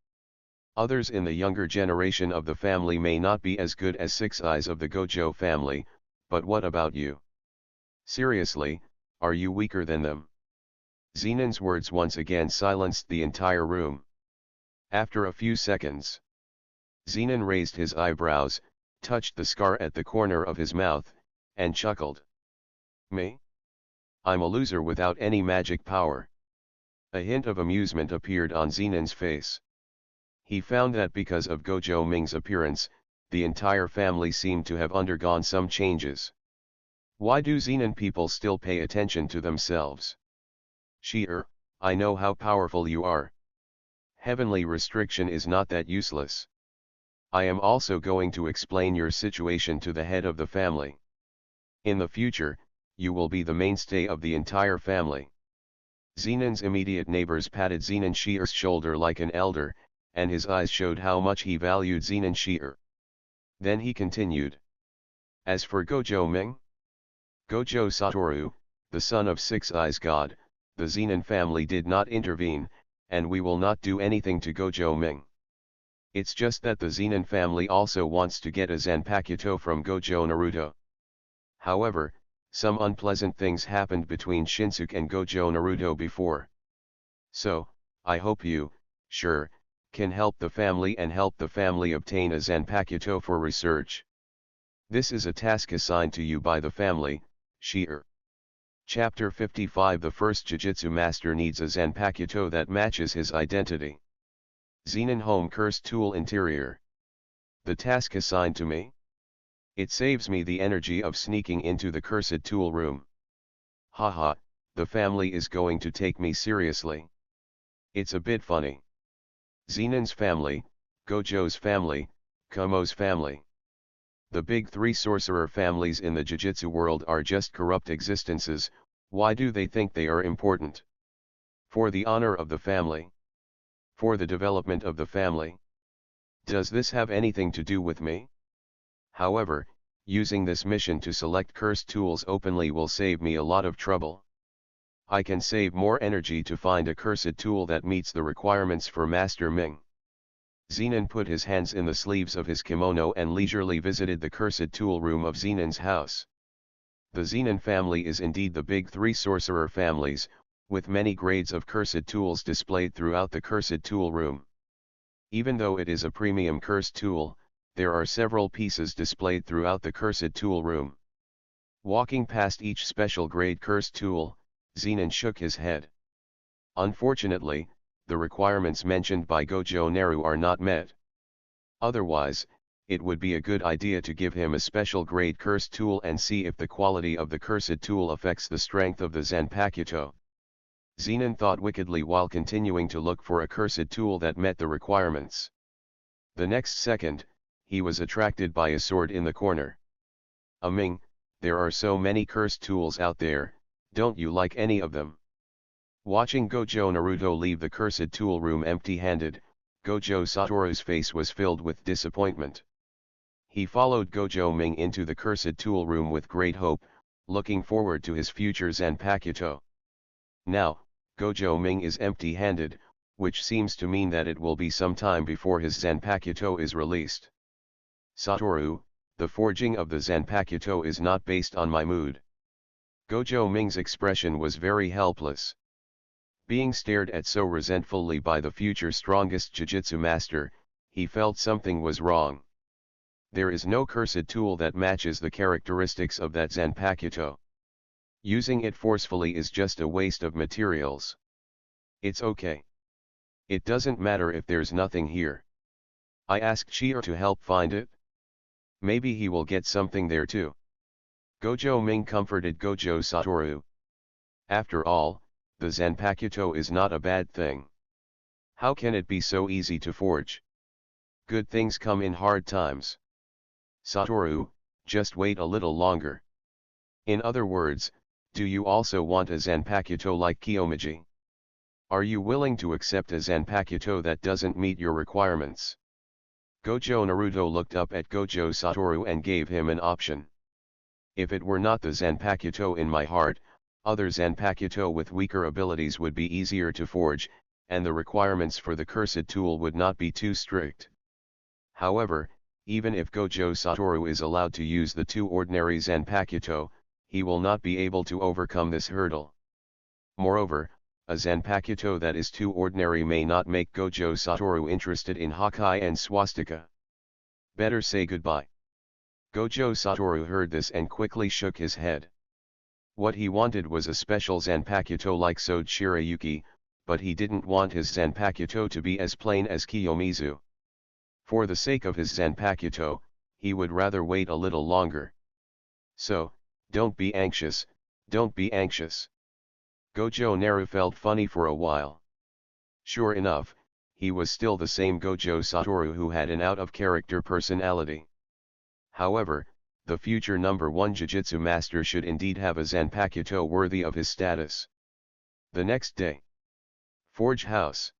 Others in the younger generation of the family may not be as good as Six Eyes of the Gojo family, but what about you? Seriously, are you weaker than them? Zenin's words once again silenced the entire room. After a few seconds, Zenin raised his eyebrows, touched the scar at the corner of his mouth, and chuckled. Me? I'm a loser without any magic power. A hint of amusement appeared on Zenin's face. He found that because of Gojo Ming's appearance, the entire family seemed to have undergone some changes. Why do Zenin people still pay attention to themselves? I know how powerful you are. Heavenly restriction is not that useless. I am also going to explain your situation to the head of the family. In the future, you will be the mainstay of the entire family. Zenin's immediate neighbors patted Zenin Shi'er's shoulder like an elder, and his eyes showed how much he valued Zenin Shi'er. Then he continued. As for Gojo Ming? Gojo Satoru, the son of Six Eyes God, the Zenin family did not intervene, and we will not do anything to Gojo Ming. It's just that the Zenin family also wants to get a Zanpakuto from Gojo Naruto. However, some unpleasant things happened between Shinsuke and Gojo Naruto before. So, I hope you, sure, can help the family and help the family obtain a Zanpakuto for research. This is a task assigned to you by the family, Shi'er. Chapter 55. The first Jujutsu master needs a Zanpakuto that matches his identity. Zenin Home Cursed Tool Interior. The task assigned to me? It saves me the energy of sneaking into the cursed tool room. Haha, the family is going to take me seriously. It's a bit funny. Zenin's family, Gojo's family, Kumo's family. The big three sorcerer families in the Jujutsu world are just corrupt existences. Why do they think they are important? For the honor of the family? For the development of the family? Does this have anything to do with me? However, using this mission to select cursed tools openly will save me a lot of trouble. I can save more energy to find a cursed tool that meets the requirements for Master Ming. Zenin put his hands in the sleeves of his kimono and leisurely visited the cursed tool room of Zenin's house. The Zenin family is indeed the big three sorcerer families, with many grades of cursed tools displayed throughout the cursed tool room. Even though it is a premium cursed tool, there are several pieces displayed throughout the cursed tool room. Walking past each special grade cursed tool, Zenin shook his head. Unfortunately, the requirements mentioned by Gojo Naru are not met. Otherwise, it would be a good idea to give him a special grade cursed tool and see if the quality of the cursed tool affects the strength of the Zanpakuto. Zenin thought wickedly while continuing to look for a cursed tool that met the requirements. The next second, he was attracted by a sword in the corner. Ming, there are so many cursed tools out there, don't you like any of them? Watching Gojo Naruto leave the cursed tool room empty-handed, Gojo Satoru's face was filled with disappointment. He followed Gojo Ming into the cursed tool room with great hope, looking forward to his future Zanpakuto. Now, Gojo Ming is empty-handed, which seems to mean that it will be some time before his Zanpakuto is released. Satoru, the forging of the Zanpakuto is not based on my mood. Gojo Ming's expression was very helpless. Being stared at so resentfully by the future strongest Jujutsu master, he felt something was wrong. There is no cursed tool that matches the characteristics of that Zanpakuto. Using it forcefully is just a waste of materials. It's okay. It doesn't matter if there's nothing here. I asked Shi'er to help find it. Maybe he will get something there too. Gojo Ming comforted Gojo Satoru. After all, the Zanpakuto is not a bad thing. How can it be so easy to forge? Good things come in hard times. Satoru, just wait a little longer. In other words, do you also want a Zanpakuto like Kiyomichi? Are you willing to accept a Zanpakuto that doesn't meet your requirements? Gojo Naruto looked up at Gojo Satoru and gave him an option. If it were not the Zanpakuto in my heart, other Zanpakuto with weaker abilities would be easier to forge, and the requirements for the cursed tool would not be too strict. However, even if Gojo Satoru is allowed to use the two ordinary Zanpakuto, he will not be able to overcome this hurdle. Moreover, a Zanpakuto that is too ordinary may not make Gojo Satoru interested in Hokkai and Swastika. Better say goodbye. Gojo Satoru heard this and quickly shook his head. What he wanted was a special Zanpakuto like Sode Shirayuki, but he didn't want his Zanpakuto to be as plain as Kiyomizu. For the sake of his Zanpakuto, he would rather wait a little longer. So, don't be anxious, don't be anxious. Gojo Naru felt funny for a while. Sure enough, he was still the same Gojo Satoru who had an out-of-character personality. However, the future number 1 Jujutsu master should indeed have a Zanpakuto worthy of his status. The next day. Forge House.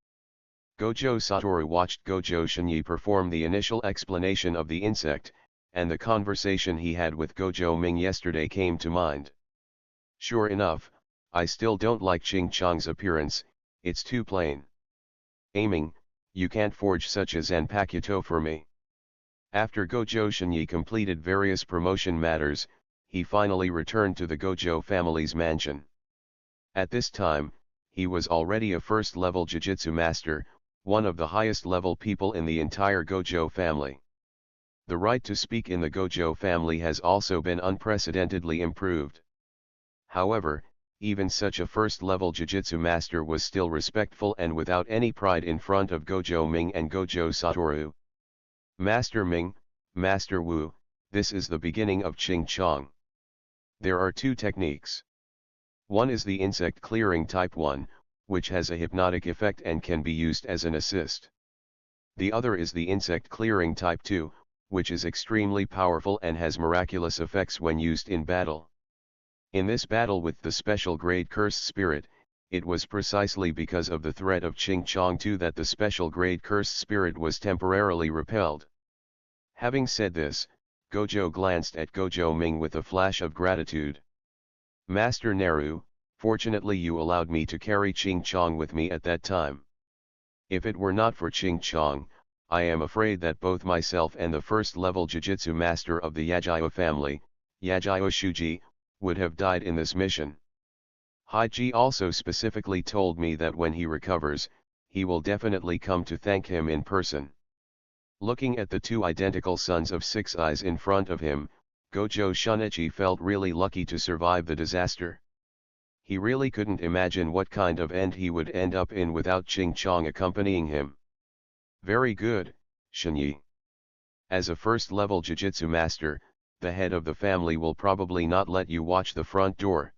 Gojo Satoru watched Gojo Shinyi perform the initial explanation of the insect, and the conversation he had with Gojo Ming yesterday came to mind. Sure enough, I still don't like Ching Chong's appearance, it's too plain. Aiming, you can't forge such a Zanpakuto for me. After Gojo Shinyi completed various promotion matters, he finally returned to the Gojo family's mansion. At this time, he was already a first-level Jujutsu master, one of the highest-level people in the entire Gojo family. The right to speak in the Gojo family has also been unprecedentedly improved. However, even such a first-level Jujutsu master was still respectful and without any pride in front of Gojo Ming and Gojo Satoru. Master Ming, Master Wu, this is the beginning of Ching Chong. There are two techniques. One is the insect clearing type 1, which has a hypnotic effect and can be used as an assist. The other is the insect clearing type 2, which is extremely powerful and has miraculous effects when used in battle. In this battle with the special grade cursed spirit, it was precisely because of the threat of Ching Chong 2 that the special grade cursed spirit was temporarily repelled. Having said this, Gojo glanced at Gojo Ming with a flash of gratitude. Master Naru, fortunately you allowed me to carry Ching Chong with me at that time. If it were not for Ching Chong, I am afraid that both myself and the first-level Jujutsu master of the Yagyo family, Yagyo Shuji, would have died in this mission. Haiji also specifically told me that when he recovers, he will definitely come to thank him in person. Looking at the two identical sons of Six Eyes in front of him, Gojo Shunichi felt really lucky to survive the disaster. He really couldn't imagine what kind of end he would end up in without Ching Chong accompanying him. Very good, Shunyi. As a first-level Jujutsu master, the head of the family will probably not let you watch the front door.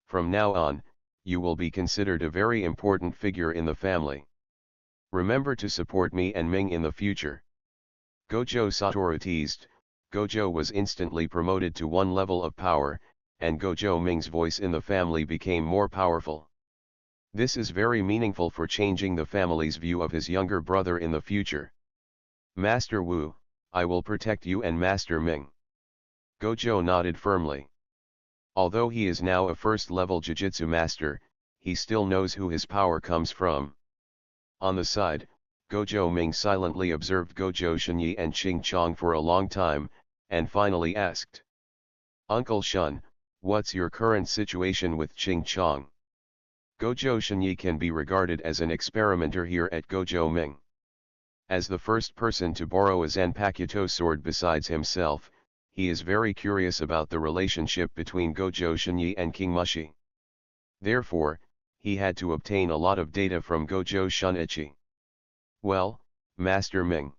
From now on, you will be considered a very important figure in the family. Remember to support me and Ming in the future. Gojo Satoru teased. Gojo was instantly promoted to one level of power, and Gojo Ming's voice in the family became more powerful. This is very meaningful for changing the family's view of his younger brother in the future. Master Wu, I will protect you and Master Ming. Gojo nodded firmly. Although he is now a first-level Jujutsu master, he still knows who his power comes from. On the side, Gojo Ming silently observed Gojo Shunyi and Ching Chong for a long time, and finally asked. Uncle Shun, what's your current situation with Ching Chong? Gojo Shunyi can be regarded as an experimenter here at Gojo Ming. As the first person to borrow a Zanpakuto sword besides himself, he is very curious about the relationship between Gojo Shunyi and King Mushi. Therefore, he had to obtain a lot of data from Gojo Shunichi. Well, Master Ming.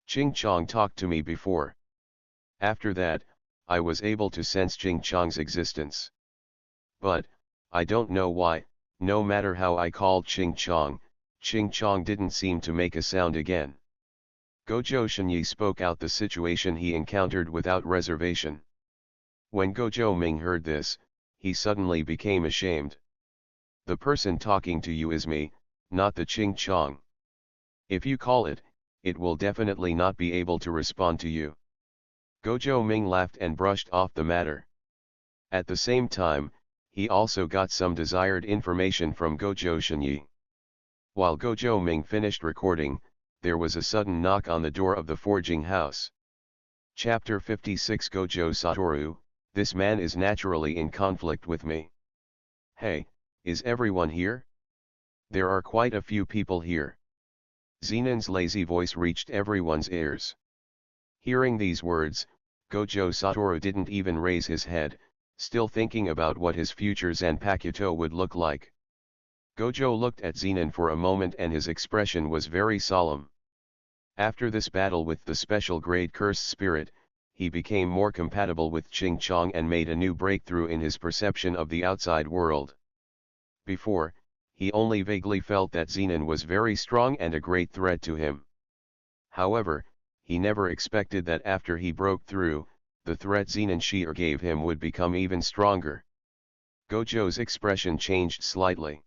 Ching Chong talked to me before. After that, I was able to sense Ching Chong's existence. But, I don't know why, no matter how I called Ching Chong didn't seem to make a sound again. Gojo Shunyi spoke out the situation he encountered without reservation. When Gojo Ming heard this, he suddenly became ashamed. The person talking to you is me, not the Ching Chong. If you call it, it will definitely not be able to respond to you. Gojo Ming laughed and brushed off the matter. At the same time, he also got some desired information from Gojo Shunyi. While Gojo Ming finished recording, there was a sudden knock on the door of the forging house. Chapter 56 Gojo Satoru, this man is naturally in conflict with me. Hey, is everyone here? There are quite a few people here. Zenon's lazy voice reached everyone's ears. Hearing these words, Gojo Satoru didn't even raise his head, still thinking about what his future Zanpakuto would look like. Gojo looked at Zenon for a moment and his expression was very solemn. After this battle with the special grade cursed spirit, he became more compatible with Ching Chong and made a new breakthrough in his perception of the outside world. Before, he only vaguely felt that Zenon was very strong and a great threat to him. However, he never expected that after he broke through, the threat Zenon Shi'er gave him would become even stronger. Gojo's expression changed slightly.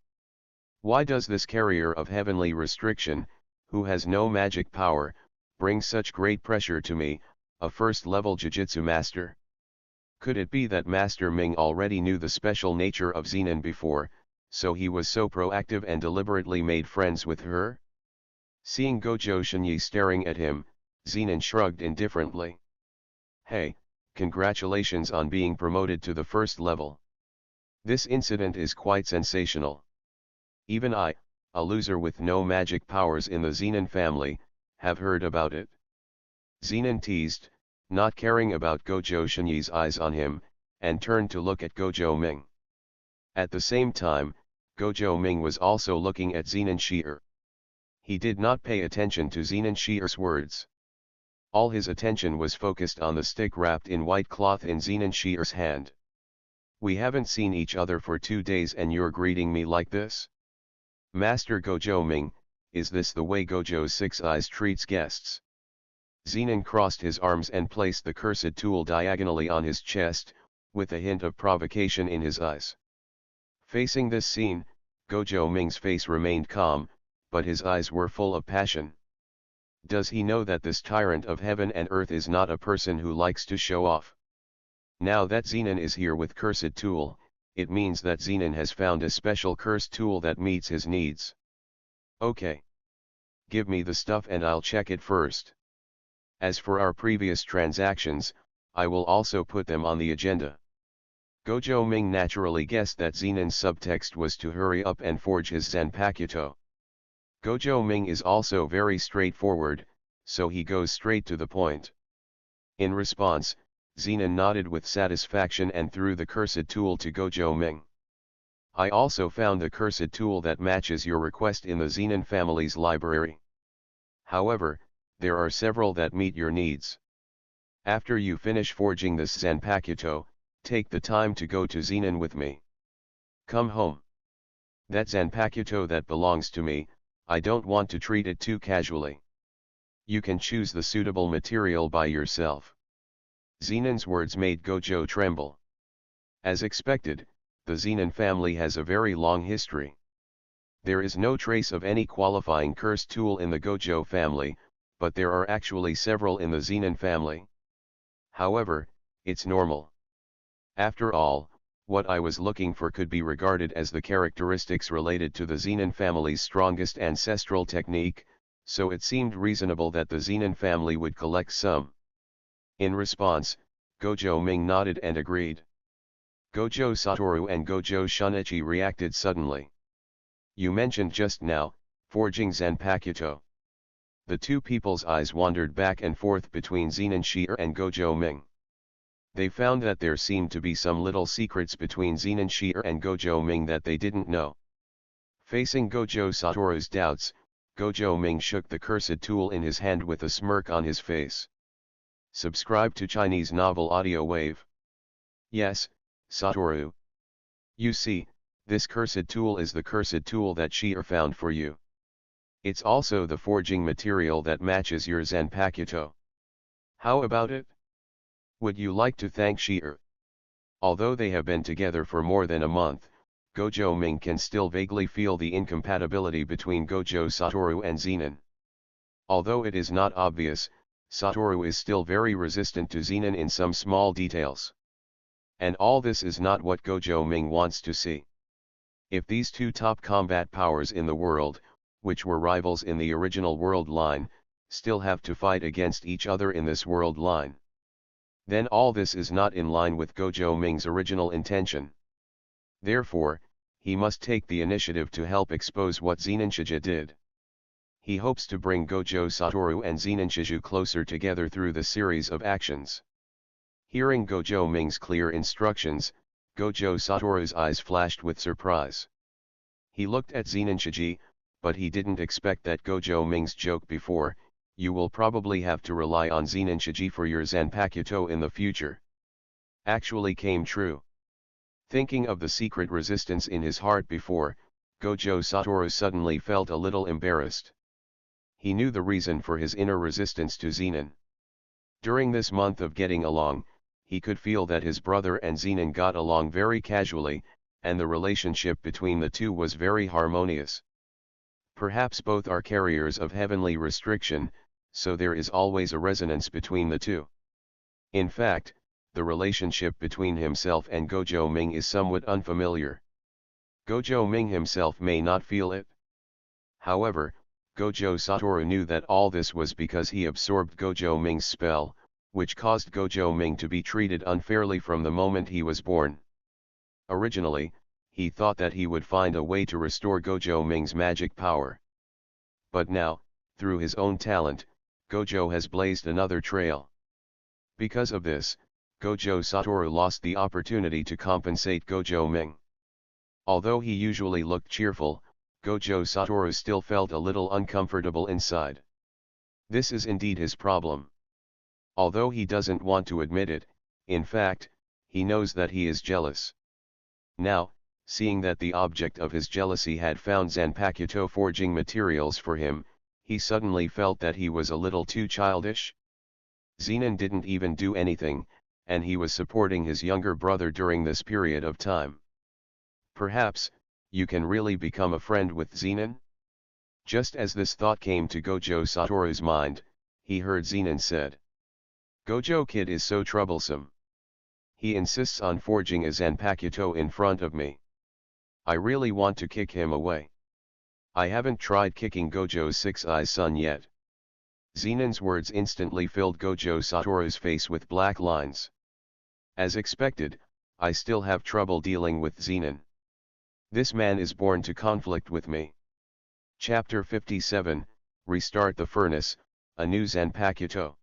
Why does this carrier of heavenly restriction, who has no magic power, bring such great pressure to me, a first-level Jujutsu master? Could it be that Master Ming already knew the special nature of Zenon before, so he was so proactive and deliberately made friends with her? Seeing Gojo Shunyi staring at him, Zenon shrugged indifferently. Hey, congratulations on being promoted to the first level. This incident is quite sensational. Even I, a loser with no magic powers in the Zenin family, have heard about it. Zenin teased, not caring about Gojo Shinyi's eyes on him, and turned to look at Gojo Ming. At the same time, Gojo Ming was also looking at Zenin Shi'er. He did not pay attention to Zenin Shi'er's words. All his attention was focused on the stick wrapped in white cloth in Zenin Shi'er's hand. We haven't seen each other for 2 days and you're greeting me like this? Master Gojo Ming, is this the way Gojo's Six Eyes treats guests? Zenin crossed his arms and placed the cursed tool diagonally on his chest, with a hint of provocation in his eyes. Facing this scene, Gojo Ming's face remained calm, but his eyes were full of passion. Does he know that this tyrant of heaven and earth is not a person who likes to show off? Now that Zenin is here with cursed tool, it means that Zenin has found a special cursed tool that meets his needs. Okay. Give me the stuff and I'll check it first. As for our previous transactions, I will also put them on the agenda. Gojo Ming naturally guessed that Zenin's subtext was to hurry up and forge his Zanpakuto. Gojo Ming is also very straightforward, so he goes straight to the point. In response, Zenin nodded with satisfaction and threw the cursed tool to Gojo Ming. I also found the cursed tool that matches your request in the Zenin family's library. However, there are several that meet your needs. After you finish forging this Zanpakuto, take the time to go to Zenin with me. Come home. That Zanpakuto that belongs to me, I don't want to treat it too casually. You can choose the suitable material by yourself. Zenin's words made Gojo tremble. As expected, the Zenin family has a very long history. There is no trace of any qualifying cursed tool in the Gojo family, but there are actually several in the Zenin family. However, it's normal. After all, what I was looking for could be regarded as the characteristics related to the Zenin family's strongest ancestral technique, so it seemed reasonable that the Zenin family would collect some. In response, Gojo Ming nodded and agreed. Gojo Satoru and Gojo Shunichi reacted suddenly. You mentioned just now, forging Zanpakuto. The two people's eyes wandered back and forth between Zenin Shi'er and Gojo Ming. They found that there seemed to be some little secrets between Zenin Shi'er and Gojo Ming that they didn't know. Facing Gojo Satoru's doubts, Gojo Ming shook the cursed tool in his hand with a smirk on his face. Subscribe to Chinese Novel Audio Wave. Yes, Satoru. You see, this cursed tool is the cursed tool that Shi'er found for you. It's also the forging material that matches your Zanpakuto. How about it? Would you like to thank Shi'er? Although they have been together for more than a month, Gojo Ming can still vaguely feel the incompatibility between Gojo Satoru and Zenin. Although it is not obvious, Satoru is still very resistant to Zenin in some small details. And all this is not what Gojo Ming wants to see. If these two top combat powers in the world, which were rivals in the original world line, still have to fight against each other in this world line, then all this is not in line with Gojo Ming's original intention. Therefore, he must take the initiative to help expose what Zenin Shiju did. He hopes to bring Gojo Satoru and Zenin Shiju closer together through the series of actions. Hearing Gojo Ming's clear instructions, Gojo Satoru's eyes flashed with surprise. He looked at Zenin Shiju, but he didn't expect that Gojo Ming's joke before, you will probably have to rely on Zenin Shiju for your Zanpakuto in the future, actually came true. Thinking of the secret resistance in his heart before, Gojo Satoru suddenly felt a little embarrassed. He knew the reason for his inner resistance to Zenin. During this month of getting along, he could feel that his brother and Zenin got along very casually, and the relationship between the two was very harmonious. Perhaps both are carriers of heavenly restriction, so there is always a resonance between the two. In fact, the relationship between himself and Gojo Ming is somewhat unfamiliar. Gojo Ming himself may not feel it. However, Gojo Satoru knew that all this was because he absorbed Gojo Ming's spell, which caused Gojo Ming to be treated unfairly from the moment he was born. Originally, he thought that he would find a way to restore Gojo Ming's magic power. But now, through his own talent, Gojo has blazed another trail. Because of this, Gojo Satoru lost the opportunity to compensate Gojo Ming. Although he usually looked cheerful, Gojo Satoru still felt a little uncomfortable inside. This is indeed his problem. Although he doesn't want to admit it, in fact, he knows that he is jealous. Now, seeing that the object of his jealousy had found Zanpakuto forging materials for him, he suddenly felt that he was a little too childish. Zenon didn't even do anything, and he was supporting his younger brother during this period of time. Perhaps, you can really become a friend with Zenon? Just as this thought came to Gojo Satoru's mind, he heard Zenon said. Gojo kid is so troublesome. He insists on forging a Zanpakuto in front of me. I really want to kick him away. I haven't tried kicking Gojo's six-eyes son yet. Zenon's words instantly filled Gojo Satoru's face with black lines. As expected, I still have trouble dealing with Zenon. This man is born to conflict with me. Chapter 57, Restart the Furnace, a new Zanpakuto.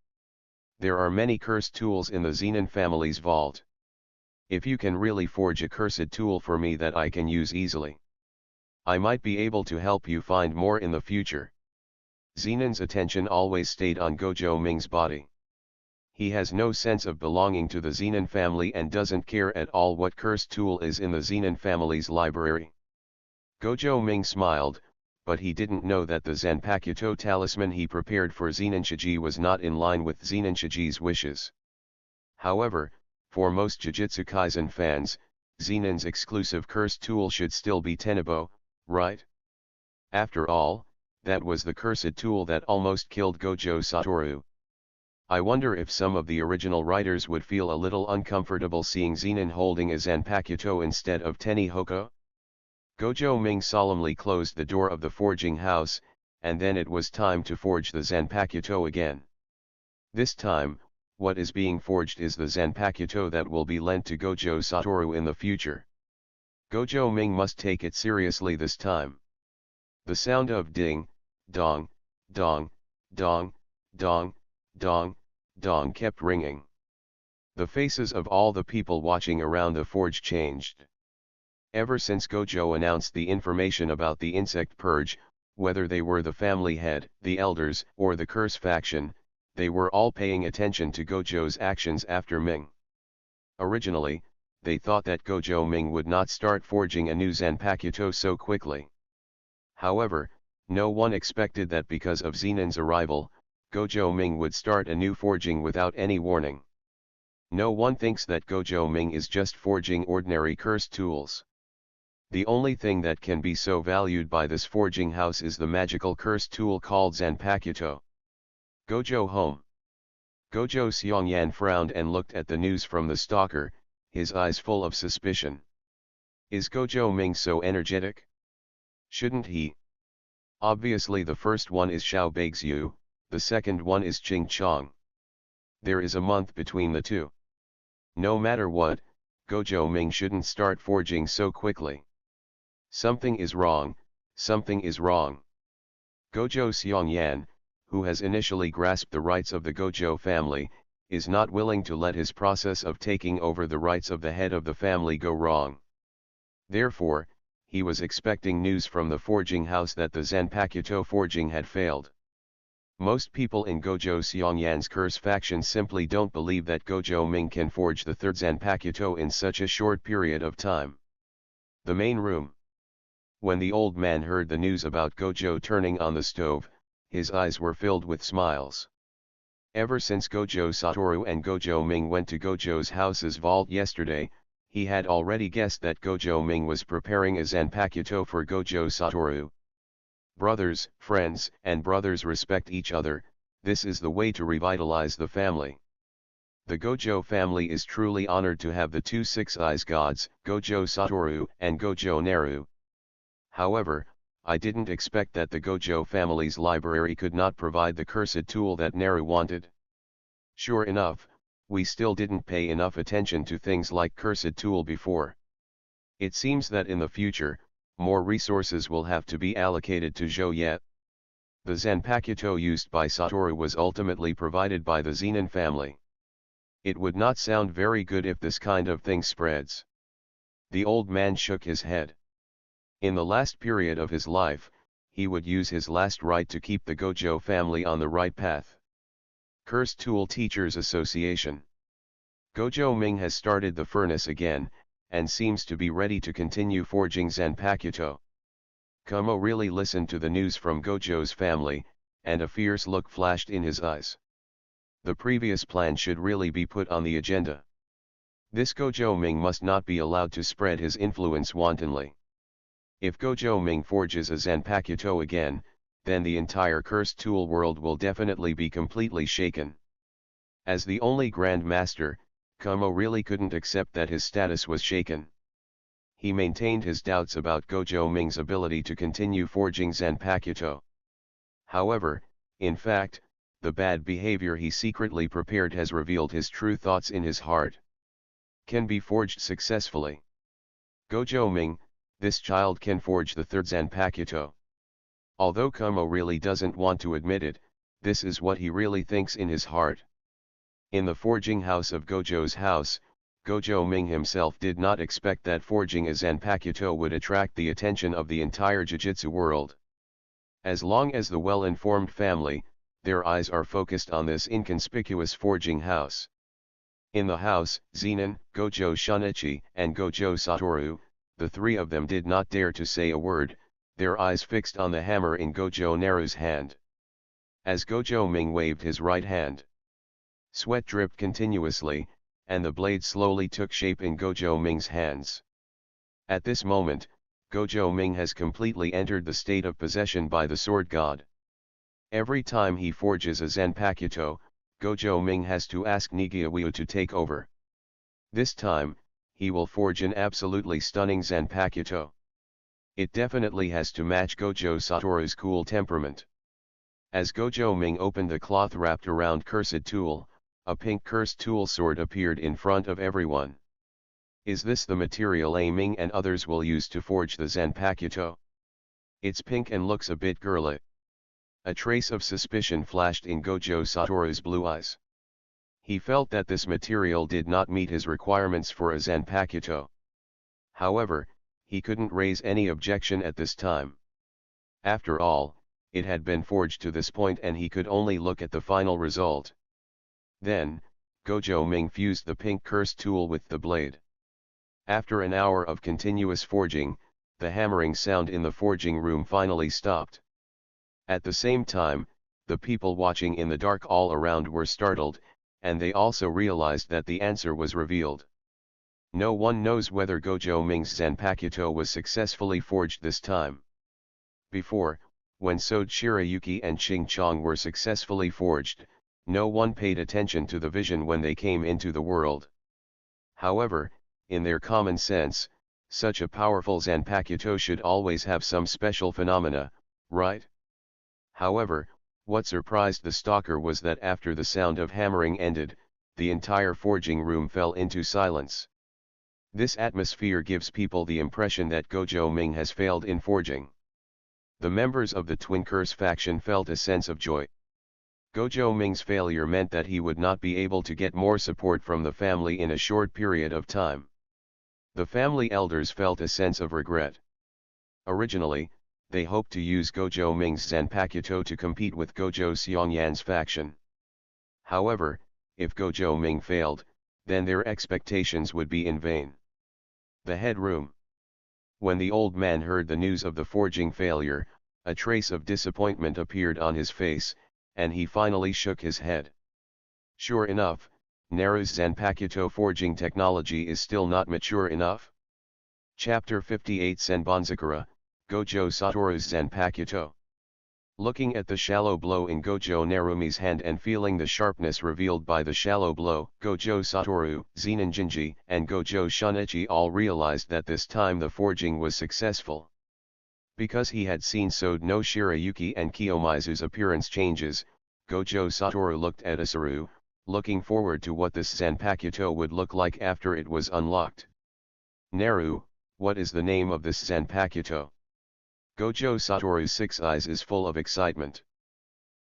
There are many cursed tools in the Zenon family's vault. If you can really forge a cursed tool for me that I can use easily, I might be able to help you find more in the future. Zenon's attention always stayed on Gojo Ming's body. He has no sense of belonging to the Zenon family and doesn't care at all what cursed tool is in the Zenon family's library. Gojo Ming smiled, but he didn't know that the Zanpakuto talisman he prepared for Zenon Shiji was not in line with Zenon Shiji's wishes. However, for most Jujutsu Kaisen fans, Zenon's exclusive cursed tool should still be Tenebo, right? After all, that was the cursed tool that almost killed Gojo Satoru. I wonder if some of the original writers would feel a little uncomfortable seeing Zenon holding a Zanpakuto instead of Tenihoko? Gojo Ming solemnly closed the door of the forging house, and then it was time to forge the Zanpakuto again. This time, what is being forged is the Zanpakuto that will be lent to Gojo Satoru in the future. Gojo Ming must take it seriously this time. The sound of ding, dong, dong, dong, dong, dong, dong kept ringing. The faces of all the people watching around the forge changed. Ever since Gojo announced the information about the insect purge, whether they were the family head, the elders, or the curse faction, they were all paying attention to Gojo's actions after Ming. Originally, they thought that Gojo Ming would not start forging a new Zanpakuto so quickly. However, no one expected that because of Zenon's arrival, Gojo Ming would start a new forging without any warning. No one thinks that Gojo Ming is just forging ordinary cursed tools. The only thing that can be so valued by this forging house is the magical cursed tool called Zanpakuto. Gojo home. Gojo Seongyan frowned and looked at the news from the stalker, his eyes full of suspicion. Is Gojo Ming so energetic? Shouldn't he? Obviously the first one is Xiao Beixiu, the second one is Ching Chong. There is a month between the two. No matter what, Gojo Ming shouldn't start forging so quickly. Something is wrong, something is wrong. Gojo Seongyan, who has initially grasped the rights of the Gojo family, is not willing to let his process of taking over the rights of the head of the family go wrong. Therefore, he was expecting news from the forging house that the Zanpakuto forging had failed. Most people in Gojo Seongyan's curse faction simply don't believe that Gojo Ming can forge the third Zanpakuto in such a short period of time. The main room. When the old man heard the news about Gojo turning on the stove, his eyes were filled with smiles. Ever since Gojo Satoru and Gojo Ming went to Gojo's house's vault yesterday, he had already guessed that Gojo Ming was preparing a Zanpakuto for Gojo Satoru. Brothers, friends, and brothers respect each other, this is the way to revitalize the family. The Gojo family is truly honored to have the two six-eyes gods, Gojo Satoru and Gojo Naru. However, I didn't expect that the Gojo family's library could not provide the cursed tool that Naru wanted. Sure enough, we still didn't pay enough attention to things like cursed tool before. It seems that in the future, more resources will have to be allocated to Zhou. The Zanpakuto used by Satoru was ultimately provided by the Zenin family. It would not sound very good if this kind of thing spreads. The old man shook his head. In the last period of his life, he would use his last right to keep the Gojo family on the right path. Cursed Tool Teachers Association. Gojo Ming has started the furnace again, and seems to be ready to continue forging Zanpakuto. Kumo really listened to the news from Gojo's family, and a fierce look flashed in his eyes. The previous plan should really be put on the agenda. This Gojo Ming must not be allowed to spread his influence wantonly. If Gojo Ming forges a Zanpakuto again, then the entire cursed tool world will definitely be completely shaken. As the only Grand Master, Kumo really couldn't accept that his status was shaken. He maintained his doubts about Gojo Ming's ability to continue forging Zanpakuto. However, in fact, the bad behavior he secretly prepared has revealed his true thoughts in his heart. Can be forged successfully. Gojo Ming, this child can forge the third Zanpakuto. Although Kumo really doesn't want to admit it, this is what he really thinks in his heart. In the forging house of Gojo's house, Gojo Ming himself did not expect that forging a Zanpakuto would attract the attention of the entire Jujutsu world. As long as the well-informed family, their eyes are focused on this inconspicuous forging house. In the house, Zenin, Gojo Shunichi, and Gojo Satoru, the three of them did not dare to say a word, their eyes fixed on the hammer in Gojo Naru's hand. As Gojo Ming waved his right hand, sweat dripped continuously, and the blade slowly took shape in Gojo Ming's hands. At this moment, Gojo Ming has completely entered the state of possession by the sword god. Every time he forges a Zanpakuto, Gojo Ming has to ask Nigiawiu to take over. This time, he will forge an absolutely stunning Zanpakuto. It definitely has to match Gojo Satoru's cool temperament. As Gojo Ming opened the cloth wrapped around cursed tool, a pink cursed tool sword appeared in front of everyone. Is this the material Ming and others will use to forge the Zanpakuto? It's pink and looks a bit girly. A trace of suspicion flashed in Gojo Satoru's blue eyes. He felt that this material did not meet his requirements for a Zanpakuto. However, he couldn't raise any objection at this time. After all, it had been forged to this point and he could only look at the final result. Then, Gojo Ming fused the pink cursed tool with the blade. After an hour of continuous forging, the hammering sound in the forging room finally stopped. At the same time, the people watching in the dark all around were startled, and they also realized that the answer was revealed. No one knows whether Gojo Ming's Zanpakuto was successfully forged this time. Before, when Sode Shirayuki and Ching Chong were successfully forged, no one paid attention to the vision when they came into the world. However, in their common sense, such a powerful Zanpakuto should always have some special phenomena, right? However, what surprised the stalker was that after the sound of hammering ended, the entire forging room fell into silence. This atmosphere gives people the impression that Gojo Ming has failed in forging. The members of the Twin Curse faction felt a sense of joy. Gojo Ming's failure meant that he would not be able to get more support from the family in a short period of time. The family elders felt a sense of regret. Originally, they hoped to use Gojo Ming's Zanpakuto to compete with Gojo Xiongyan's faction. However, if Gojo Ming failed, then their expectations would be in vain. The head room. When the old man heard the news of the forging failure, a trace of disappointment appeared on his face, and he finally shook his head. Sure enough, Naru's Zanpakuto forging technology is still not mature enough. Chapter 58 Senbonzakura, Gojo Satoru's Zanpakuto. Looking at the shallow blow in Gojo Narumi's hand and feeling the sharpness revealed by the shallow blow, Gojo Satoru, Zenin Jinji, and Gojo Shunichi all realized that this time the forging was successful. Because he had seen Sode no Shirayuki and Kiyomizu's appearance changes, Gojo Satoru looked at Asuru, looking forward to what this Zanpakuto would look like after it was unlocked. Naru, What is the name of this Zanpakuto? Gojo Satoru's six eyes is full of excitement.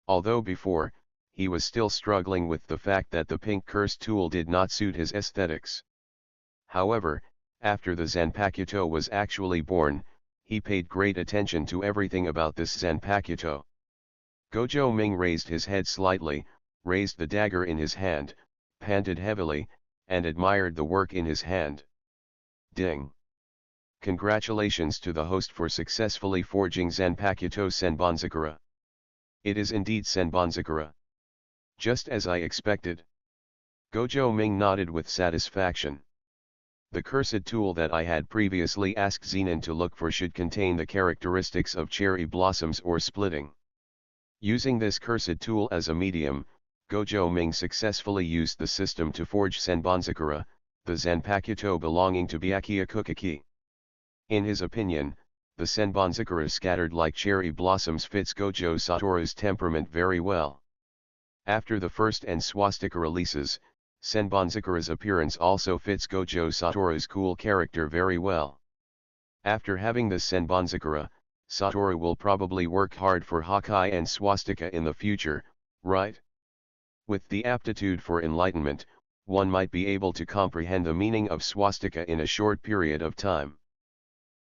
Although before, he was still struggling with the fact that the pink curse tool did not suit his aesthetics. However, after the Zanpakuto was actually born, he paid great attention to everything about this Zanpakuto. Gojo Ming raised his head slightly, raised the dagger in his hand, panted heavily, and admired the work in his hand. Ding! Congratulations to the host for successfully forging Zanpakuto Senbonzakura. It is indeed Senbonzakura. Just as I expected. Gojo Ming nodded with satisfaction. The cursed tool that I had previously asked Zenin to look for should contain the characteristics of cherry blossoms or splitting. Using this cursed tool as a medium, Gojo Ming successfully used the system to forge Senbonzakura, the Zanpakuto belonging to Byakuya Kukaki. In his opinion, the Senbonzakura scattered like cherry blossoms fits Gojo Satoru's temperament very well. After the first and swastika releases, Senbonzakura's appearance also fits Gojo Satoru's cool character very well. After having this Senbonzakura, Satoru will probably work hard for Hakai and swastika in the future, right? With the aptitude for enlightenment, one might be able to comprehend the meaning of swastika in a short period of time.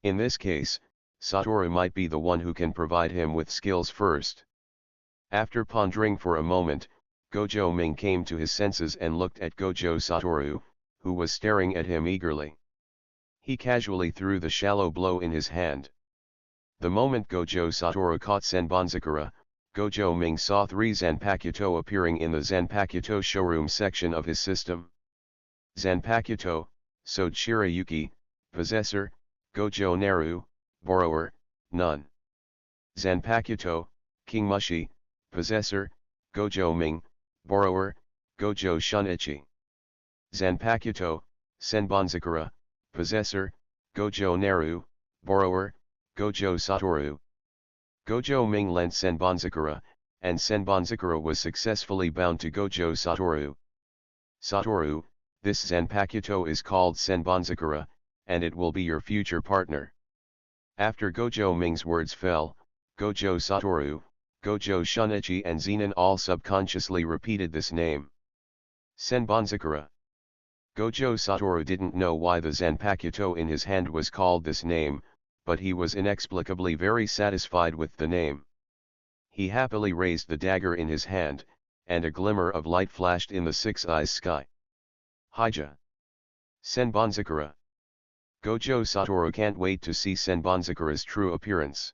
In this case, Satoru might be the one who can provide him with skills first. After pondering for a moment, Gojo Ming came to his senses and looked at Gojo Satoru, who was staring at him eagerly. He casually threw the shallow blow in his hand. The moment Gojo Satoru caught Senbonzakura, Gojo Ming saw 3 Zanpakuto appearing in the Zanpakuto showroom section of his system. Zanpakuto, Sode Shirayuki, Possessor, Gojo Naru, Borrower, none. Zanpakuto, King Mushi, Possessor, Gojo Ming, Borrower, Gojo Shunichi. Zanpakuto, Senbonzakura, Possessor, Gojo Naru, Borrower, Gojo Satoru. Gojo Ming lent Senbonzakura, and Senbonzakura was successfully bound to Gojo Satoru. Satoru, this Zanpakuto is called Senbonzakura, and it will be your future partner. After Gojo Ming's words fell, Gojo Satoru, Gojo Shunichi and Zenin all subconsciously repeated this name. Senbonzakura. Gojo Satoru didn't know why the Zanpakuto in his hand was called this name, but he was inexplicably very satisfied with the name. He happily raised the dagger in his hand, and a glimmer of light flashed in the six eyes sky. Hija! Senbonzakura! Gojo Satoru can't wait to see Senbonzakura's true appearance.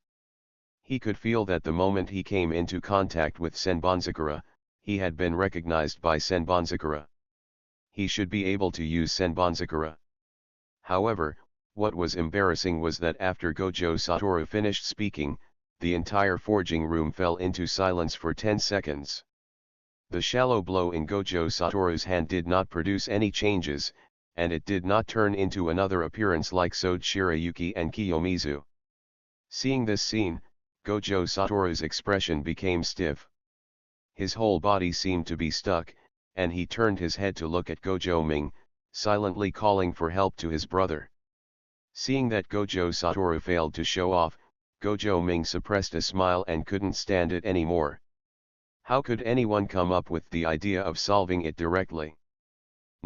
He could feel that the moment he came into contact with Senbonzakura, he had been recognized by Senbonzakura. He should be able to use Senbonzakura. However, what was embarrassing was that after Gojo Satoru finished speaking, the entire forging room fell into silence for 10 seconds. The shallow blow in Gojo Satoru's hand did not produce any changes, and it did not turn into another appearance like Sode Shirayuki and Kiyomizu. Seeing this scene, Gojo Satoru's expression became stiff. His whole body seemed to be stuck, and he turned his head to look at Gojo Ming, silently calling for help to his brother. Seeing that Gojo Satoru failed to show off, Gojo Ming suppressed a smile and couldn't stand it anymore. How could anyone come up with the idea of solving it directly?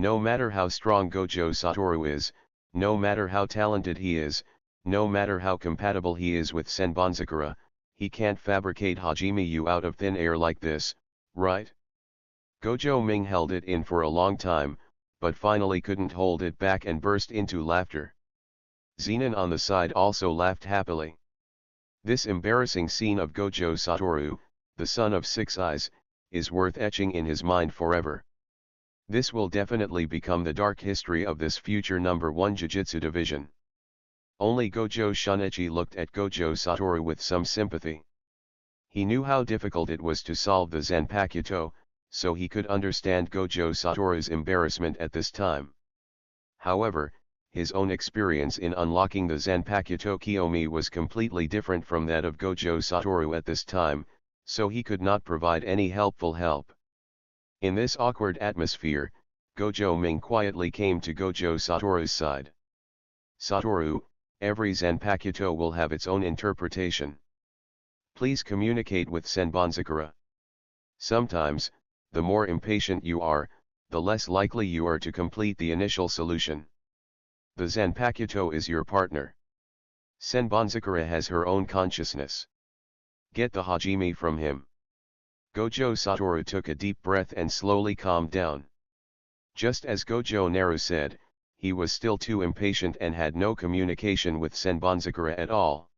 No matter how strong Gojo Satoru is, no matter how talented he is, no matter how compatible he is with Senbonzakura, he can't fabricate Hajime Yu out of thin air like this, right? Gojo Ming held it in for a long time, but finally couldn't hold it back and burst into laughter. Zenin on the side also laughed happily. This embarrassing scene of Gojo Satoru, the son of six eyes, is worth etching in his mind forever. This will definitely become the dark history of this future number 1 Jujutsu division. Only Gojo Shunichi looked at Gojo Satoru with some sympathy. He knew how difficult it was to solve the Zanpakuto, so he could understand Gojo Satoru's embarrassment at this time. However, his own experience in unlocking the Zanpakuto Kiyomi was completely different from that of Gojo Satoru at this time, so he could not provide any helpful help. In this awkward atmosphere, Gojo Ming quietly came to Gojo Satoru's side. Satoru, every Zanpakuto will have its own interpretation. Please communicate with Senbonzakura. Sometimes, the more impatient you are, the less likely you are to complete the initial solution. The Zanpakuto is your partner. Senbonzakura has her own consciousness. Get the hajime from him. Gojo Satoru took a deep breath and slowly calmed down. Just as Gojo Naru said, he was still too impatient and had no communication with Senbonzakura at all.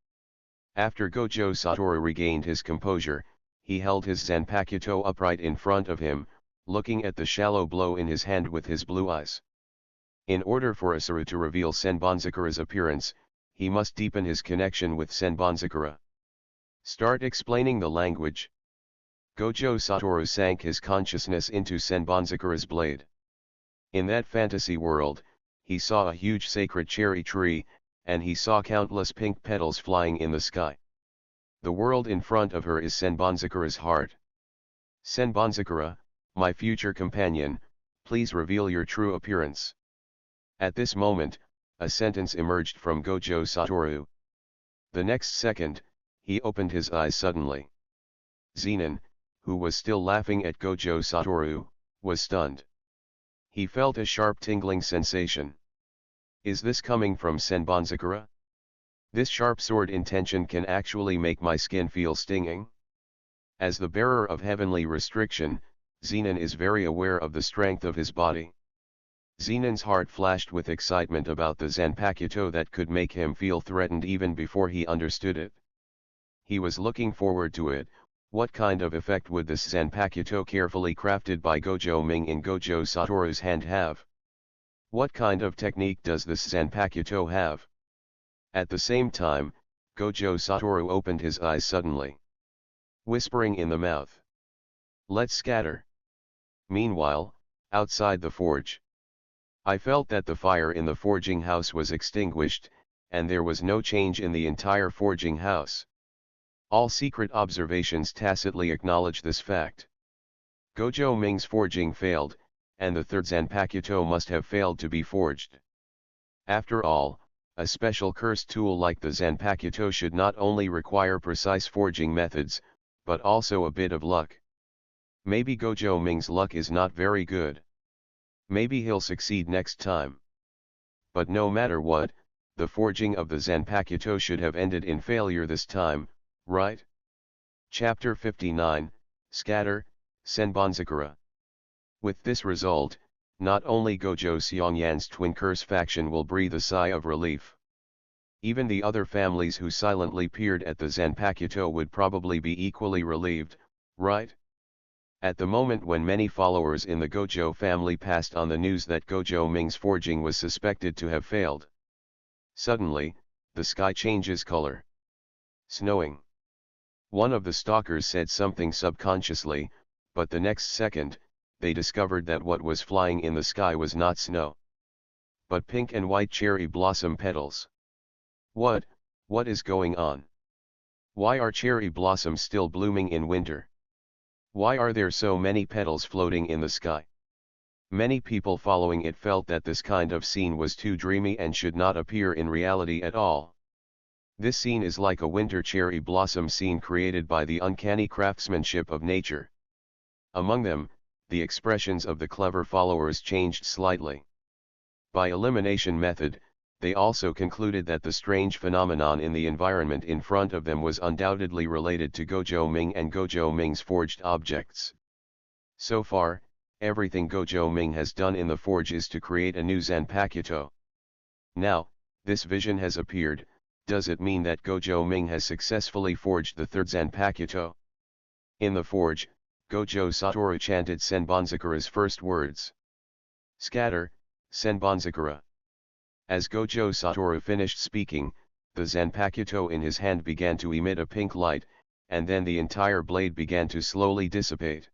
After Gojo Satoru regained his composure, he held his Zanpakuto upright in front of him, looking at the shallow blow in his hand with his blue eyes. In order for Asaru to reveal Senbonzakura's appearance, he must deepen his connection with Senbonzakura. Start explaining the language. Gojo Satoru sank his consciousness into Senbonzakura's blade. In that fantasy world, he saw a huge sacred cherry tree, and he saw countless pink petals flying in the sky. The world in front of her is Senbonzakura's heart. Senbonzakura, my future companion, please reveal your true appearance. At this moment, a sentence emerged from Gojo Satoru. The next second, he opened his eyes suddenly. Zenon, who was still laughing at Gojo Satoru, was stunned. He felt a sharp tingling sensation. Is this coming from Senbonzakura? This sharp sword intention can actually make my skin feel stinging. As the bearer of heavenly restriction, Zenon is very aware of the strength of his body. Zenon's heart flashed with excitement about the Zanpakuto that could make him feel threatened even before he understood it. He was looking forward to it. What kind of effect would this Zanpakuto carefully crafted by Gojo Ming in Gojo Satoru's hand have? What kind of technique does this Zanpakuto have? At the same time, Gojo Satoru opened his eyes suddenly, whispering in the mouth, "Let's scatter." Meanwhile, outside the forge, I felt that the fire in the forging house was extinguished, and there was no change in the entire forging house. All secret observations tacitly acknowledge this fact. Gojo Ming's forging failed, and the third Zanpakuto must have failed to be forged. After all, a special cursed tool like the Zanpakuto should not only require precise forging methods, but also a bit of luck. Maybe Gojo Ming's luck is not very good. Maybe he'll succeed next time. But no matter what, the forging of the Zanpakuto should have ended in failure this time, right? Chapter 59, Scatter, Senbonzakura. With this result, not only Gojo Seongyan's twin curse faction will breathe a sigh of relief. Even the other families who silently peered at the Zanpakuto would probably be equally relieved, right? At the moment when many followers in the Gojo family passed on the news that Gojo Ming's forging was suspected to have failed, suddenly, the sky changes color. Snowing. One of the stalkers said something subconsciously, but the next second, they discovered that what was flying in the sky was not snow, but pink and white cherry blossom petals. What is going on? Why are cherry blossoms still blooming in winter? Why are there so many petals floating in the sky? Many people following it felt that this kind of scene was too dreamy and should not appear in reality at all. This scene is like a winter cherry blossom scene created by the uncanny craftsmanship of nature. Among them, the expressions of the clever followers changed slightly. By elimination method, they also concluded that the strange phenomenon in the environment in front of them was undoubtedly related to Gojo Ming and Gojo Ming's forged objects. So far, everything Gojo Ming has done in the forge is to create a new Zanpakuto. Now, this vision has appeared. Does it mean that Gojo Ming has successfully forged the third Zanpakuto? In the forge, Gojo Satoru chanted Senbonzakura's first words. Scatter, Senbonzakura. As Gojo Satoru finished speaking, the Zanpakuto in his hand began to emit a pink light, and then the entire blade began to slowly dissipate.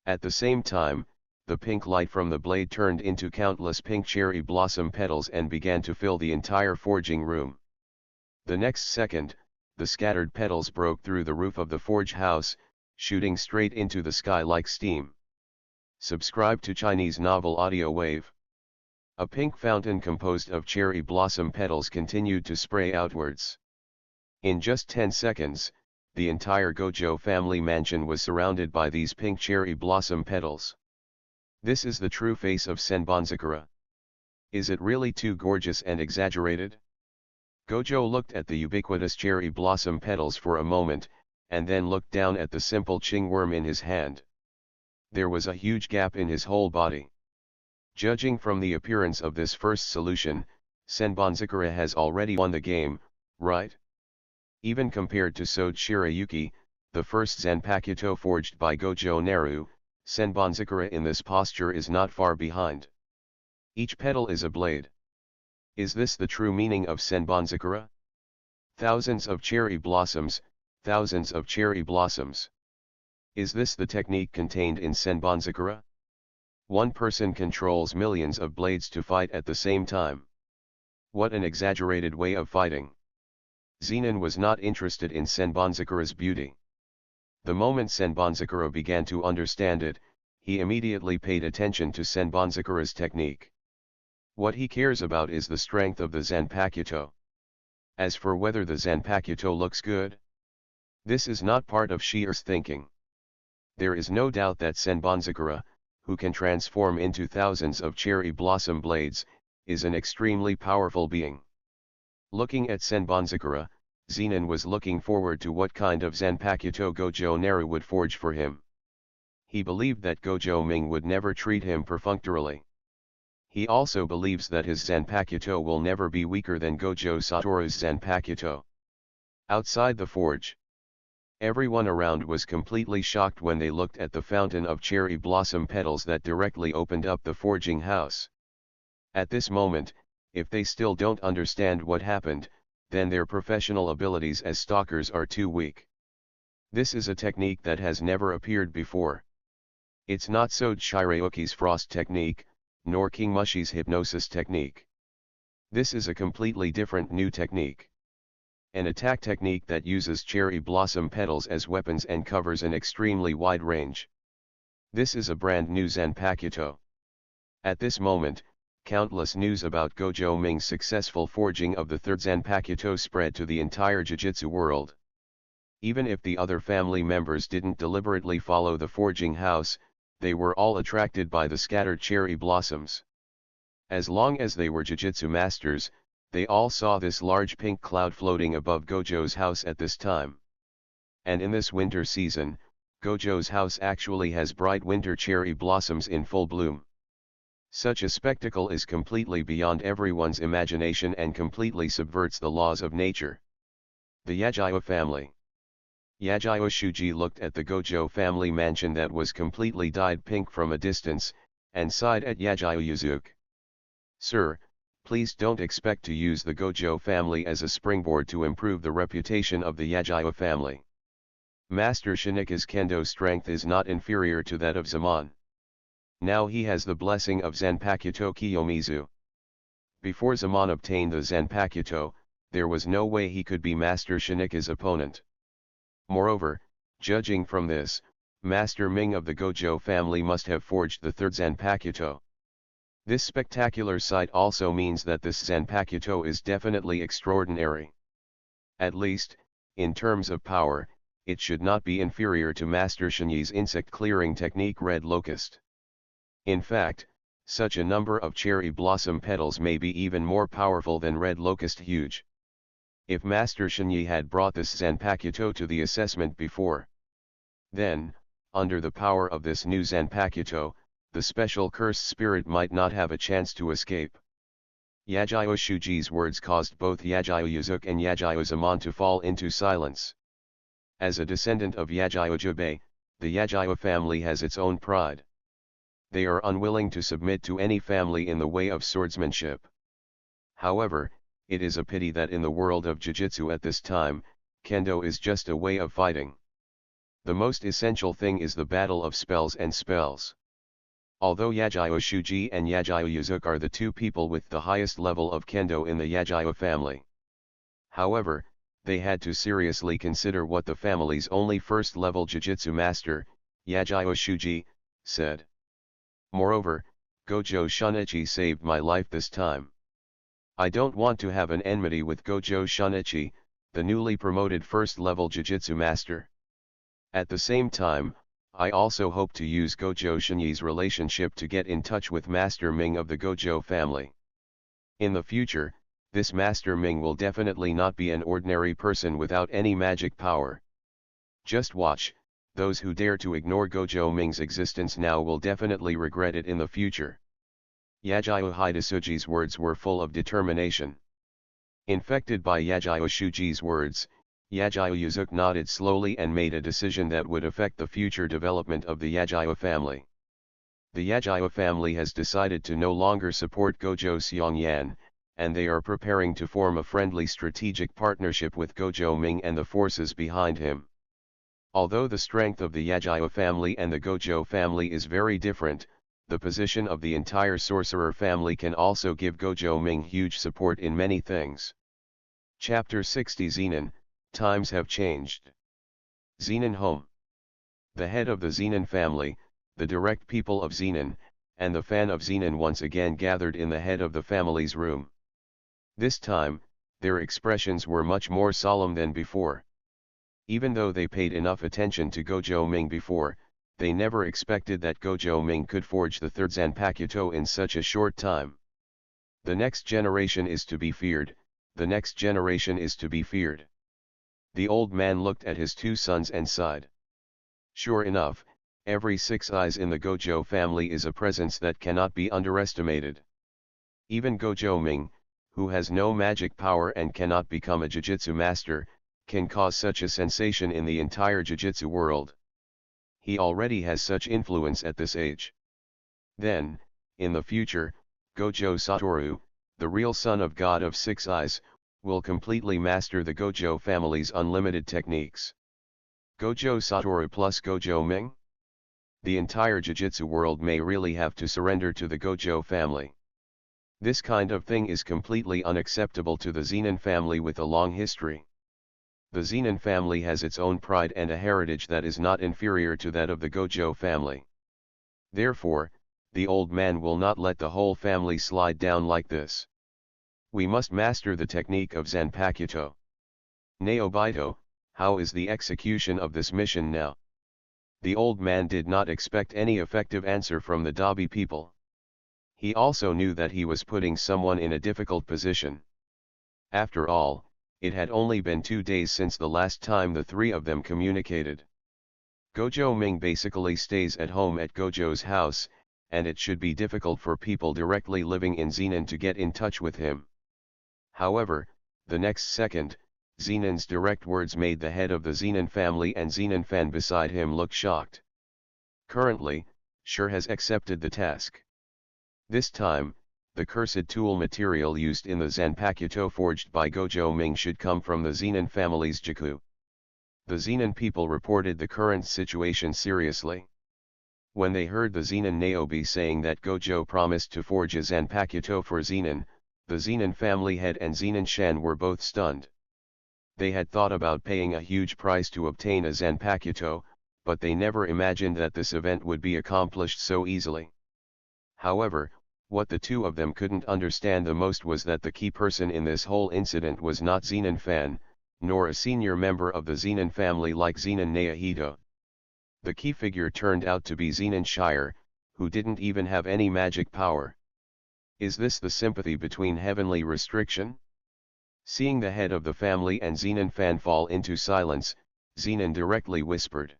At the same time, the pink light from the blade turned into countless pink cherry blossom petals and began to fill the entire forging room. The next second, the scattered petals broke through the roof of the forge house, shooting straight into the sky like steam. Subscribe to Chinese Novel Audio Wave. A pink fountain composed of cherry blossom petals continued to spray outwards. In just 10 seconds, the entire Gojo family mansion was surrounded by these pink cherry blossom petals. This is the true face of Senbonzakura. Is it really too gorgeous and exaggerated? Gojo looked at the ubiquitous cherry blossom petals for a moment, and then looked down at the simple chingworm in his hand. There was a huge gap in his whole body. Judging from the appearance of this first solution, Senbonzakura has already won the game, right? Even compared to Sode Shirayuki, the first Zanpakuto forged by Gojo Naru, Senbonzakura in this posture is not far behind. Each petal is a blade. Is this the true meaning of Senbonzakura? Thousands of cherry blossoms, thousands of cherry blossoms. Is this the technique contained in Senbonzakura? One person controls millions of blades to fight at the same time. What an exaggerated way of fighting. Zenon was not interested in Senbonzakura's beauty. The moment Senbonzakura began to understand it, he immediately paid attention to Senbonzakura's technique. What he cares about is the strength of the Zanpakuto. As for whether the Zanpakuto looks good, this is not part of Shi'er's thinking. There is no doubt that Senbonzakura, who can transform into thousands of cherry blossom blades, is an extremely powerful being. Looking at Senbonzakura, Zenon was looking forward to what kind of Zanpakuto Gojo Naru would forge for him. He believed that Gojo Ming would never treat him perfunctorily. He also believes that his Zanpakuto will never be weaker than Gojo Satoru's Zanpakuto. Outside the forge, everyone around was completely shocked when they looked at the fountain of cherry blossom petals that directly opened up the forging house. At this moment, if they still don't understand what happened, then their professional abilities as stalkers are too weak. This is a technique that has never appeared before. It's not Sode Shirayuki's frost technique, nor King Mushi's hypnosis technique. This is a completely different new technique. An attack technique that uses cherry blossom petals as weapons and covers an extremely wide range. This is a brand new Zanpakuto. At this moment, countless news about Gojo Ming's successful forging of the third Zanpakuto spread to the entire Jujutsu world. Even if the other family members didn't deliberately follow the forging house, they were all attracted by the scattered cherry blossoms. As long as they were Jujutsu masters, they all saw this large pink cloud floating above Gojo's house at this time. And in this winter season, Gojo's house actually has bright winter cherry blossoms in full bloom. Such a spectacle is completely beyond everyone's imagination and completely subverts the laws of nature. The Yajiwa family. Yajiwa Shuji looked at the Gojo family mansion that was completely dyed pink from a distance, and sighed at Yajiwa Yuzuki. Sir, please don't expect to use the Gojo family as a springboard to improve the reputation of the Yajiwa family. Master Shinika's kendo strength is not inferior to that of Zaman. Now he has the blessing of Zanpakuto Kiyomizu. Before Zaman obtained the Zanpakuto, there was no way he could be Master Shinika's opponent. Moreover, judging from this, Master Ming of the Gojo family must have forged the third Zanpakuto. This spectacular sight also means that this Zanpakuto is definitely extraordinary. At least, in terms of power, it should not be inferior to Master Shinyi's insect clearing technique Red Locust. In fact, such a number of cherry blossom petals may be even more powerful than Red Locust huge. If Master Shinyi had brought this Zanpakuto to the assessment before, then, under the power of this new Zanpakuto, the special cursed spirit might not have a chance to escape. Yajiwa Shuji's words caused both Yajiwa Yuzuki and Yajiwa Zaman to fall into silence. As a descendant of Yajiwa Jubei, the Yajiwa family has its own pride. They are unwilling to submit to any family in the way of swordsmanship. However, it is a pity that in the world of Jujutsu at this time, Kendo is just a way of fighting. The most essential thing is the battle of spells and spells. Although Yajiwa Shuji and Yajiwa Yuzuki are the two people with the highest level of Kendo in the Yajiwa family. However, they had to seriously consider what the family's only first-level Jujutsu master, Yajiwa Shuji, said. Moreover, Gojo Shunichi saved my life this time. I don't want to have an enmity with Gojo Shunichi, the newly promoted first-level Jujutsu master. At the same time, I also hope to use Gojo Shinyi's relationship to get in touch with Master Ming of the Gojo family. In the future, this Master Ming will definitely not be an ordinary person without any magic power. Just watch, those who dare to ignore Gojo Ming's existence now will definitely regret it in the future. Yagyu Hidetsuji's words were full of determination. Infected by Yagyu Shuji's words, Yagyu Yuzuki nodded slowly and made a decision that would affect the future development of the Yagyu family. The Yagyu family has decided to no longer support Gojo Seongyan, and they are preparing to form a friendly strategic partnership with Gojo Ming and the forces behind him. Although the strength of the Yagyu family and the Gojo family is very different, the position of the entire sorcerer family can also give Gojo Ming huge support in many things. Chapter 60 Zenin, Times have changed. Zenin home. The head of the Zenin family, the direct people of Zenin, and the fan of Zenin once again gathered in the head of the family's room. This time, their expressions were much more solemn than before. Even though they paid enough attention to Gojo Ming before, they never expected that Gojo Ming could forge the third Zanpakuto in such a short time. The next generation is to be feared, the next generation is to be feared. The old man looked at his two sons and sighed. Sure enough, every 6 eyes in the Gojo family is a presence that cannot be underestimated. Even Gojo Ming, who has no magic power and cannot become a Jujutsu master, can cause such a sensation in the entire Jujutsu world. He already has such influence at this age. Then, in the future, Gojo Satoru, the real son of God of 6 eyes, will completely master the Gojo family's unlimited techniques. Gojo Satoru plus Gojo Ming? The entire Jujutsu world may really have to surrender to the Gojo family. This kind of thing is completely unacceptable to the Zenin family with a long history. The Zenin family has its own pride and a heritage that is not inferior to that of the Gojo family. Therefore, the old man will not let the whole family slide down like this. We must master the technique of Zanpakuto. Naobito, how is the execution of this mission now? The old man did not expect any effective answer from the Dabi people. He also knew that he was putting someone in a difficult position. After all, it had only been 2 days since the last time the three of them communicated. Gojo Ming basically stays at home at Gojo's house, and it should be difficult for people directly living in Zenin to get in touch with him. However, the next second, Zenin's direct words made the head of the Zenin family and Zenin fan beside him look shocked. Currently, Sure has accepted the task. This time, the cursed tool material used in the Zanpakuto forged by Gojo Ming should come from the Zenin family's Jiku. The Zenin people reported the current situation seriously. When they heard the Zenin Naobi saying that Gojo promised to forge a Zanpakuto for Zenin, the Zenin family head and Zenin Shan were both stunned. They had thought about paying a huge price to obtain a Zanpakuto, but they never imagined that this event would be accomplished so easily. However, what the two of them couldn't understand the most was that the key person in this whole incident was not Zenin fan, nor a senior member of the Zenin family like Zenin Naohito. The key figure turned out to be Zenin Shire, who didn't even have any magic power. Is this the sympathy between heavenly restriction? Seeing the head of the family and Zenin fan fall into silence, Zenin directly whispered.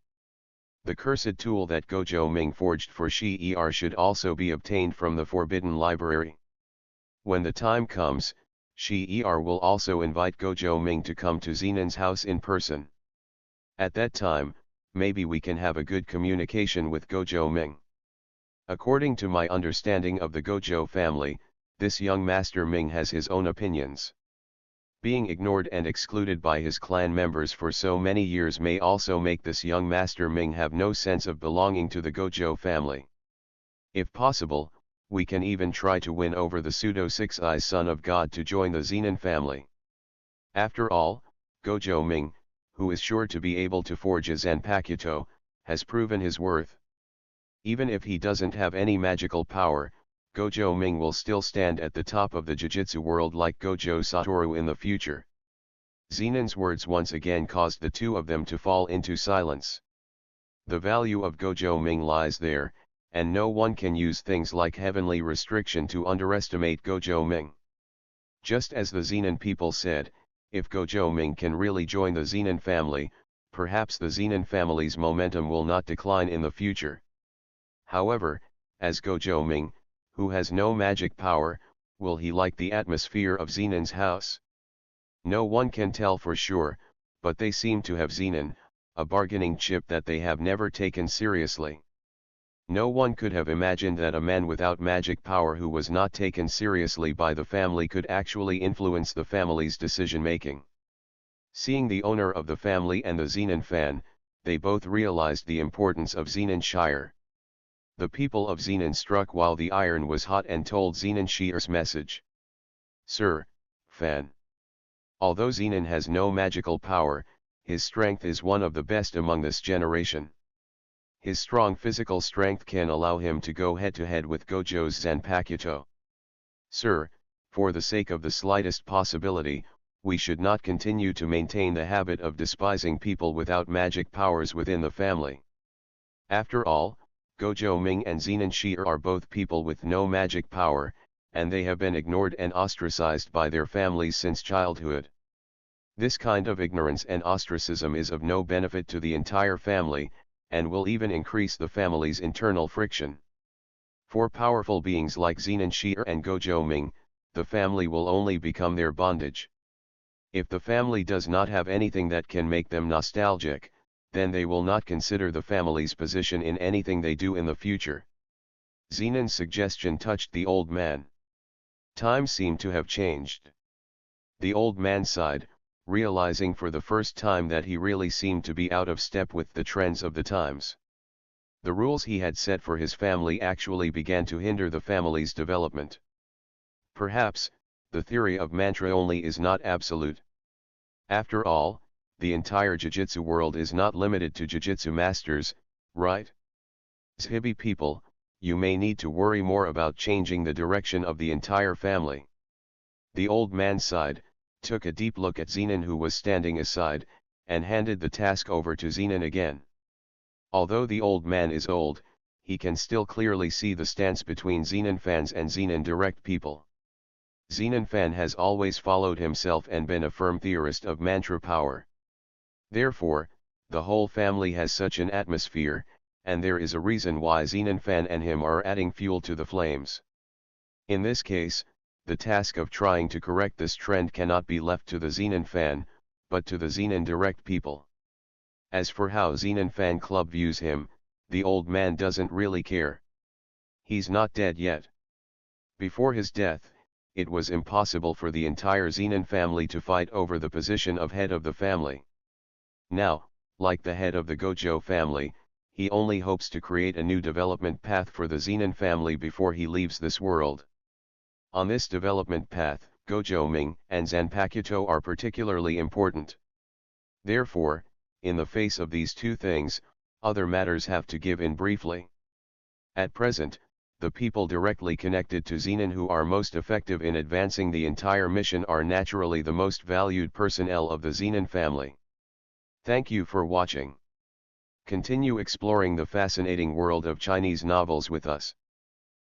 The cursed tool that Gojo Ming forged for Shi-Er should also be obtained from the Forbidden Library. When the time comes, Shi-Er will also invite Gojo Ming to come to Zenin's house in person. At that time, maybe we can have a good communication with Gojo Ming. According to my understanding of the Gojo family, this young Master Ming has his own opinions. Being ignored and excluded by his clan members for so many years may also make this young Master Ming have no sense of belonging to the Gojo family. If possible, we can even try to win over the pseudo Six-Eyes Son of God to join the Zenin family. After all, Gojo Ming, who is sure to be able to forge a Zanpakuto, has proven his worth. Even if he doesn't have any magical power, Gojo Ming will still stand at the top of the Jujutsu world like Gojo Satoru in the future. Zenon's words once again caused the two of them to fall into silence. The value of Gojo Ming lies there, and no one can use things like heavenly restriction to underestimate Gojo Ming. Just as the Zenon people said, if Gojo Ming can really join the Zenon family, perhaps the Zenon family's momentum will not decline in the future. However, as Gojo Ming, who has no magic power, will he like the atmosphere of Zenon's house? No one can tell for sure, but they seem to have Zenon, a bargaining chip that they have never taken seriously. No one could have imagined that a man without magic power who was not taken seriously by the family could actually influence the family's decision-making. Seeing the owner of the family and the Zenon fan, they both realized the importance of Zenon Shire. The people of Zenon struck while the iron was hot and told Zenon Shire's message. Sir, fan. Although Zenon has no magical power, his strength is one of the best among this generation. His strong physical strength can allow him to go head-to-head with Gojo's Zanpakuto. Sir, for the sake of the slightest possibility, we should not continue to maintain the habit of despising people without magic powers within the family. After all, Gojo Ming and Zenon Shire are both people with no magic power, and they have been ignored and ostracized by their families since childhood. This kind of ignorance and ostracism is of no benefit to the entire family, and will even increase the family's internal friction. For powerful beings like Zenon Shire and Gojo Ming, the family will only become their bondage. If the family does not have anything that can make them nostalgic, then they will not consider the family's position in anything they do in the future. Zenon's suggestion touched the old man. Times seemed to have changed. The old man sighed, realizing for the first time that he really seemed to be out of step with the trends of the times. The rules he had set for his family actually began to hinder the family's development. Perhaps, the theory of mantra only is not absolute. After all, the entire Jujutsu world is not limited to Jujutsu masters, right? Zhibi people, you may need to worry more about changing the direction of the entire family. The old man sighed, took a deep look at Zenon who was standing aside, and handed the task over to Zenon again. Although the old man is old, he can still clearly see the stance between Zenon fans and Zenon direct people. Zenon fan has always followed himself and been a firm theorist of mantra power. Therefore, the whole family has such an atmosphere, and there is a reason why Zenon fan and him are adding fuel to the flames. In this case, the task of trying to correct this trend cannot be left to the Zenon fan, but to the Zenon direct people. As for how Zenon fan club views him, the old man doesn't really care. He's not dead yet. Before his death, it was impossible for the entire Zenon family to fight over the position of head of the family. Now, like the head of the Gojo family, he only hopes to create a new development path for the Zenon family before he leaves this world. On this development path, Gojo Ming and Zanpakuto are particularly important. Therefore, in the face of these two things, other matters have to give in briefly. At present, the people directly connected to Zenon who are most effective in advancing the entire mission are naturally the most valued personnel of the Zenon family. Thank you for watching. Continue exploring the fascinating world of Chinese novels with us.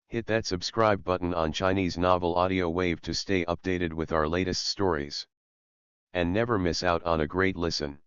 Hit that subscribe button on Chinese Novel Audio Wave to stay updated with our latest stories. And never miss out on a great listen.